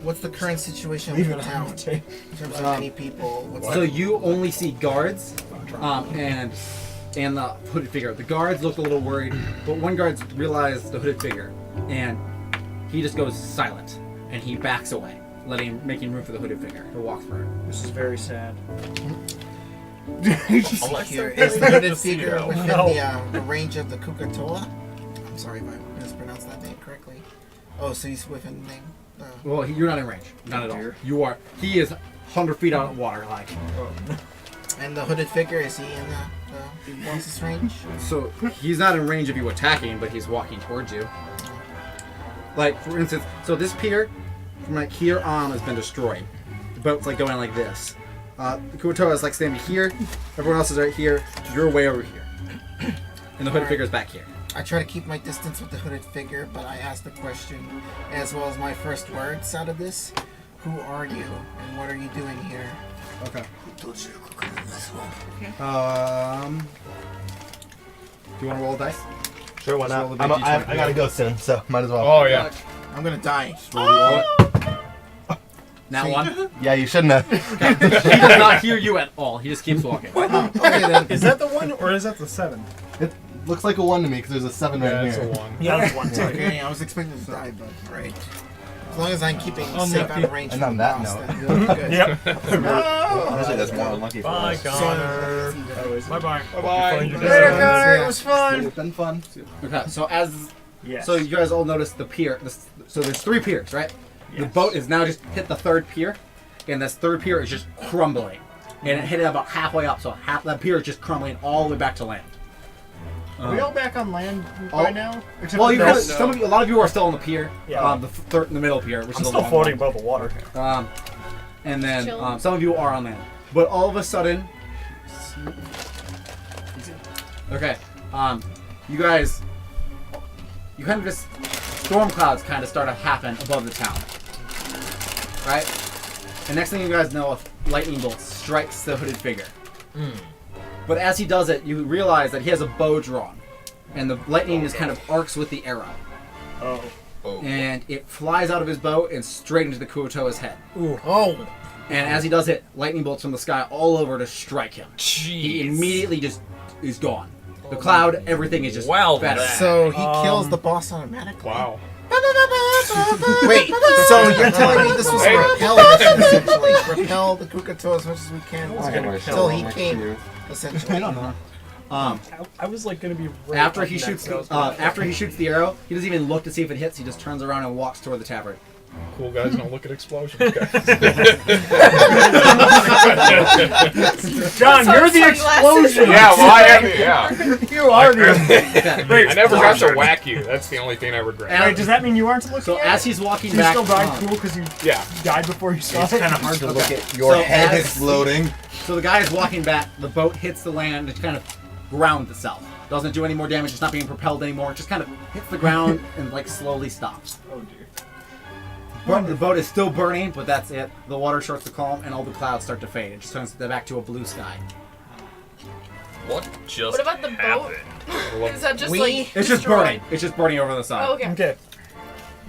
What's the current situation Leave with it the on town? the table. In terms of many people? So you only see guards, and the hooded figure. The guards look a little worried, but one guard realized the hooded figure, and he just goes silent, and he backs away, making room for the hooded figure to walk through. This is very sad. Here, is the hooded figure within the range of the Kuatoa? I'm sorry if I mispronounced that name correctly. Oh, so he's within the name. Well, you're not in range. Not at all. You are. He is 100 feet out of water, And the hooded figure, is he in the boss's range? So he's not in range of you attacking, but he's walking towards you. For instance, so this pier from here on has been destroyed. The boat's going like this. The Kuatoa is standing here. Everyone else is right here. You're way over here. And the hooded figure's back here. I try to keep my distance with the hooded figure, but I ask the question, as well as my first words out of this. Who are you, and what are you doing here? Okay. Who told you to come in this one? Do you want to roll a dice? Sure, why Just roll not? the big D20. I gotta go soon, so might as well. Oh, yeah. I'm gonna die. Now one. Yeah, you shouldn't have. He does not hear you at all. He just keeps walking. Okay then. Is that the 1 or is that the 7? It looks like a 1 to me because there's a 7 right It's here. a 1. Yeah, that's 1. Okay, I was expecting to die, but right. As long as I'm keeping safe out of range. And on that note, Good. Yep. honestly, that's more unlucky for Bye, us. Connor. Bye bye. Bye. Later, Connor. It was fun. It's been fun. Okay, so Yes. so you guys all notice the pier. So there's 3 piers, right? The boat is now just hit the 3rd pier, and this 3rd pier is just crumbling, and it hit it about halfway up. So half that pier is just crumbling all the way back to land. Are we all back on land Oh. right now? Except Well, for you this? guys, a lot of you are still on the pier. Yeah. The middle pier, which I'm is still the long floating one. above the water. And then Chilling. some of you are on land, but all of a sudden, okay, you guys, you kind of just storm clouds kind of start to happen above the town, right? And next thing you guys know, a lightning bolt strikes the hooded figure. But as he does it, you realize that he has a bow drawn, and the lightning just kind of arcs with the arrow. Oh. And it flies out of his bow and straight into the Kuotoa's head. Ooh. Oh. And as he does it, lightning bolts from the sky all over to strike him. He immediately just is gone. The cloud, everything is just better. So he kills the boss automatically. Wow. Wait, so you're telling me this was a repel mission, essentially? Repel the Kukato as much as we can until he came, essentially. I don't know. I was like gonna be right After up he next, shoots, I was gonna- after he shoots the arrow, he doesn't even look to see if it hits. He just turns around and walks toward the tavern. Cool guys don't look at explosions, guys. John, you're the explosion. Yeah, well, I am. Yeah. You are the. Wait, I never got to whack you. That's the only thing I regret. Wait, does that mean you aren't looking So at as it? he's walking You back, still died cool because you died before you saw It's it? kind of hard to look Okay. at your So head as- exploding. So the guy is walking back. The boat hits the land. It kind of grounds itself. Doesn't do any more damage. It's not being propelled anymore. It just kind of hits the ground and like slowly stops. Oh dear. But the boat is still burning, but that's it. The water starts to calm, and all the clouds start to fade. It just turns back to a blue sky. What just What about the boat? Is that just like It's just destroyed? burning. It's just burning over the side. Oh, okay. Okay.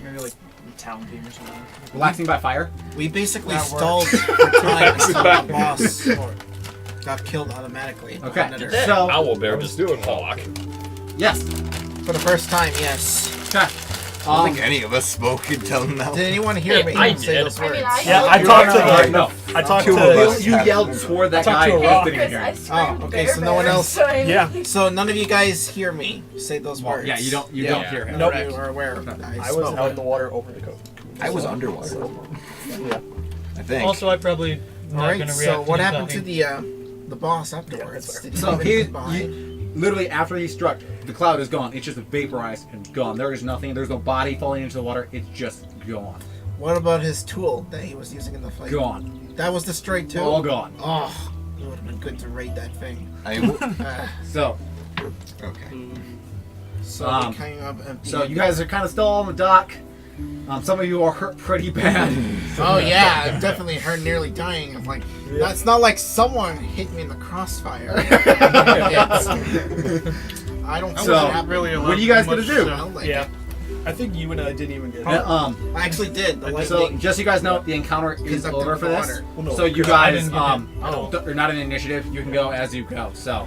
Maybe like town theme or something. Relaxing by fire. We basically That stalled works. for time until the boss got killed automatically. Okay, Under- so Owlbear just doing talk. yes, for the first time, yes. okay. I don't think any of us spoke until now. Did anyone hear me I say did. those I words? mean, I Yeah, I did. talked to the. No. I talked Two to. of us. You yelled toward that Talk guy to a who rock. didn't Because hear I it. screamed okay, bear so no one bear, else- so I mean- Yeah. So none of you guys hear me say those words. Yeah, you don't Yeah. hear him. Nope. You are aware of that. I was out in the water over the coast. I was underwater. Yeah. I think. Also, I probably not Alright, gonna react. so what to him happened to talking. the boss afterwards? Did So he he, live by? literally after he struck, the cloud is gone. It's just vaporized and gone. There is nothing. There's no body falling into the water. It's just gone. What about his tool that he was using in the fight? Gone. That was destroyed too? All gone. Oh, it would have been good to raid that thing. So, Okay. So we kind of empty. so you guys are kind of still on the dock. Some of you are hurt pretty bad. Oh yeah, I'm definitely hurt, nearly dying. I'm like, that's not like someone hit me in the crossfire. I don't see So, what happened. what are you guys gonna do? Yeah. I think you and I didn't even get. Yeah, I actually did. The so lightning. just so you guys know, the encounter is Because I'm over doing for the this. water. Well, no, So you because I guys, didn't get Oh. are not in initiative. You can go as you go. So,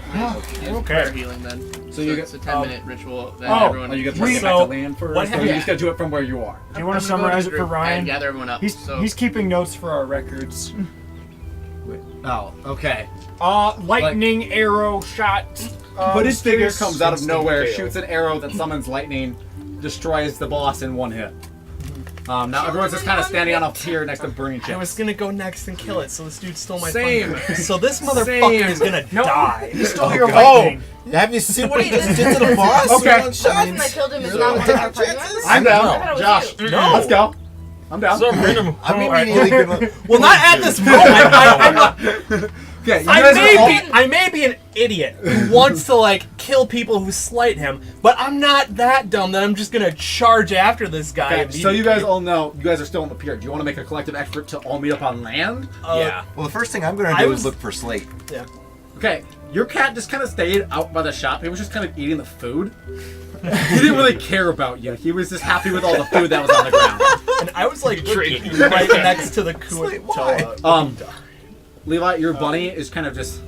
Prayer healing then. So you it's a 10-minute ritual. Then oh, everyone. are you gonna We- get back to so, land first? what Or happened- you just gotta do it from where you are. Do you want to I'm gonna go summarize to it the for group Ryan? and gather everyone up. So He's keeping notes for our records. Oh, okay. Lightning arrow shot. But his figure mysterious- comes out of nowhere, detail. shoots an arrow that summons lightning, destroys the boss in one hit. Now everyone's just kind of standing on a pier next to burning I chips. was gonna go next and kill it, so this dude stole my Same. thunder. So this motherfucker is gonna die. He stole your Oh, lightning. have you seen what he just did to the boss? Okay. One The shot? person that killed him is Really? not one of our Take party chances? members? I'm I thought down. it was Josh, you. No. let's go. I'm down. Some random. I'm immediately gonna. Well, not at this moment. I'm not, Okay, you guys are all... I may be an idiot who wants to like kill people who slight him, but I'm not that dumb that I'm just gonna charge after this guy. Okay, so you guys all know, you guys are still on the pier. Do you want to make a collective effort to all meet up on land? yeah. Well, the first thing I'm gonna I do was- is look for Slate. Okay, your cat just kind of stayed out by the shop. He was just kind of eating the food. He didn't really care about you. He was just happy with all the food that was on the ground. And I was like right next to the Kuatoa. Levi, your bunny is kind of just...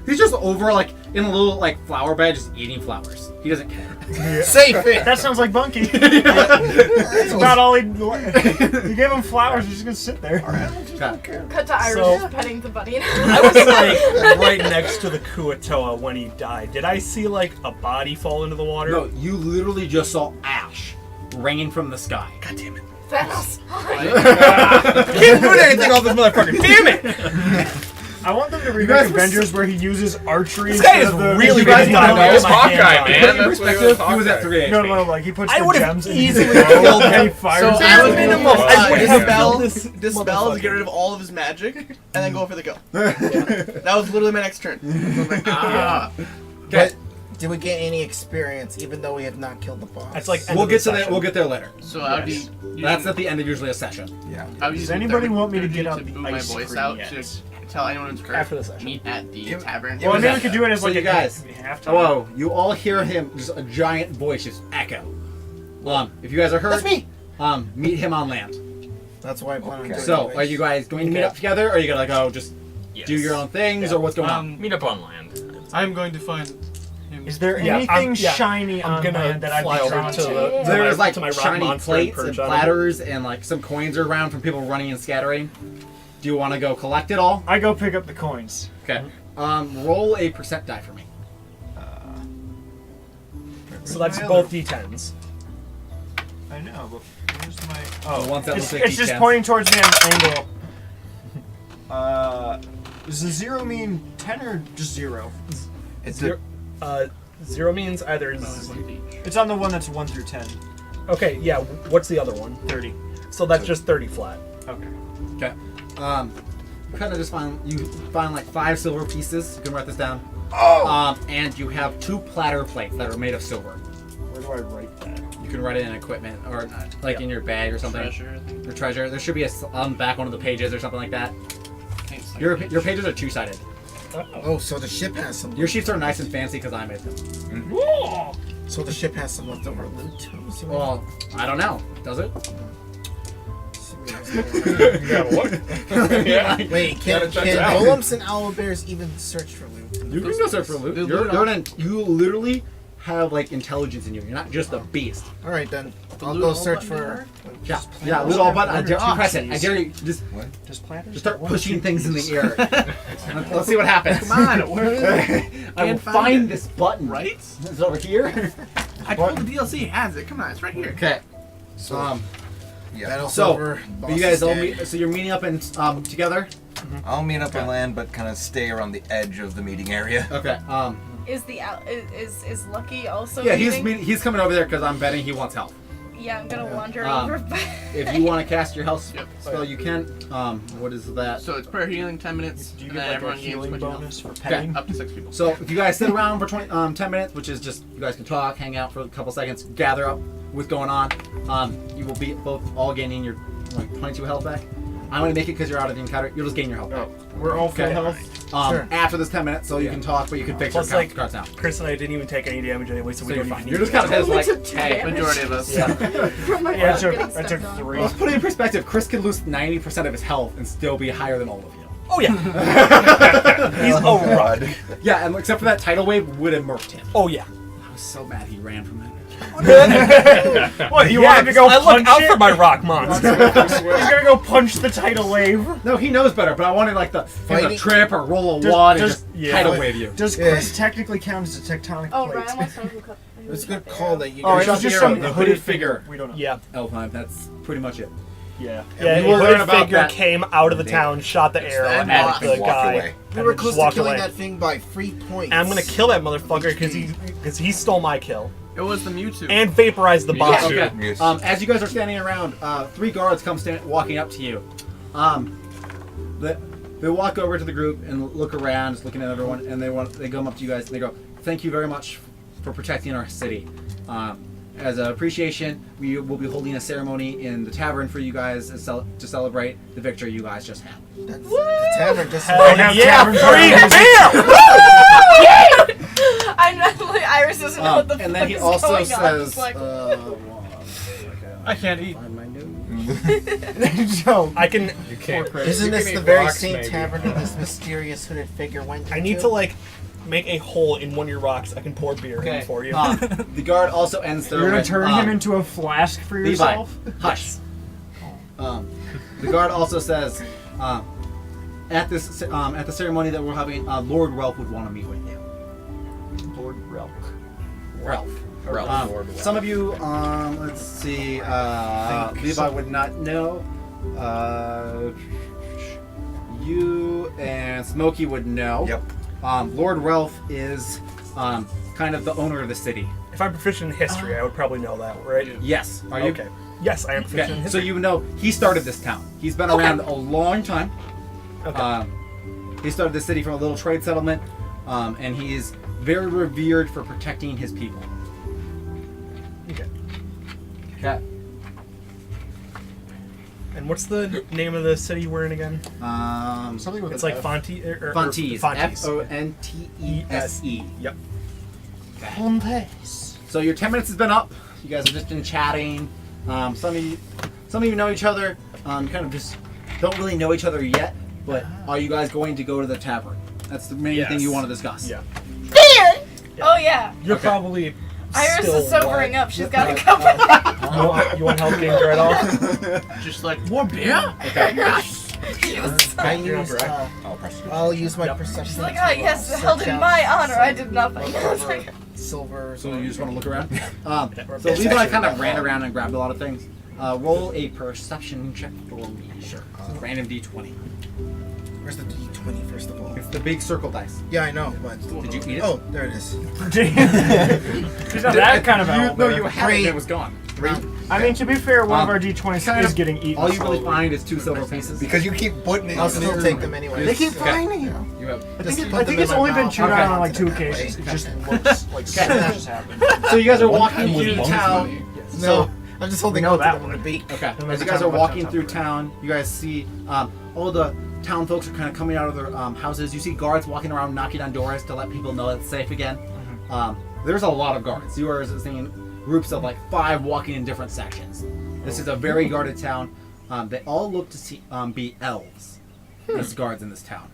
He's just over, like, in a little like flower bed, just eating flowers. He doesn't care. Safe it. That sounds like Bunky. That's about all he. You gave him flowers. He's just gonna sit there. Cut to Iris So- just petting the bunny. I was like right next to the Kuatoa when he died. Did I see like a body fall into the water? No, you literally just saw ash raining from the sky. God damn it. Thanos. Can't do anything off this motherfucker. Damn it! I want them to remake guys were Avengers where he uses archery. This guy is instead of the- really You guys good. know That me. was My hand Hawkeye, on. man. Put it in That's perspective, what he was at 3 HP. No, like he puts I the would've gems and easily killed him. him. Fires So him. bare minimum, I dispel, get rid of all of his magic, and then go for the kill. That was literally my next turn. So I'm like, But did we get any experience, even though we have not killed the boss? It's like We'll get to that. We'll get there later. So how do you? That's at the end of usually a session. Yeah. Does anybody want me to get out to the boot my ice voice cream out yet? to tell anyone who's hurt? After the session. Meet at the tavern. Well, maybe we could do it as So like you a guys, halftime. whoa, you all hear him, just a giant voice just echo. If you guys are hurt, That's me. Meet him on land. That's why I plan on doing So, it. are you guys going to meet up together, or are you gonna go just Yes. do your own things, or what's going on? Meet up on land. I'm going to find him. Is there Yeah, anything I'm shiny I'm on gonna land that I'd fly be over drawn to the- There's like to my rock shiny monster and plates and perch on it. platters and like some coins are around from people running and scattering. Do you want to go collect it all? I go pick up the coins. Okay. Roll a percent die for me. So that's both D10s. I know, but where's my? Oh, once that It's, looks like it's just D10s. pointing towards the angle. Does the 0 mean 10 or just 0? It's Zero, zero means either. It's on the one that's 1 through 10. Okay, yeah. What's the other one? 30. So that's just 30 flat. Okay. Okay. You kind of just find like 5 silver pieces. You can write this down. Oh! And you have 2 platter plates that are made of silver. Where do I write that? You can write it in equipment or like in your bag or something. Treasure, I think. Your treasure. There should be on the back one of the pages or something like that. I think it's like Your pages are 2-sided. Oh, so the ship has some. Your sheets are nice and fancy because I made them. So the ship has some leftover loot too. So Well, I don't know. Does it? Wait, can golems and owlbears even search for loot? You can go search for loot. You literally have like intelligence in you. You're not just a beast. All right, then I'll loot go all search button for. Yeah, loot all button. I dare you press it. I dare you just Just start pushing things in the air. Let's see what happens. Come on, where? I will Can't find find this button. Right? It's over here. I told the DLC has it. Come on, it's right here. Okay. So, yeah. Battle So, silver. you guys all meet. So you're meeting up and together. I'll meet up on land, but kind of stay around the edge of the meeting area. Okay. Is the is Lucky also? Yeah, leaving? he's coming over there because I'm betting he wants help. Yeah, I'm gonna wander Um, over. If you want to cast your health Yep. spell, you can. What is that? So it's prayer healing 10 minutes. Do you and get then like a everyone gains healing 20 health. bonus for petting? Up to 6 people. So if you guys sit around for 10 minutes, which is just you guys can talk, hang out for a couple seconds, gather up what's going on. You will be both all gaining your like 22 health back. I'm gonna make it because you're out of the encounter. You'll just gain your health back. We're all full Okay. health. Sure. After this 10 minutes, so you can talk, but you can fix Plus, your like, cards now. Chris and I didn't even take any damage anyway, so we So you're don't fine. even You're need just kind of I his only like, took 2 hey. damage. Majority of us. Yeah. From my Yeah, arm getting I took stepped on. 3. Let's put it in perspective. Chris can lose 90% of his health and still be higher than all of you. Oh yeah. He's a rock. Yeah, and except for that tidal wave would have murked him. Oh yeah. I was so mad he ran from it. What, you wanted to go I look punch out it? for my rock monster. He's gonna go punch the tidal wave. No, he knows better, but I wanted like the Fighting- trip or roll a wad and does- just yeah. tidal wave you. Does Chris technically count as a tectonic Oh, plate? Ryan wants to know who cut. It's a good call that you Oh, guys. it was just the some arrow, the hooded hooded figure. figure. We don't know. Yeah. Elfheim, that's pretty much it. Yeah. Yeah, we will a learn hooded about figure that. came out of the town, shot the arrow end at boss. the Walked guy. away. We were and close just to walked killing away. that thing by 3 points. And I'm gonna kill that motherfucker because he stole my kill It was the Mewtwo. and vaporized the boss. Okay. Yes. As you guys are standing around, 3 guards come walking up to you. They walk over to the group and look around, just looking at everyone, and they come up to you guys and they go, "Thank you very much for protecting our city. As an appreciation, we will be holding a ceremony in the tavern for you guys to celebrate the victory you guys just had." That's, the tavern just. Hell have yeah, tavern free parties. beer! I'm not like Iris doesn't know what the And fuck then he is also going on. says, Just like, I can't eat. find my notes. Joe, I can. You can't. Isn't you this can the eat very rocks, same maybe. tavern that this mysterious hooded figure went into? I need to like make a hole in one of your rocks. I can pour beer in for you. The guard also ends their. You're gonna with, turn him into a flask for Levi, yourself? hush. The guard also says, at the ceremony that we're having, Lord Ralph would want to meet with you. Lord Ralph. Some of you, let's see, Levi would not know. You and Smokey would know. Yep. Lord Ralph is kind of the owner of the city. If I'm proficient in history, I would probably know that, right? Yes. Are you? Okay. Yes, I am proficient in So history. you know he started this town. He's been around a long time. Okay. He started the city from a little trade settlement, and he is very revered for protecting his people. Okay. Okay. And what's the name of the city we're in again? Something with It's an like F. Fontese. Fontese. Yep. Fontese. So your 10 minutes has been up. You guys have just been chatting. Some of you know each other. Kind of just don't really know each other yet. But are you guys going to go to the tavern? That's the main thing you want to discuss. Yeah. Oh yeah. You're probably. Iris still is sobering wet. up. She's got a cup. You want help getting dried off? Just like more beer. Okay. I'll use my perception. She's like, oh yes, held in my honor. I did nothing. I was like, Silver. So you just want to look around? So Levi kind of ran around and grabbed a lot of things. Roll a perception check for me. Sure. Random d20. Where's the D20 first of all? It's the big circle dice. Yeah, I know, but Did you eat it? oh, there it is. She's not that kind of animal. No, you had it. It was gone. I mean, to be fair, one of our D20s kind is of- getting eaten. All you really slowly. find is 2 silver pieces. Because you keep putting it. I'll still take them anyway. They keep finding you. You have. I think it's only been chewed on like 2 occasions. It just looks like something just happened. So you guys are walking through town. No, I'm just holding know on to that them in the one. beak. Okay. And As there's you a guys ton are of walking left through on top town, you guys see all the town folks are kind of coming out of their houses. You see guards walking around knocking on doors to let people know it's safe again. There's a lot of guards. You are seeing groups of like 5 walking in different sections. This is a very guarded town. They all look to be elves as guards in this town.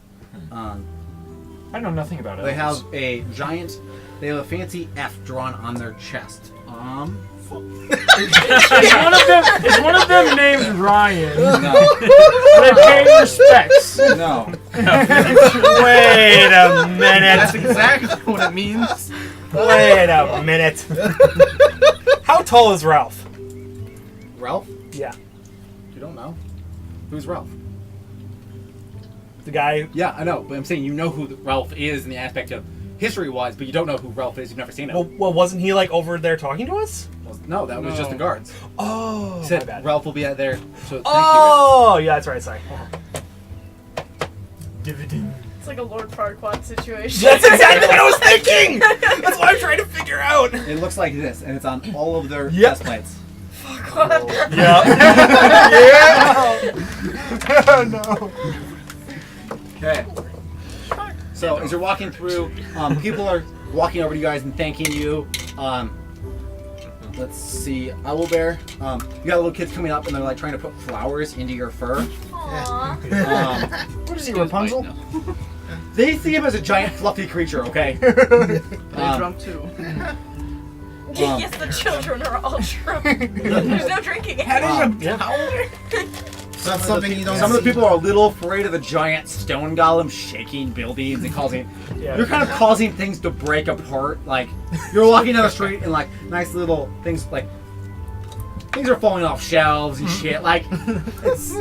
I know nothing about it. They have a fancy F drawn on their chest. Is one of them named Ryan? No. Are they paying respects? No. Wait a minute. That's exactly what it means. Wait a minute. How tall is Ralph? Ralph? Yeah. You don't know? Who's Ralph? The guy. Yeah, I know, but I'm saying you know who Ralph is in the aspect of history-wise, but you don't know who Ralph is. You've never seen him. Well, wasn't he like over there talking to us? No, that was just the guards. Oh, He said my bad. Ralph will be out there. So Oh, yeah, that's right. Sorry. Dividend. it's like a Lord Farquaad situation. That's exactly what I was thinking. That's what I'm trying to figure out. It looks like this, and it's on all of their Yep. chest plates. Yeah. Oh no. Okay. So as you're walking through, people are walking over to you guys and thanking you. Let's see, Owlbear. You got little kids coming up and they're like trying to put flowers into your fur. Aww. What is he, Rapunzel? They see him as a giant fluffy creature, okay? They drunk too. Yes, the children are all drunk. There's no drinking anymore. That's something you don't Some of the see. people are a little afraid of the giant stone golem shaking buildings and causing. You're kind of causing things to break apart. Like you're walking down the street and like nice little things like things are falling off shelves and shit. Like it's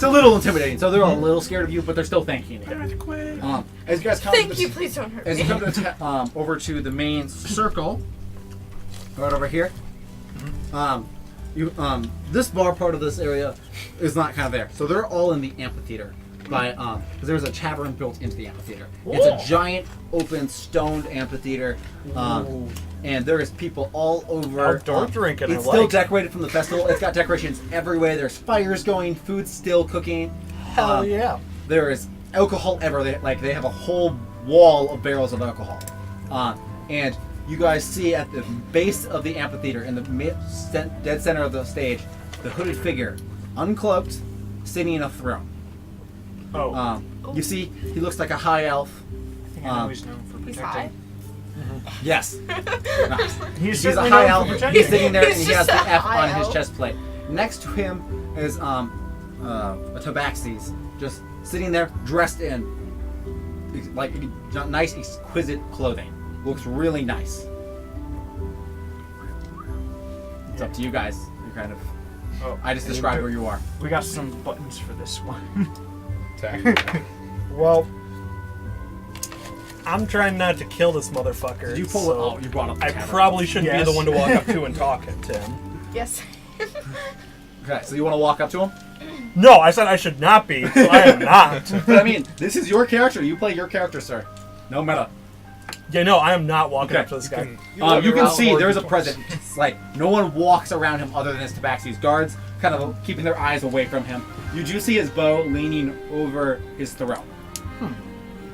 a little intimidating. So they're a little scared of you, but they're still thanking you. As you guys come Thank you, please don't hurt as me. you come to over to the main circle, right over here. This bar part of this area is not kind of there. So they're all in the amphitheater. Because there's a tavern built into the amphitheater. It's a giant, open, stoned amphitheater. And there is people all over. Outdoor drinking, It's I still like. decorated from the festival. It's got decorations everywhere. There's fires going. Food's still cooking. Hell yeah. There is alcohol everywhere. They have a whole wall of barrels of alcohol. And you guys see at the base of the amphitheater, in the dead center of the stage, the hooded figure, uncloaked, sitting in a throne. Oh. You see, he looks like a high elf. I think I know he's known for He's high. Yes. Nice. He's a certainly high known elf. for protecting. He's sitting there and He's he has just the a F high on his elf. chest plate. Next to him is a tabaxis, just sitting there dressed in like nice, exquisite clothing. Looks really nice. It's up to you guys. You kind of. Oh, I just described where you are. We got some buttons for this one. Well, I'm trying not to kill this motherfucker. Did you pull so it? Oh, you brought up the I camera. probably shouldn't be Yes. the one to walk up to and talk to him. Yes. Okay, so you want to walk up to him? No, I said I should not be. So I am not. But I mean, this is your character. You play your character, sir. No meta. Yeah, no, I am not walking Okay. up to this guy. You can see there's a present. Like, no one walks around him other than his tabaxis. Guards kind of keeping their eyes away from him. You do see his bow leaning over his throne.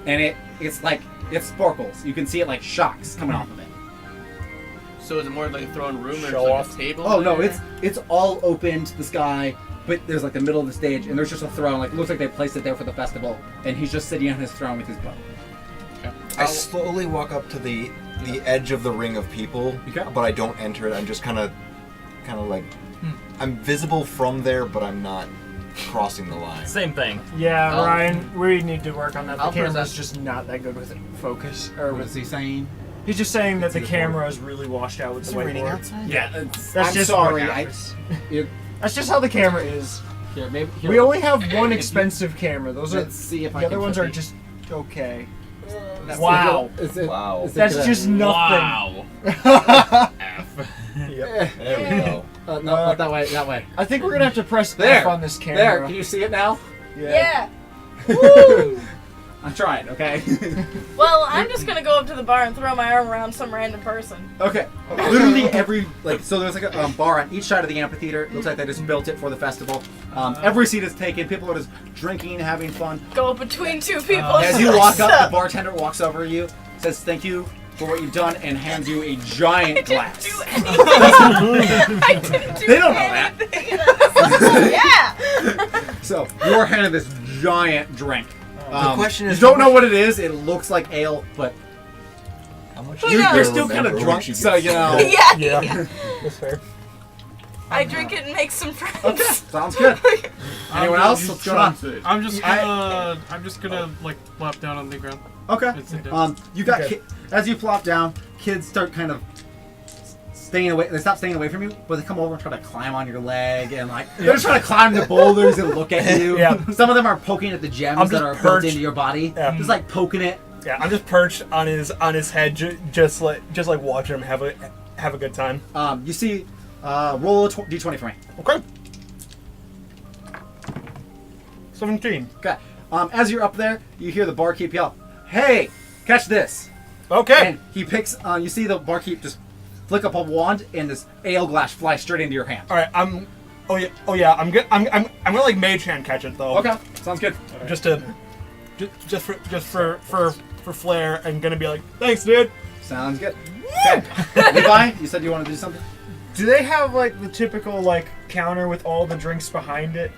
And it's like, it sparkles. You can see it like shocks coming off of it. So is it more like a throne room or Show like off. a table? Oh no, there? it's all open to the sky, but there's like the middle of the stage, and there's just a throne. Like, it looks like they placed it there for the festival, and he's just sitting on his throne with his bow. I slowly walk up to the edge of the ring of people, but I don't enter it. I'm just kind of like, I'm visible from there, but I'm not crossing the line. Same thing. Yeah, I'll- Ryan, we need to work on that. The I'll camera's present- just not that good with focus. Or What is he saying? He's just saying that the the camera is really washed out with Is the it raining whiteboard. outside? Yeah, That's I'm just sorry. what I, happens. it, That's just how the camera is. here, maybe, here, We only have one expensive camera. Those are let's see if I the other can ones put are the- just okay. That's Wow. Wow. That's just nothing. Wow. Yep. There we go. No, not that way. That way. I think we're gonna have to press There. F on this There. camera. Can you see it now? Yeah. I'm trying. Okay. Well, I'm just gonna go up to the bar and throw my arm around some random person. Okay. Literally every so there's like a bar on each side of the amphitheater. It looks like they just built it for the festival. Every seat is taken. People are just drinking, having fun. Go between two people. As you walk up, the bartender walks over to you, says thank you for what you've done, and hands you a giant glass. Do anything. I didn't do They don't know that. anything. Yeah. So you're handed this giant drink. The question is, you don't know what it is. It looks like ale, but how much Who do you knows? you're still kind remember of when drunk, she so gets you know. Yeah. That's fair. I drink it and make some friends. Okay, sounds good. Anyone else? What's going on? I'm just gonna like flop down on the ground. Okay. It's a dip. You got Okay. as you flop down, kids start kind of staying away. They stop staying away from you, but they come over and try to climb on your leg, and like they're just trying to climb the boulders and look at you. Yeah. Some of them are poking at the gems I'm that just are built perched. into your body. Yeah. Just like poking it. Yeah, I'm just perched on his head, just like watching him have a good time. You see, roll a d20 for me. Okay. 17. Okay. As you're up there, you hear the barkeep yell, "Hey, catch this!" Okay. And he picks. You see the barkeep just flick up a wand, and this ale glass flies straight into your hand. All right. Oh yeah. I'm good. I'm gonna like mage hand catch it though. Okay, sounds good. Just for flair, and gonna be like, thanks, dude. Sounds good. Okay. Levi, you said you wanted to do something. Do they have like the typical like counter with all the drinks behind it?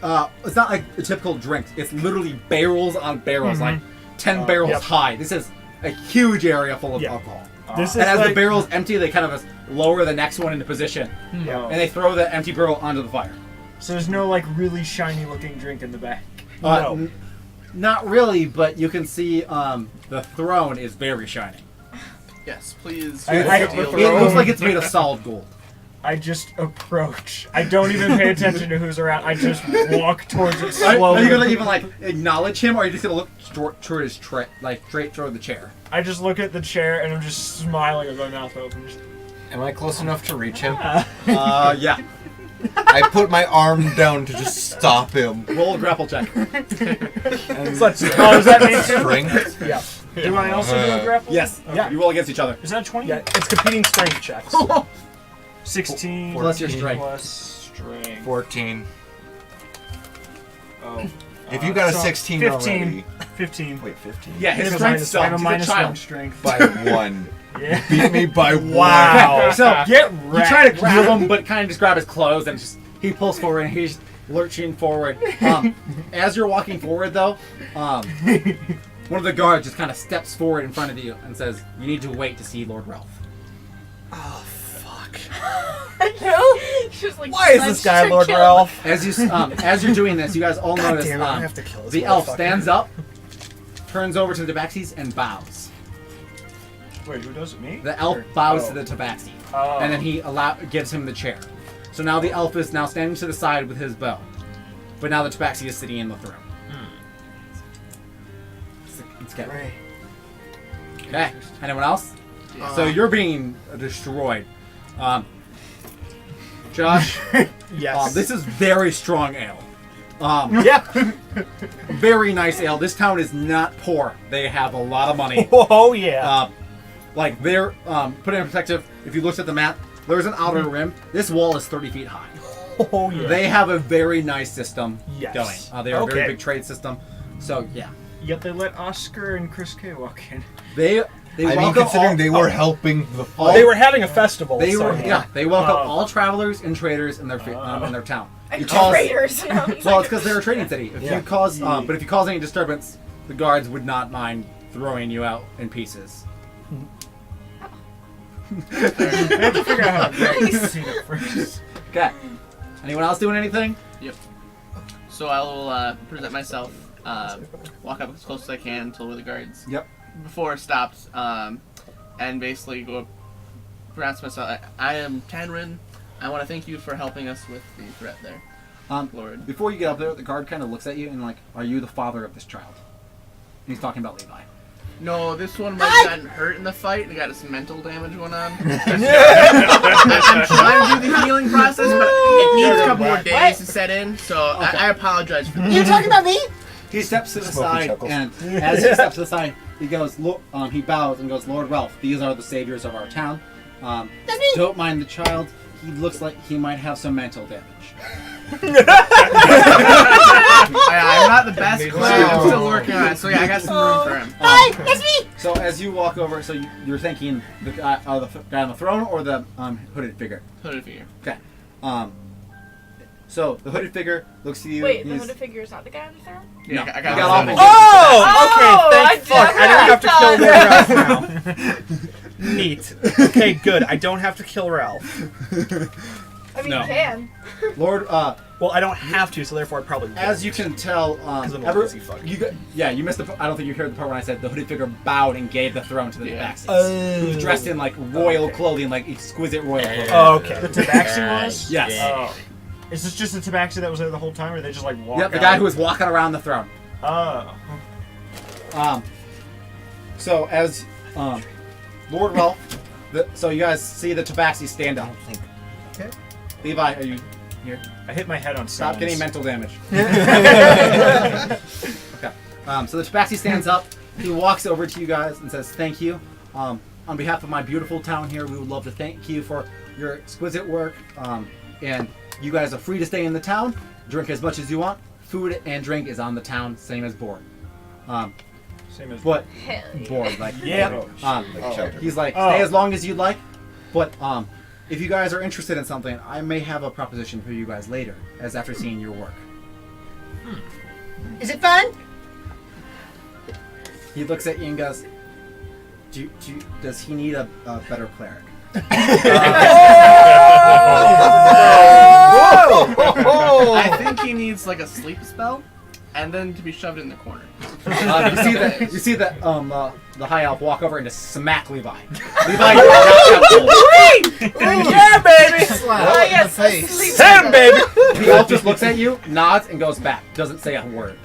It's not like a typical drink. It's literally barrels on barrels, like 10 barrels Yep. high. This is a huge area full of Yeah. alcohol. This And is as like, the barrel's empty, they kind of just lower the next one into position, Yeah. and they throw the empty barrel onto the fire. So there's no like really shiny looking drink in the back. No. Not really, but you can see the throne is very shiny. Yes, please. It looks like it's made of solid gold. I just approach. I don't even pay attention to who's around. I just walk towards it Are slowly. you gonna even like acknowledge him, or are you just gonna look toward his like straight toward the chair? I just look at the chair and I'm just smiling with my mouth open. Just, Am I close enough to reach him? Yeah. I put my arm down to just stop him. Roll a grapple check. oh, does that mean Strength? Yeah. Do I also do a grapple? Yes. Okay. Yeah. You roll against each other. Is that 20? yeah, it's competing strength checks. 16 Plus your strength. plus strength. 14. Oh. If you got a So, 16 15. already. 15. Wait, 15? Yeah, his Because I strength have a sucks. He's a minus 1 child. strength. By 1. Yeah. Beat me by 1. Wow. So Get you wrecked. try to grab him, but kind of just grab his clothes, and just he pulls forward, and he's lurching forward. As you're walking forward, though, one of the guards just kind of steps forward in front of you and says, "You need to wait to see Lord Ralph." Oh fuck! She's like, Why is this guy Lord Ralph? As you're doing this, you guys all God notice damn it, I have to kill this the elf motherfucker. stands up, turns over to the tabaxis, and bows. Wait, who does it? Me? The elf Or- bows oh. to the tabaxi, Oh. and then he gives him the chair. So now the elf is now standing to the side with his bow, but now the tabaxi is sitting in the throne. It's good. Right. Okay. Anyone else? So you're being destroyed. Josh, Yes. this is very strong ale. Yeah. Very nice ale. This town is not poor. They have a lot of money. Oh yeah. Like they're put it in perspective. If you looked at the map, there's an outer rim. This wall is 30 feet high. Oh yeah. They have a very nice system Yes. going. They are a Okay. very big trade system. So yeah, Yet they let Oscar and Chris K walk in. they I mean, welcome considering all, they were helping the They were having a festival. They so, were they welcome Oh. all travelers and traders in their town. And You cause- traitors. And I was Well, like, it's because they're a trading city. If Yeah. you cause, but if you cause any disturbance, the guards would not mind throwing you out in pieces. They have to figure out how to see it first. Okay. Anyone else doing anything? So I will present myself, walk up as close as I can to where the guards. Yep. Before it stops, and basically go up, pronounce myself. I am Tanrin. I want to thank you for helping us with the threat there, Lord. Before you get up there, the guard kind of looks at you and like, "Are you the father of this child?" And he's talking about Levi. No, this one might have gotten hurt in the fight and got some mental damage going on. I'm trying to do the healing process, but it needs a couple more days to set in, so I apologize for that. You talking about me? He steps to the Smoky side, chuckles. and as he steps to the side, he goes, he bows and goes, "Lord Ralph, these are the saviors of our town. That's me. Don't mind the child. He looks like he might have some mental damage." I'm not the best player. I'm still working on it, so yeah, I got some room for him. Hi, that's me. So as you walk over, so you're thinking the guy on the throne or the hooded figure? Hooded figure. Okay. So the hooded figure looks to you. wait, the he's- hooded figure is not the guy on the throne? Yeah, No, I he got got it. off. Oh, okay. Thank I fuck. I don't have to kill thought. Ralph now. Neat. Okay, good. I don't have to kill Ralph. I mean, No. you can. Lord, Well, I don't have to, so therefore I probably won't. as you can tell, Because I'm a lazy fuck. you missed the. I don't think you heard the part when I said the hooded figure bowed and gave the throne to the Yeah. tabaxis. He was dressed in like royal clothing, like exquisite royal clothing. Oh, okay. The tabaxi was? Yes. Oh. Is this just the tabaxi that was there the whole time, or they just like walk Yep, the out? guy who was walking around the throne. Oh. So as Lord Ralph, so you guys see the tabaxi stand up. Okay. Levi, are you here? I hit my head on Stop stones. getting mental damage. Okay. So the tabaxi stands up. He walks over to you guys and says, "Thank you. On behalf of my beautiful town here, we would love to thank you for your exquisite work. And you guys are free to stay in the town, drink as much as you want. Food and drink is on the town, same as board. Same as But Hell yeah. board, like yeah. he's like, Oh. stay as long as you'd like. But if you guys are interested in something, I may have a proposition for you guys later, as after seeing your work." Is it fun? He looks at you and goes, does he need a better cleric?" I think he needs like a sleep spell, and then to be shoved in the corner. You see that the high elf walk over and just smack Levi. Levi, you're knocked out cold. Yeah, baby! Oh, yes, a sleep Sam, baby! The elf just looks at you, nods, and goes back. Doesn't say a word.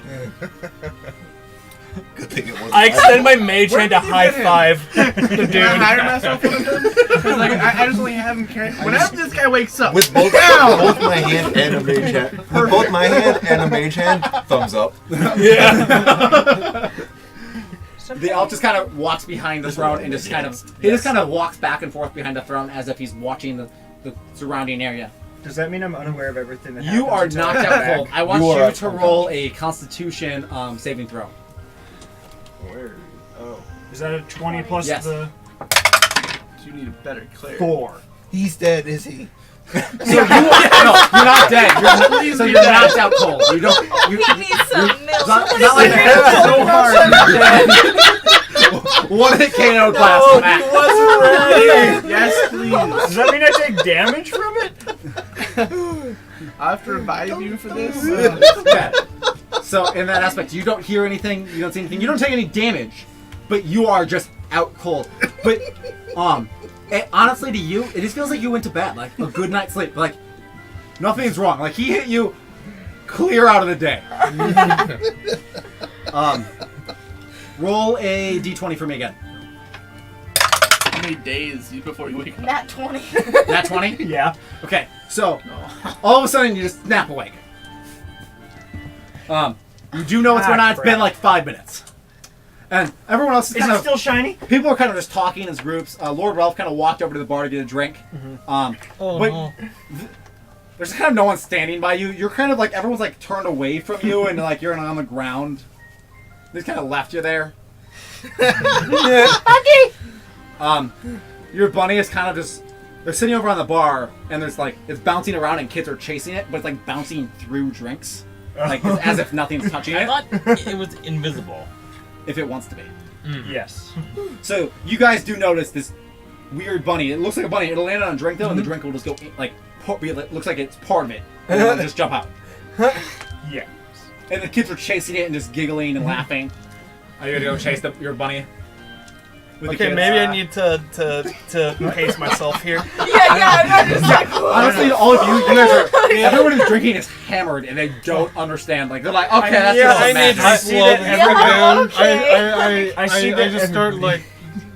Good thing it wasn't. I extend my mage hand to high five the dude. Can I hire myself one of them? 'Cause, like, I just only have him carry. Whenever this guy wakes up, With both my hand and a mage hand. With both my hand and a mage hand, thumbs up. Yeah. The elf just kind of walks behind the throne and just kind of walks back and forth behind the throne as if he's watching the surrounding area. Does that mean I'm unaware of everything that You are happens until knocked I out come back? cold. I want You are you to unconscious. roll a Constitution saving throw. Where? Oh. Is that a 20 plus Yes. the you need a better cleric. 4? He's dead, is he? So you're not dead. So you're knocked out cold. You don't. Give me some milk. Not like that. So hard. One hit KO class. Oh, he wasn't ready. Yes, please. Does that mean I take damage from it? I have to revive you for this. Yeah. So in that aspect, you don't hear anything. You don't see anything. You don't take any damage, but you are just out cold. But honestly, to you, it just feels like you went to bed, like a good night's sleep. Like nothing's wrong. Like he hit you clear out of the day. Roll a d20 for me again. How many days before you wake up? Nat 20. Nat 20? Yeah. Okay, so all of a sudden you just snap awake. You do know what's going on. It's been like 5 minutes. And everyone else is Is it still shiny? People are kind of just talking as groups. Lord Ralph kind of walked over to the bar to get a drink. But there's kind of no one standing by you. You're kind of like, everyone's like turned away from you and like you're on the ground. They just kind of left you there. Your bunny is kind of just, they're sitting over on the bar and there's like, it's bouncing around and kids are chasing it, but it's like bouncing through drinks. Like it's as if nothing's touching I it. thought it was invisible. If it wants to be. Yes. So you guys do notice this weird bunny. It looks like a bunny. It'll land on a drink though, and the drink will just go like, it looks like it's part of it, and it'll just jump out. Yeah. And the kids are chasing it and just giggling and laughing. Are you gonna go chase your bunny? With the Okay, kids? maybe I need to pace myself here. I'm just like, Honestly, all of you guys are. Everyone who's drinking is hammered and they don't understand. Like they're like, okay, that's yeah, just I a need to match. slow everyone. I see I that just start everybody-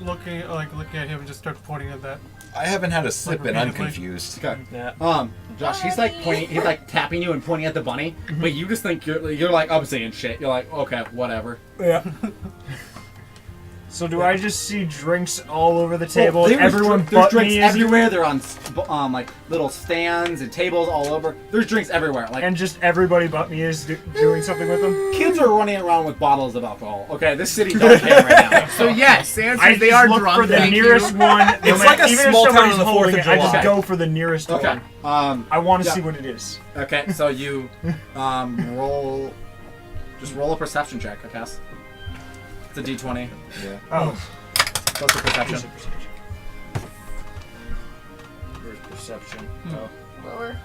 looking at him and just start pointing at that. I haven't had a sip and I'm repeatedly. confused. Okay. Yeah. Josh, he's like pointing, he's like tapping you and pointing at the bunny, but you just think you're like I'm saying shit. You're like, okay, whatever. Yeah. So do I just see drinks all over the table? Well, and everyone there's but drinks me is everywhere. They're on like little stands and tables all over. There's drinks everywhere. Like and just everybody but me is doing something with them. kids are running around with bottles of alcohol. Okay, this city don't care right now. So yes, the answer I is they just are look drunk. for the thank nearest you. one. It's like a even if small town somebody's on the 4th holding of it, I just July. go for the nearest Okay. one. I want to yeah. see what it is. Okay, so you roll a perception check, I guess. It's a d20. Yeah. Oh. Plus your perception. Where's perception? lower.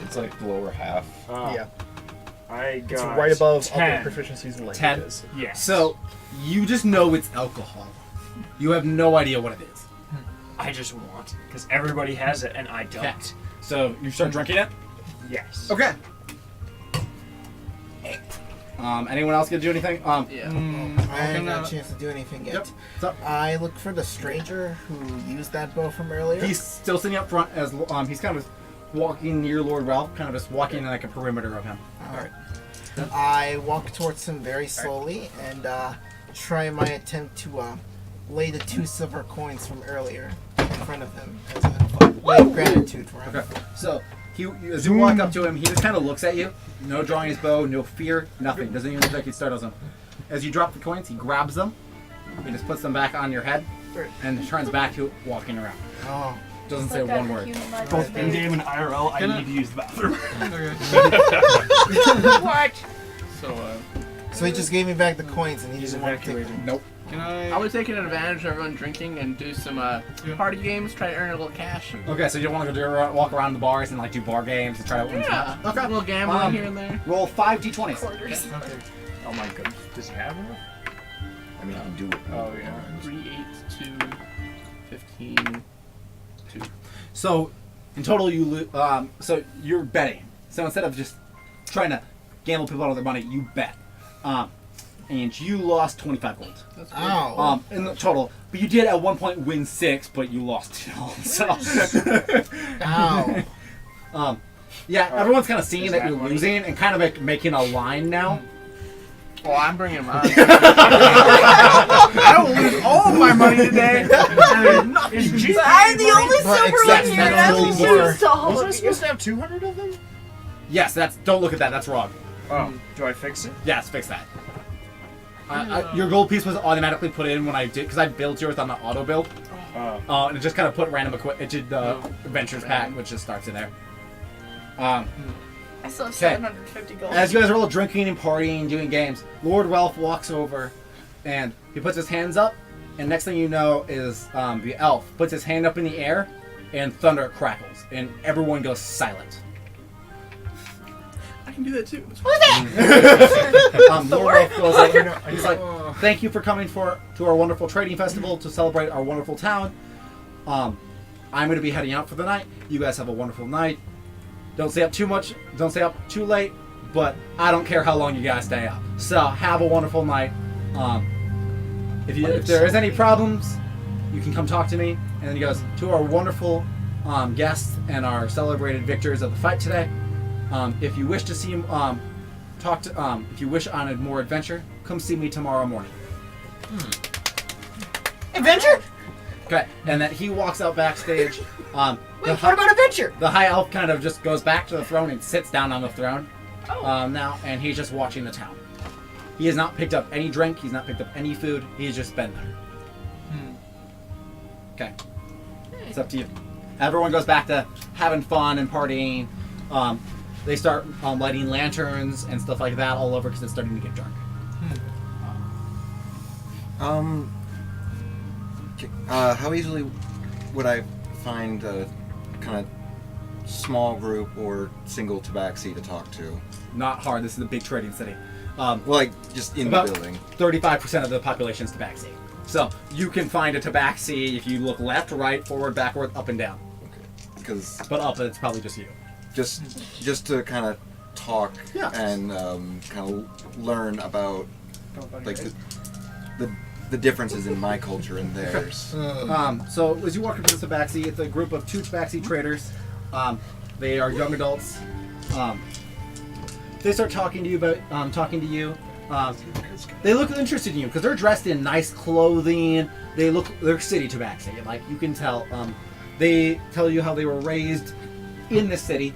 It's like the lower half. Oh. Yeah. I got It's right above 10. other proficiencies in 10. languages. Yes. So you just know it's alcohol. You have no idea what it is. I just want because everybody has it and I don't. Okay. So you start drinking it? Yes. Okay. Anyone else gonna do anything? I haven't got a chance to do anything yet. Yep. So I look for the stranger who used that bow from earlier. he's still sitting up front as he's kind of walking near Lord Ralph, kind of just walking in like a perimeter of him. Alright. I walk towards him very slowly and try my attempt to lay the 2 silver coins from earlier in front of him as a way of gratitude for him. Okay. So as you walk up to him, he just kind of looks at you. No drawing his bow, no fear, nothing. Doesn't even look like he startles him. As you drop the coins, he grabs them. He just puts them back on your head and turns back to walking around. Oh. Doesn't say one word. Both in-game and IRL, I need to use the bathroom. What? So he just gave me back the coins and He's didn't want to take evacuating. Nope. I would take advantage of everyone drinking and do some party games, try to earn a little cash. Okay, so you don't want to go walk around the bars and like do bar games and try to win Yeah, some. Okay. a little gambling here and there. Roll 5 d20s. Quarters. Oh my goodness. Does he have enough? I mean, you can do it. Oh yeah. 3, 8, 2, 15, 2. So in total, so you're betting. So instead of just trying to gamble people out of their money, you bet. And you lost 25 gold. That's good. Ow. In the total, but you did at one point win 6, but you lost 2. So. Ow. Yeah, everyone's kind of seeing Is that that you're money? losing and kind of like making a line now. Oh, I'm bringing him on. I will lose all of my money today. I'm the only silver one here, and I will Exactly. lose to all Wasn't I of you. supposed to have 200 of them? Yes, don't look at that. That's wrong. Oh, do I fix it? Yes, fix that. Your gold piece was automatically put in when I did, because I built yours on the auto build. And it just kind of put random equipment into the adventures pack, which just starts in there. I still have 750 gold. As you guys are all drinking and partying, doing games, Lord Ralph walks over, and he puts his hands up, and next thing you know is the elf puts his hand up in the air, and thunder crackles, and everyone goes silent. I can do that too. Who's that? Lord Ralph goes over, he's like, thank you for coming to our wonderful trading festival to celebrate our wonderful town. I'm going to be heading out for the night. You guys have a wonderful night. Don't stay up too much. Don't stay up too late. But I don't care how long you guys stay up. So have a wonderful night. If there is any problems, you can come talk to me. And then he goes, to our wonderful guests and our celebrated victors of the fight today. If you wish to see him, if you wish on a more adventure, come see me tomorrow morning. Adventure? Okay, and then he walks out backstage. Wait, what about adventure? The high elf kind of just goes back to the throne and sits down on the throne now, and he's just watching the town. He has not picked up any drink. He's not picked up any food. He's just been there. Okay, it's up to you. Everyone goes back to having fun and partying. They start lighting lanterns and stuff like that all over because it's starting to get dark. How easily would I find a kind of small group or single tabaxi to talk to? Not hard. This is a big trading city. Well, like just in the building. 35% of the population is tabaxi. So you can find a tabaxi if you look left, right, forward, backward, up, and down. Okay. But up, it's probably just you. Just to kind of talk and kind of learn about like the differences in my culture and theirs. So as you walk into the tabaxi, it's a group of 2 tabaxi traders. They are young adults. They start talking to you they look interested in you because they're dressed in nice clothing. They're city tabaxi. Like you can tell. They tell you how they were raised in this city.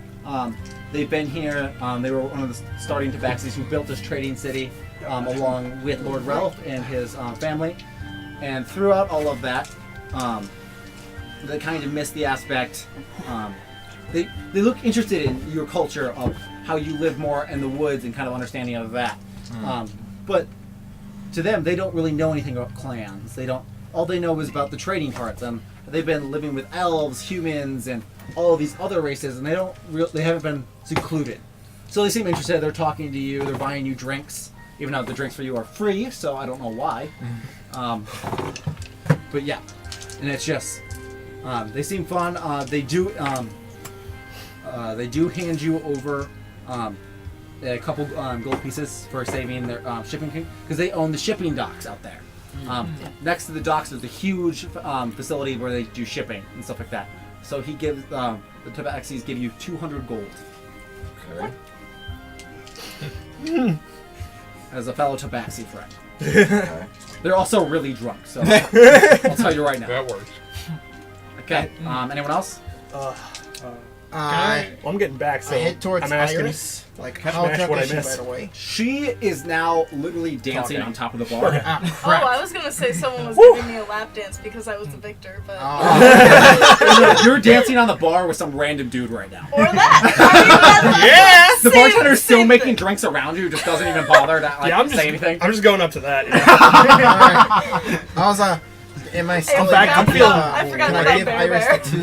They've been here. They were one of the starting tabaxis who built this trading city along with Lord Ralph and his family. And throughout all of that, they kind of miss the aspect. They look interested in your culture of how you live more in the woods and kind of understanding of that. But to them, they don't really know anything about clans. All they know is about the trading parts. They've been living with elves, humans, and all of these other races, and they haven't been secluded. So they seem interested. They're talking to you. They're buying you drinks, even though the drinks for you are free. So I don't know why. But yeah, and it's just they seem fun. They do hand you over a couple gold pieces for saving their shipping because they own the shipping docks out there. Next to the docks is a huge facility where they do shipping and stuff like that. So he gives the tabaxis give you 200 gold. Okay. As a fellow tabaxi friend. Okay. They're also really drunk, so I'll tell you right now. That works. Okay. Anyone else? I'm getting back, so I head towards I'm asking Iris. Like, Catch how Mash drunk what I is she, by missed. the way? She is now literally dancing on top of the bar. Oh, I was gonna say someone was giving me a lap dance because I was the victor, but You're dancing on the bar with some random dude right now. or that. The bartender's still making drinks around you, just doesn't even bother to say anything. I'm just going up to that. Am I still? I'm feeling. I forgot Can about I give Bear Iris Bear. the 2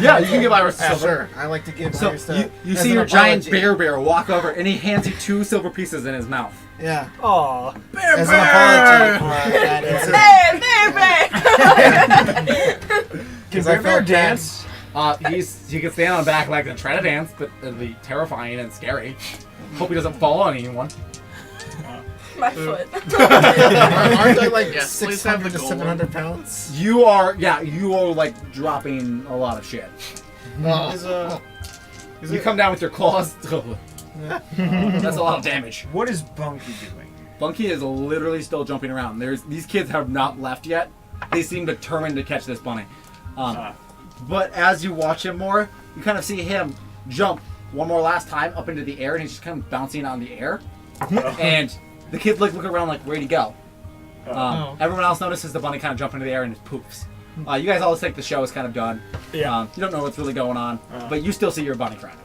Yeah, you can give Iris silver. Sure, I like to give So Iris the. you as see an your giant apology. bear walk over, and he hands you 2 silver pieces in his mouth. Yeah. Aw. As an apology for that incident. Can Because I Bear Bear felt dance? He can stand on the back leg and try to dance, but it'll be terrifying and scary. Hope he doesn't fall on anyone. My foot. Aren't I like Yes, please have 600 the to gold 700 pounds? You are like dropping a lot of shit. You come down with your claws. That's a lot of damage. What is Bunky doing? Bunky is literally still jumping around. These kids have not left yet. They seem determined to catch this bunny. But as you watch him more, you kind of see him jump one more last time up into the air, and he's just kind of bouncing on the air. And the kids look around like, where'd he go? Everyone else notices the bunny kind of jump into the air and it poofs. You guys all think the show is kind of done. Yeah. You don't know what's really going on, but you still see your bunny friend.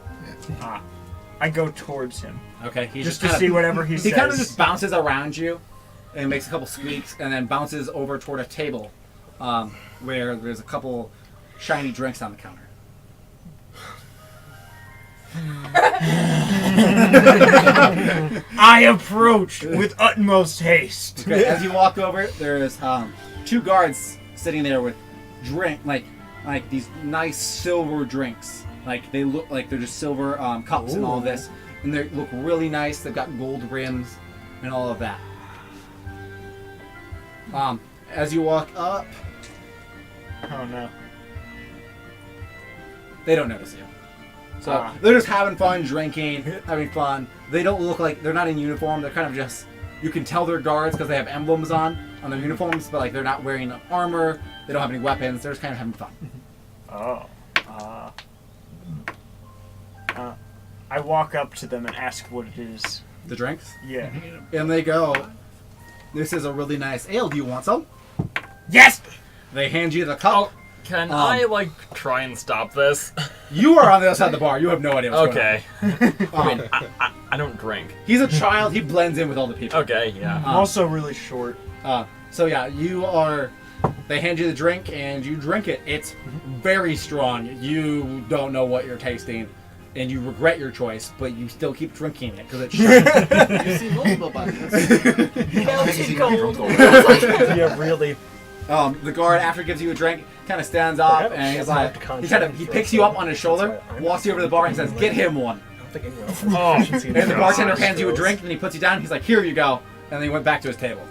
I go towards him. Okay. He Just kind to of, see whatever he says. He kind of just bounces around you and makes a couple squeaks and then bounces over toward a table where there's a couple shiny drinks on the counter. I approach with utmost haste. Okay, as you walk over, there's 2 guards sitting there with like these nice silver drinks. Like they look like they're just silver cups and all of this, and they look really nice. They've got gold rims and all of that. As you walk up, Oh no. they don't notice you. So they're just having fun, drinking, having fun. They don't look like they're not in uniform. They're kind of just, you can tell they're guards because they have emblems on their uniforms, but like they're not wearing armor. They don't have any weapons. They're just kind of having fun. I walk up to them and ask what it is. The drinks? Yeah. And they go, "This is a really nice ale. Do you want some?" Yes! They hand you the cup. Can I, like, try and stop this? You are on the other side of the bar. You have no idea what's Okay. going on. I don't drink. He's a child. He blends in with all the people. Okay, yeah. I'm also really short. So yeah, you are. They hand you the drink and you drink it. It's very strong. You don't know what you're tasting, and you regret your choice, but you still keep drinking it because it's shiny. You see multiple buttons. Melted gold. Yeah, really. The guard, after he gives you a drink, kind of stands up and he's like, he picks you up on his shoulder, walks you over to the bar and says, "Get him one." And the bartender hands you a drink and he puts you down. He's like, "Here you go," and then he went back to his table.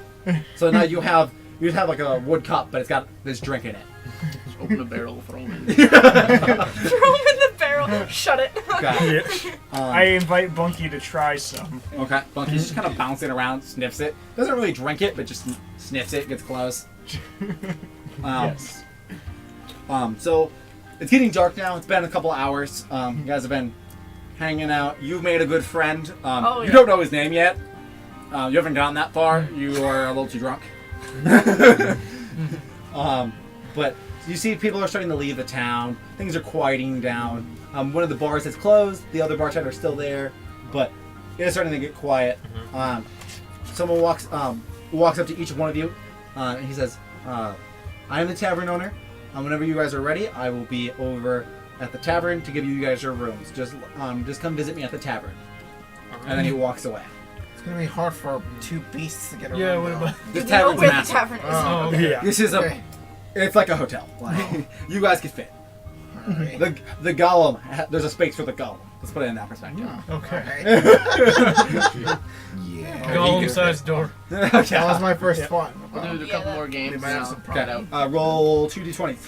So now you have like a wood cup, but it's got this drink in it. Just open a barrel, throw him in. Throw him in the barrel. Shut it. Okay. I invite Bunky to try some. Okay. Bunky's just kind of bouncing around, sniffs it. Doesn't really drink it, but just sniffs it, gets close. Yes. So it's getting dark now. It's been a couple hours. You guys have been hanging out. You've made a good friend. You don't know his name yet. You haven't gone that far. You are a little too drunk. But you see people are starting to leave the town. Things are quieting down. One of the bars has closed. The other bartender is still there, but it is starting to get quiet. Someone walks up to each one of you, and he says, "I am the tavern owner. Whenever you guys are ready, I will be over at the tavern to give you guys your rooms. Just come visit me at the tavern." And then he walks away. It's gonna be hard for 2 beasts to get around. Yeah, what about This We know tavern's where the massive. tavern is. Oh, okay. Yeah. This is it's like a hotel. Like, you guys can fit. Alright. The golem, there's a space for the golem. Let's put it in that perspective. Okay. Yeah. Golem-sized door. Okay. That was my first one. We'll do a couple more games. We might have Now. some Get out. Roll 2d20s.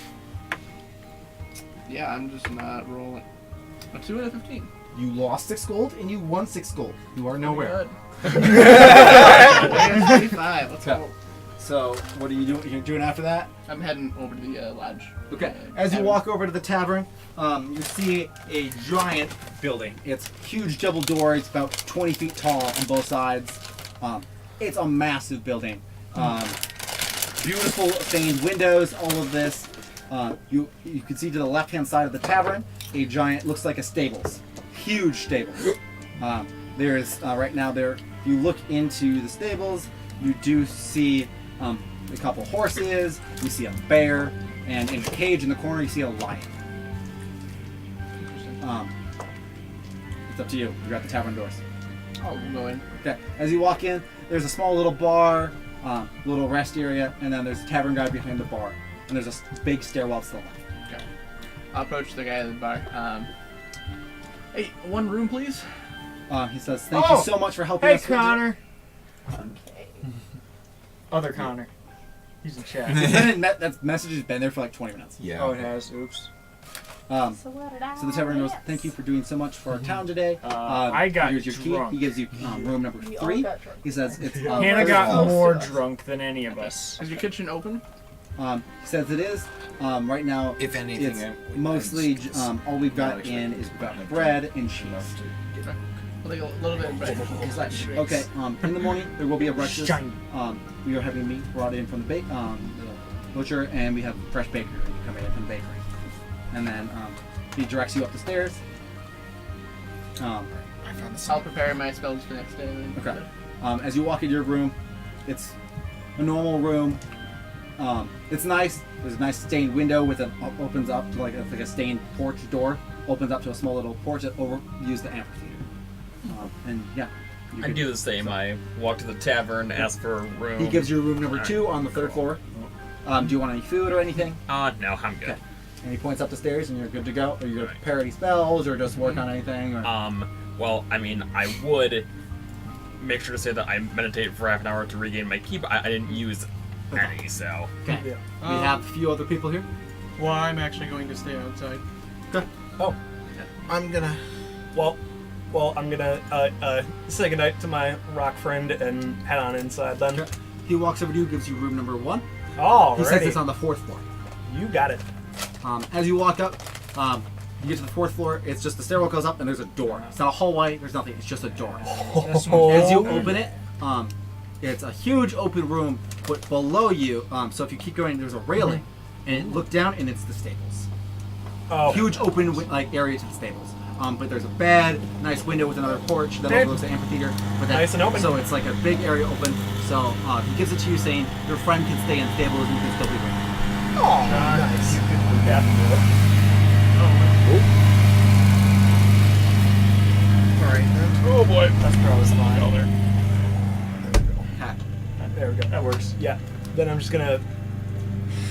Yeah, I'm just not rolling. A 2 out of 15. You lost 6 gold and you won 6 gold. You are nowhere. Good. 25. Let's go. So, what are you doing? You're doing after that? I'm heading over to the lodge. Okay. As you walk over to the tavern, you see a giant building. It's huge double door. It's about 20 feet tall on both sides. It's a massive building. Beautiful stained windows, all of this. You can see to the left-hand side of the tavern, a giant, looks like a stables. Huge stables. There's, right now there, if you look into the stables, you do see a couple horses, you see a bear, and in a cage in the corner you see a lion. It's up to you. You're at the tavern doors. Oh, we'll go in. Okay. As you walk in, there's a small little bar, little rest area, and then there's a tavern guy behind the bar. And there's a big stairwell to the left. Okay. I'll approach the guy at the bar. Hey, 1 room, please. He says, "Thank you so much for helping Hey, us." Connor. Other Connor. He's in chat. That message has been there for like 20 minutes. Yeah. Oh, it has. Oops. So the tavern goes, "Thank you for doing so much for our town today." I got here's your key. drunk. He gives you room number 3. He says it's Hannah got more drunk than any of us. Is your kitchen open? He says it is. Right now, If anything, it's mostly all we've got in is bread and cheese. Like a little bit of bread. He's like, okay. In the morning there will be a breakfast. We are having meat brought in from the butcher, and we have fresh bakery coming in from the bakery. And then he directs you up the stairs. I found the I'll prepare my spells for next day. Then. Okay. As you walk into your room, it's a normal room. It's nice. There's a nice stained window with an opens up to like a stained porch door. Opens up to a small little porch that overviews the amphitheater. And yeah. I do the same. I walk to the tavern, ask for a room. He gives you room number 2 on the 3rd floor. Do you want any food or anything? No, I'm good. Okay. And he points up the stairs, and you're good to go. Are you going to prepare any spells, or just work on anything? Or? Well, I mean, I would make sure to say that I meditate for half an hour to regain my ki, but I didn't use any, so. Okay. Yeah. We have a few other people here. Well, I'm actually going to stay outside. Okay. Oh. I'm gonna. Well, I'm gonna say goodnight to my rock friend and head on inside then. Okay. He walks over to you, gives you room number 1. Oh, he says it's on the 4th floor. You got it. As you walk up, you get to the 4th floor. It's just the stairwell goes up, and there's a door. It's not a hallway. There's nothing. It's just a door. As you open it, it's a huge open room, but below you. So if you keep going, there's a railing, and look down, and it's the stables. Oh. Huge open area to the stables. But there's a bed, nice window with another porch that overlooks the amphitheater. But Nice and open. So it's like a big area open. So he gives it to you, saying your friend can stay in the stables and you can still be with him. Oh, nice. You can have to do it. Alright then. Oh boy, that's probably fine. Oh, Okay. there we go. That works. Yeah. Then I'm just gonna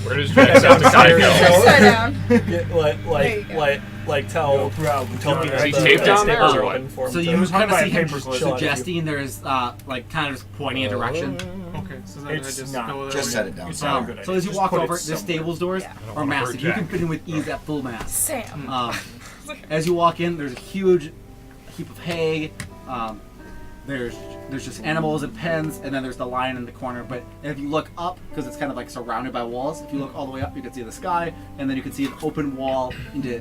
Where does Jax have to Upside go? down. tell Tell me Is he taped down there or are what? open for him So to- you was hung kind of by see a him paperclip. suggesting there's like kind of pointing a direction. Okay, so then It's I just not. go there. Just set it down. It's not a good idea. So as you Just walk put it over, the somewhere. stables doors Yeah. are wanna massive. hurt You can Jack. fit in with ease at full mass. Sam. As you walk in, there's a huge heap of hay. There's just animals and pens, and then there's the lion in the corner. But if you look up, because it's kind of like surrounded by walls, if you look all the way up, you can see the sky, and then you can see an open wall into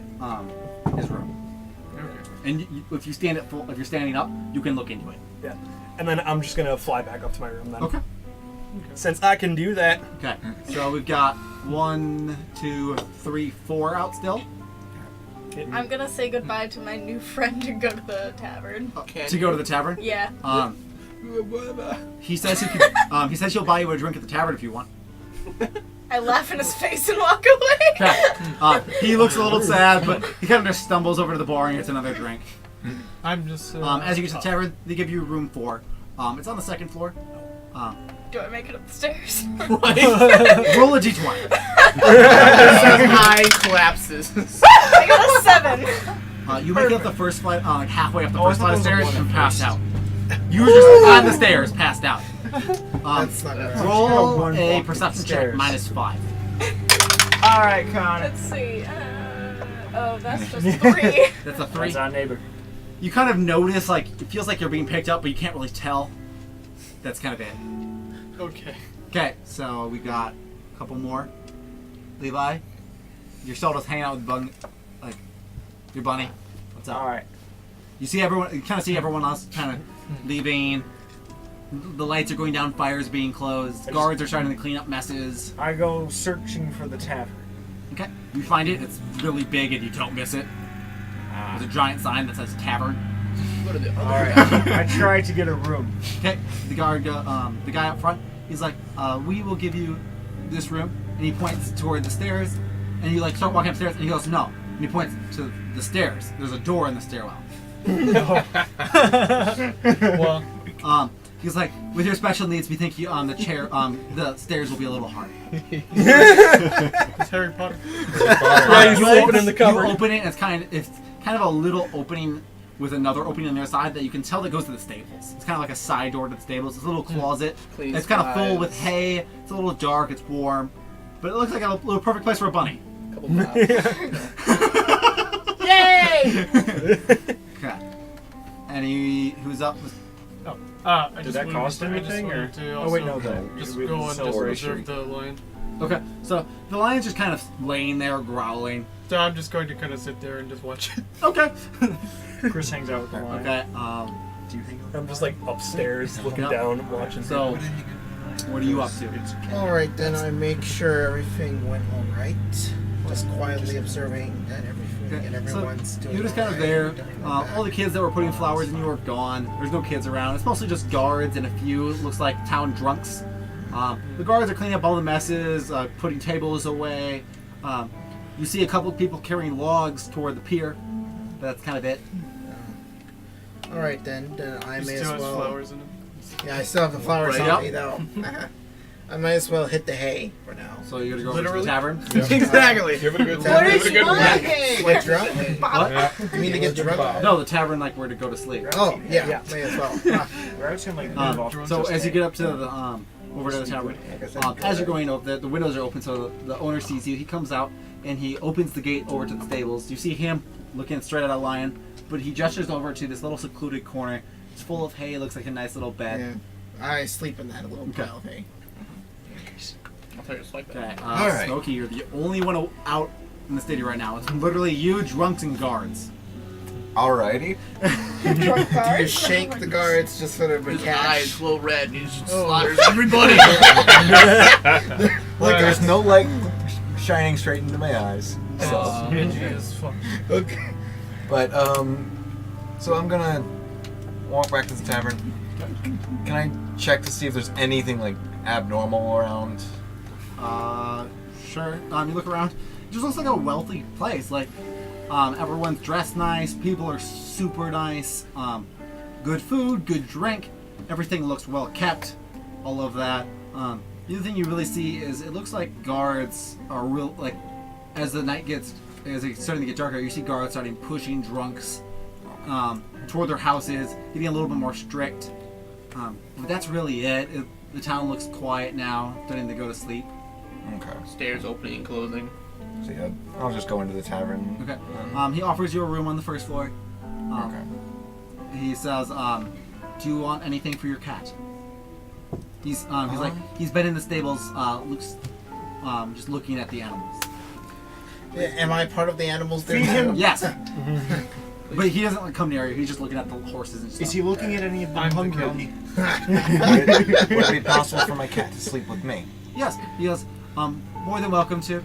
his room. Okay. And if you stand at full, if you're standing up, you can look into it. Yeah. And then I'm just gonna fly back up to my room then. Okay. Since I can do that. Okay. So we've got 1, 2, 3, 4 out still. I'm gonna say goodbye to my new friend and go to the tavern. Okay. To go to the tavern. Yeah. He says he could. He says he'll buy you a drink at the tavern if you want. I laugh in his face and walk away. Okay. He looks a little sad, but he kind of just stumbles over to the bar and gets another drink. I'm just. As you get to the tavern, they give you room 4. It's on the 2nd floor. Do I make it up the stairs? Roll a d20. High collapses. I got a 7. You make it up the first flight, like halfway up the Oh, I first thought flight of those were stairs one and at pass first. out. You were just on the stairs, passed out. That's not gonna Roll One a walk perception upstairs. check -5. All right, Connor. Let's see. Oh, that's just 3. That's a 3. That's our neighbor. You kind of notice, like, it feels like you're being picked up, but you can't really tell. That's kind of it. Okay. Okay, so we got a couple more. Levi, you're still just hanging out with like your bunny. What's up? All right. You see everyone. You kind of see everyone else kind of leaving. The lights are going down. Fires being closed. Guards are starting to clean up messes. I go searching for the tavern. Okay, you find it. It's really big, and you don't miss it. There's a giant sign that says tavern. Go to the All other. right. I try to get a room. Okay, the guy up front, he's like, we will give you this room, and he points toward the stairs, and you like start walking upstairs, and he goes, no, and he points to the stairs. There's a door in the stairwell. Well, He's like, with your special needs, we think you the stairs will be a little hard. it's Harry Potter. Yeah, you open in the cupboard. You open it, and it's kind of a little opening with another opening on the other side that you can tell that goes to the stables. It's kind of like a side door to the stables. It's a little closet. Please, it's kind of full guys. with hay. It's a little dark. It's warm, but it looks like a little perfect place for a bunny. Couple pops. Yay! Okay. And who's up? I Did just that wanted cost to- I just anything, or- wanted to Oh, wait, also no, that- just we go have and the just celebration. reserve the lion. Okay, so the lion's just kind of laying there growling. So I'm just going to kind of sit there and just watch it. Okay. Chris hangs out with the lion. Okay. Do you hang out? I'm just like upstairs looking Yep. down, watching. So What are you up to? Alright, then I make sure everything went alright. Just quietly observing that everything and everyone's doing You're just kind of alright. there. All the kids that were putting flowers in you are gone. There's no kids around. It's mostly just guards and a few, looks like, town drunks. The guards are cleaning up all the messes, putting tables away. You see a couple of people carrying logs toward the pier. But that's kind of it. Alright then I may as well. Flowers in them. Yeah, I still have the flowers Right on up. me though. I might as well hit the hay for now. So you're gonna go over to the tavern? Exactly. Give it a good What give is it a good my whack. hay? Get drunk? What? You mean to get drunk? No, the tavern, like, where to go to sleep. Oh, yeah, may as well. We're actually like move off. So as you get up to the over to the tavern, as you're going over, the windows are open, so the owner sees you. He comes out and he opens the gate over to the stables. You see him looking straight at a lion, but he gestures over to this little secluded corner. It's full of hay. It looks like a nice little bed. Yeah. I sleep in that little Okay. pile of hay. I'll tell you just like Okay, that. Alright. Smokey, you're the only one out in the stadium right now. It's literally you, drunks, and guards. Alrighty. Do you shake the guards just for the His cash? eyes glow red and he just slaughters everybody. Look, there's no light shining straight into my eyes. So. Edgy as fuck. Okay. But so I'm gonna walk back to the tavern. Can I check to see if there's anything like abnormal around? Sure. You look around. It just looks like a wealthy place. Like, everyone's dressed nice. People are super nice. Good food, good drink. Everything looks well kept. All of that. The other thing you really see is it looks like guards are real. Like, as the night gets, as it's starting to get darker, you see guards starting pushing drunks toward their houses, getting a little bit more strict. But that's really it. The town looks quiet now, starting to go to sleep. Okay. Stairs opening and closing. So yeah, I'll just go into the tavern. Okay. He offers you a room on the first floor. Okay. He says, "Do you want anything for your cat?" He's like he's been in the stables, looks, just looking at the animals. Am I part of the animals there? Feed him. Yes. But he doesn't like come near you. He's just looking at the horses and stuff. Is he looking at any of them hungry? Would it be possible for my cat to sleep with me? Yes. He goes, more than welcome to.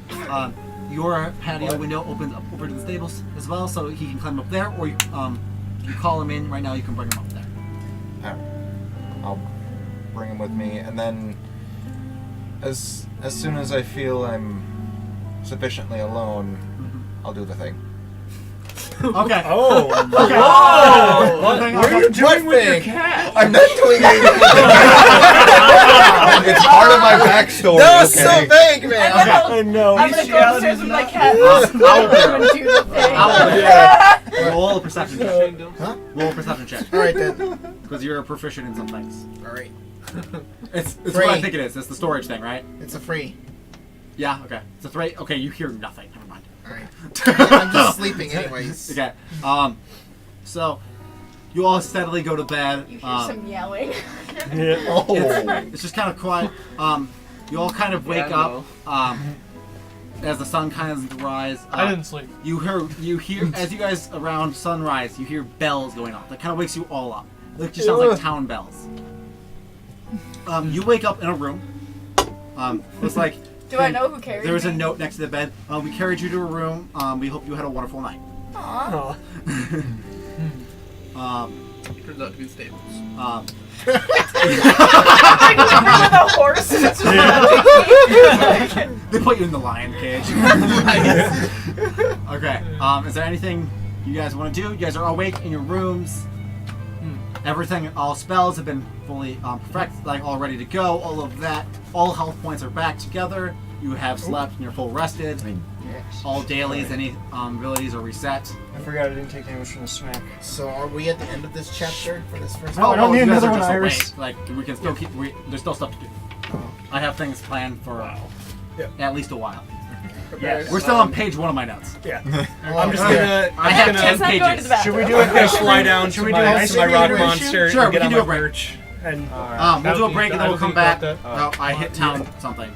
Your patio window opens up over to the stables as well, so he can climb up there, or you call him in right now. You can bring him up there. Alright. I'll bring him with me, and then as soon as I feel I'm sufficiently alone, I'll do the thing. Okay. Oh. Okay. Oh! What are you doing with your cat? I'm not doing anything. It's part of my backstory. That was so okay? vague, man. I know. I'm gonna go upstairs with my cat and do the thing. Roll a perception check. Huh? Roll a perception check. Alright then. Because you're proficient in some things. Alright. It's Free. what I think it is. It's the storage thing, right? It's a free. Yeah. Okay. It's a 3. Okay. You hear nothing. Never mind. Alright. I'm just sleeping anyways. Okay. So you all steadily go to bed. You hear some yelling. It's just kind of quiet. You all kind of wake up as the sun kind of rise. I didn't sleep. You hear as you guys around sunrise. You hear bells going off. That kind of wakes you all up. It just sounds like town bells. You wake up in a room. It's like. Do I know who carried There was a me? note next to the bed. We carried you to a room. We hope you had a wonderful night. Aww. Turns out to be the stables. The horses. They put you in the lion cage. Okay. Is there anything you guys want to do? You guys are awake in your rooms. Everything, all spells have been fully perfected, like all ready to go. All of that, all health points are back together. You have slept and you're full rested. All dailies, any abilities are reset. I forgot I didn't take damage from the smack. So are we at the end of this chapter for this first No, I don't need you guys another are one, just Iris. awake. Like we can still keep. There's still stuff to do. I have things planned for at least a while. Yeah. We're still on page 1 of my notes. Yeah. I'm just gonna. I have 10 Just not going to pages. the bathroom. Should we do a I'm gonna fly down Should to we do my, a to my rock situation? monster Sure, and we get can on do my a break. perch. And We'll do a break and then we'll come back. No, I hit town something.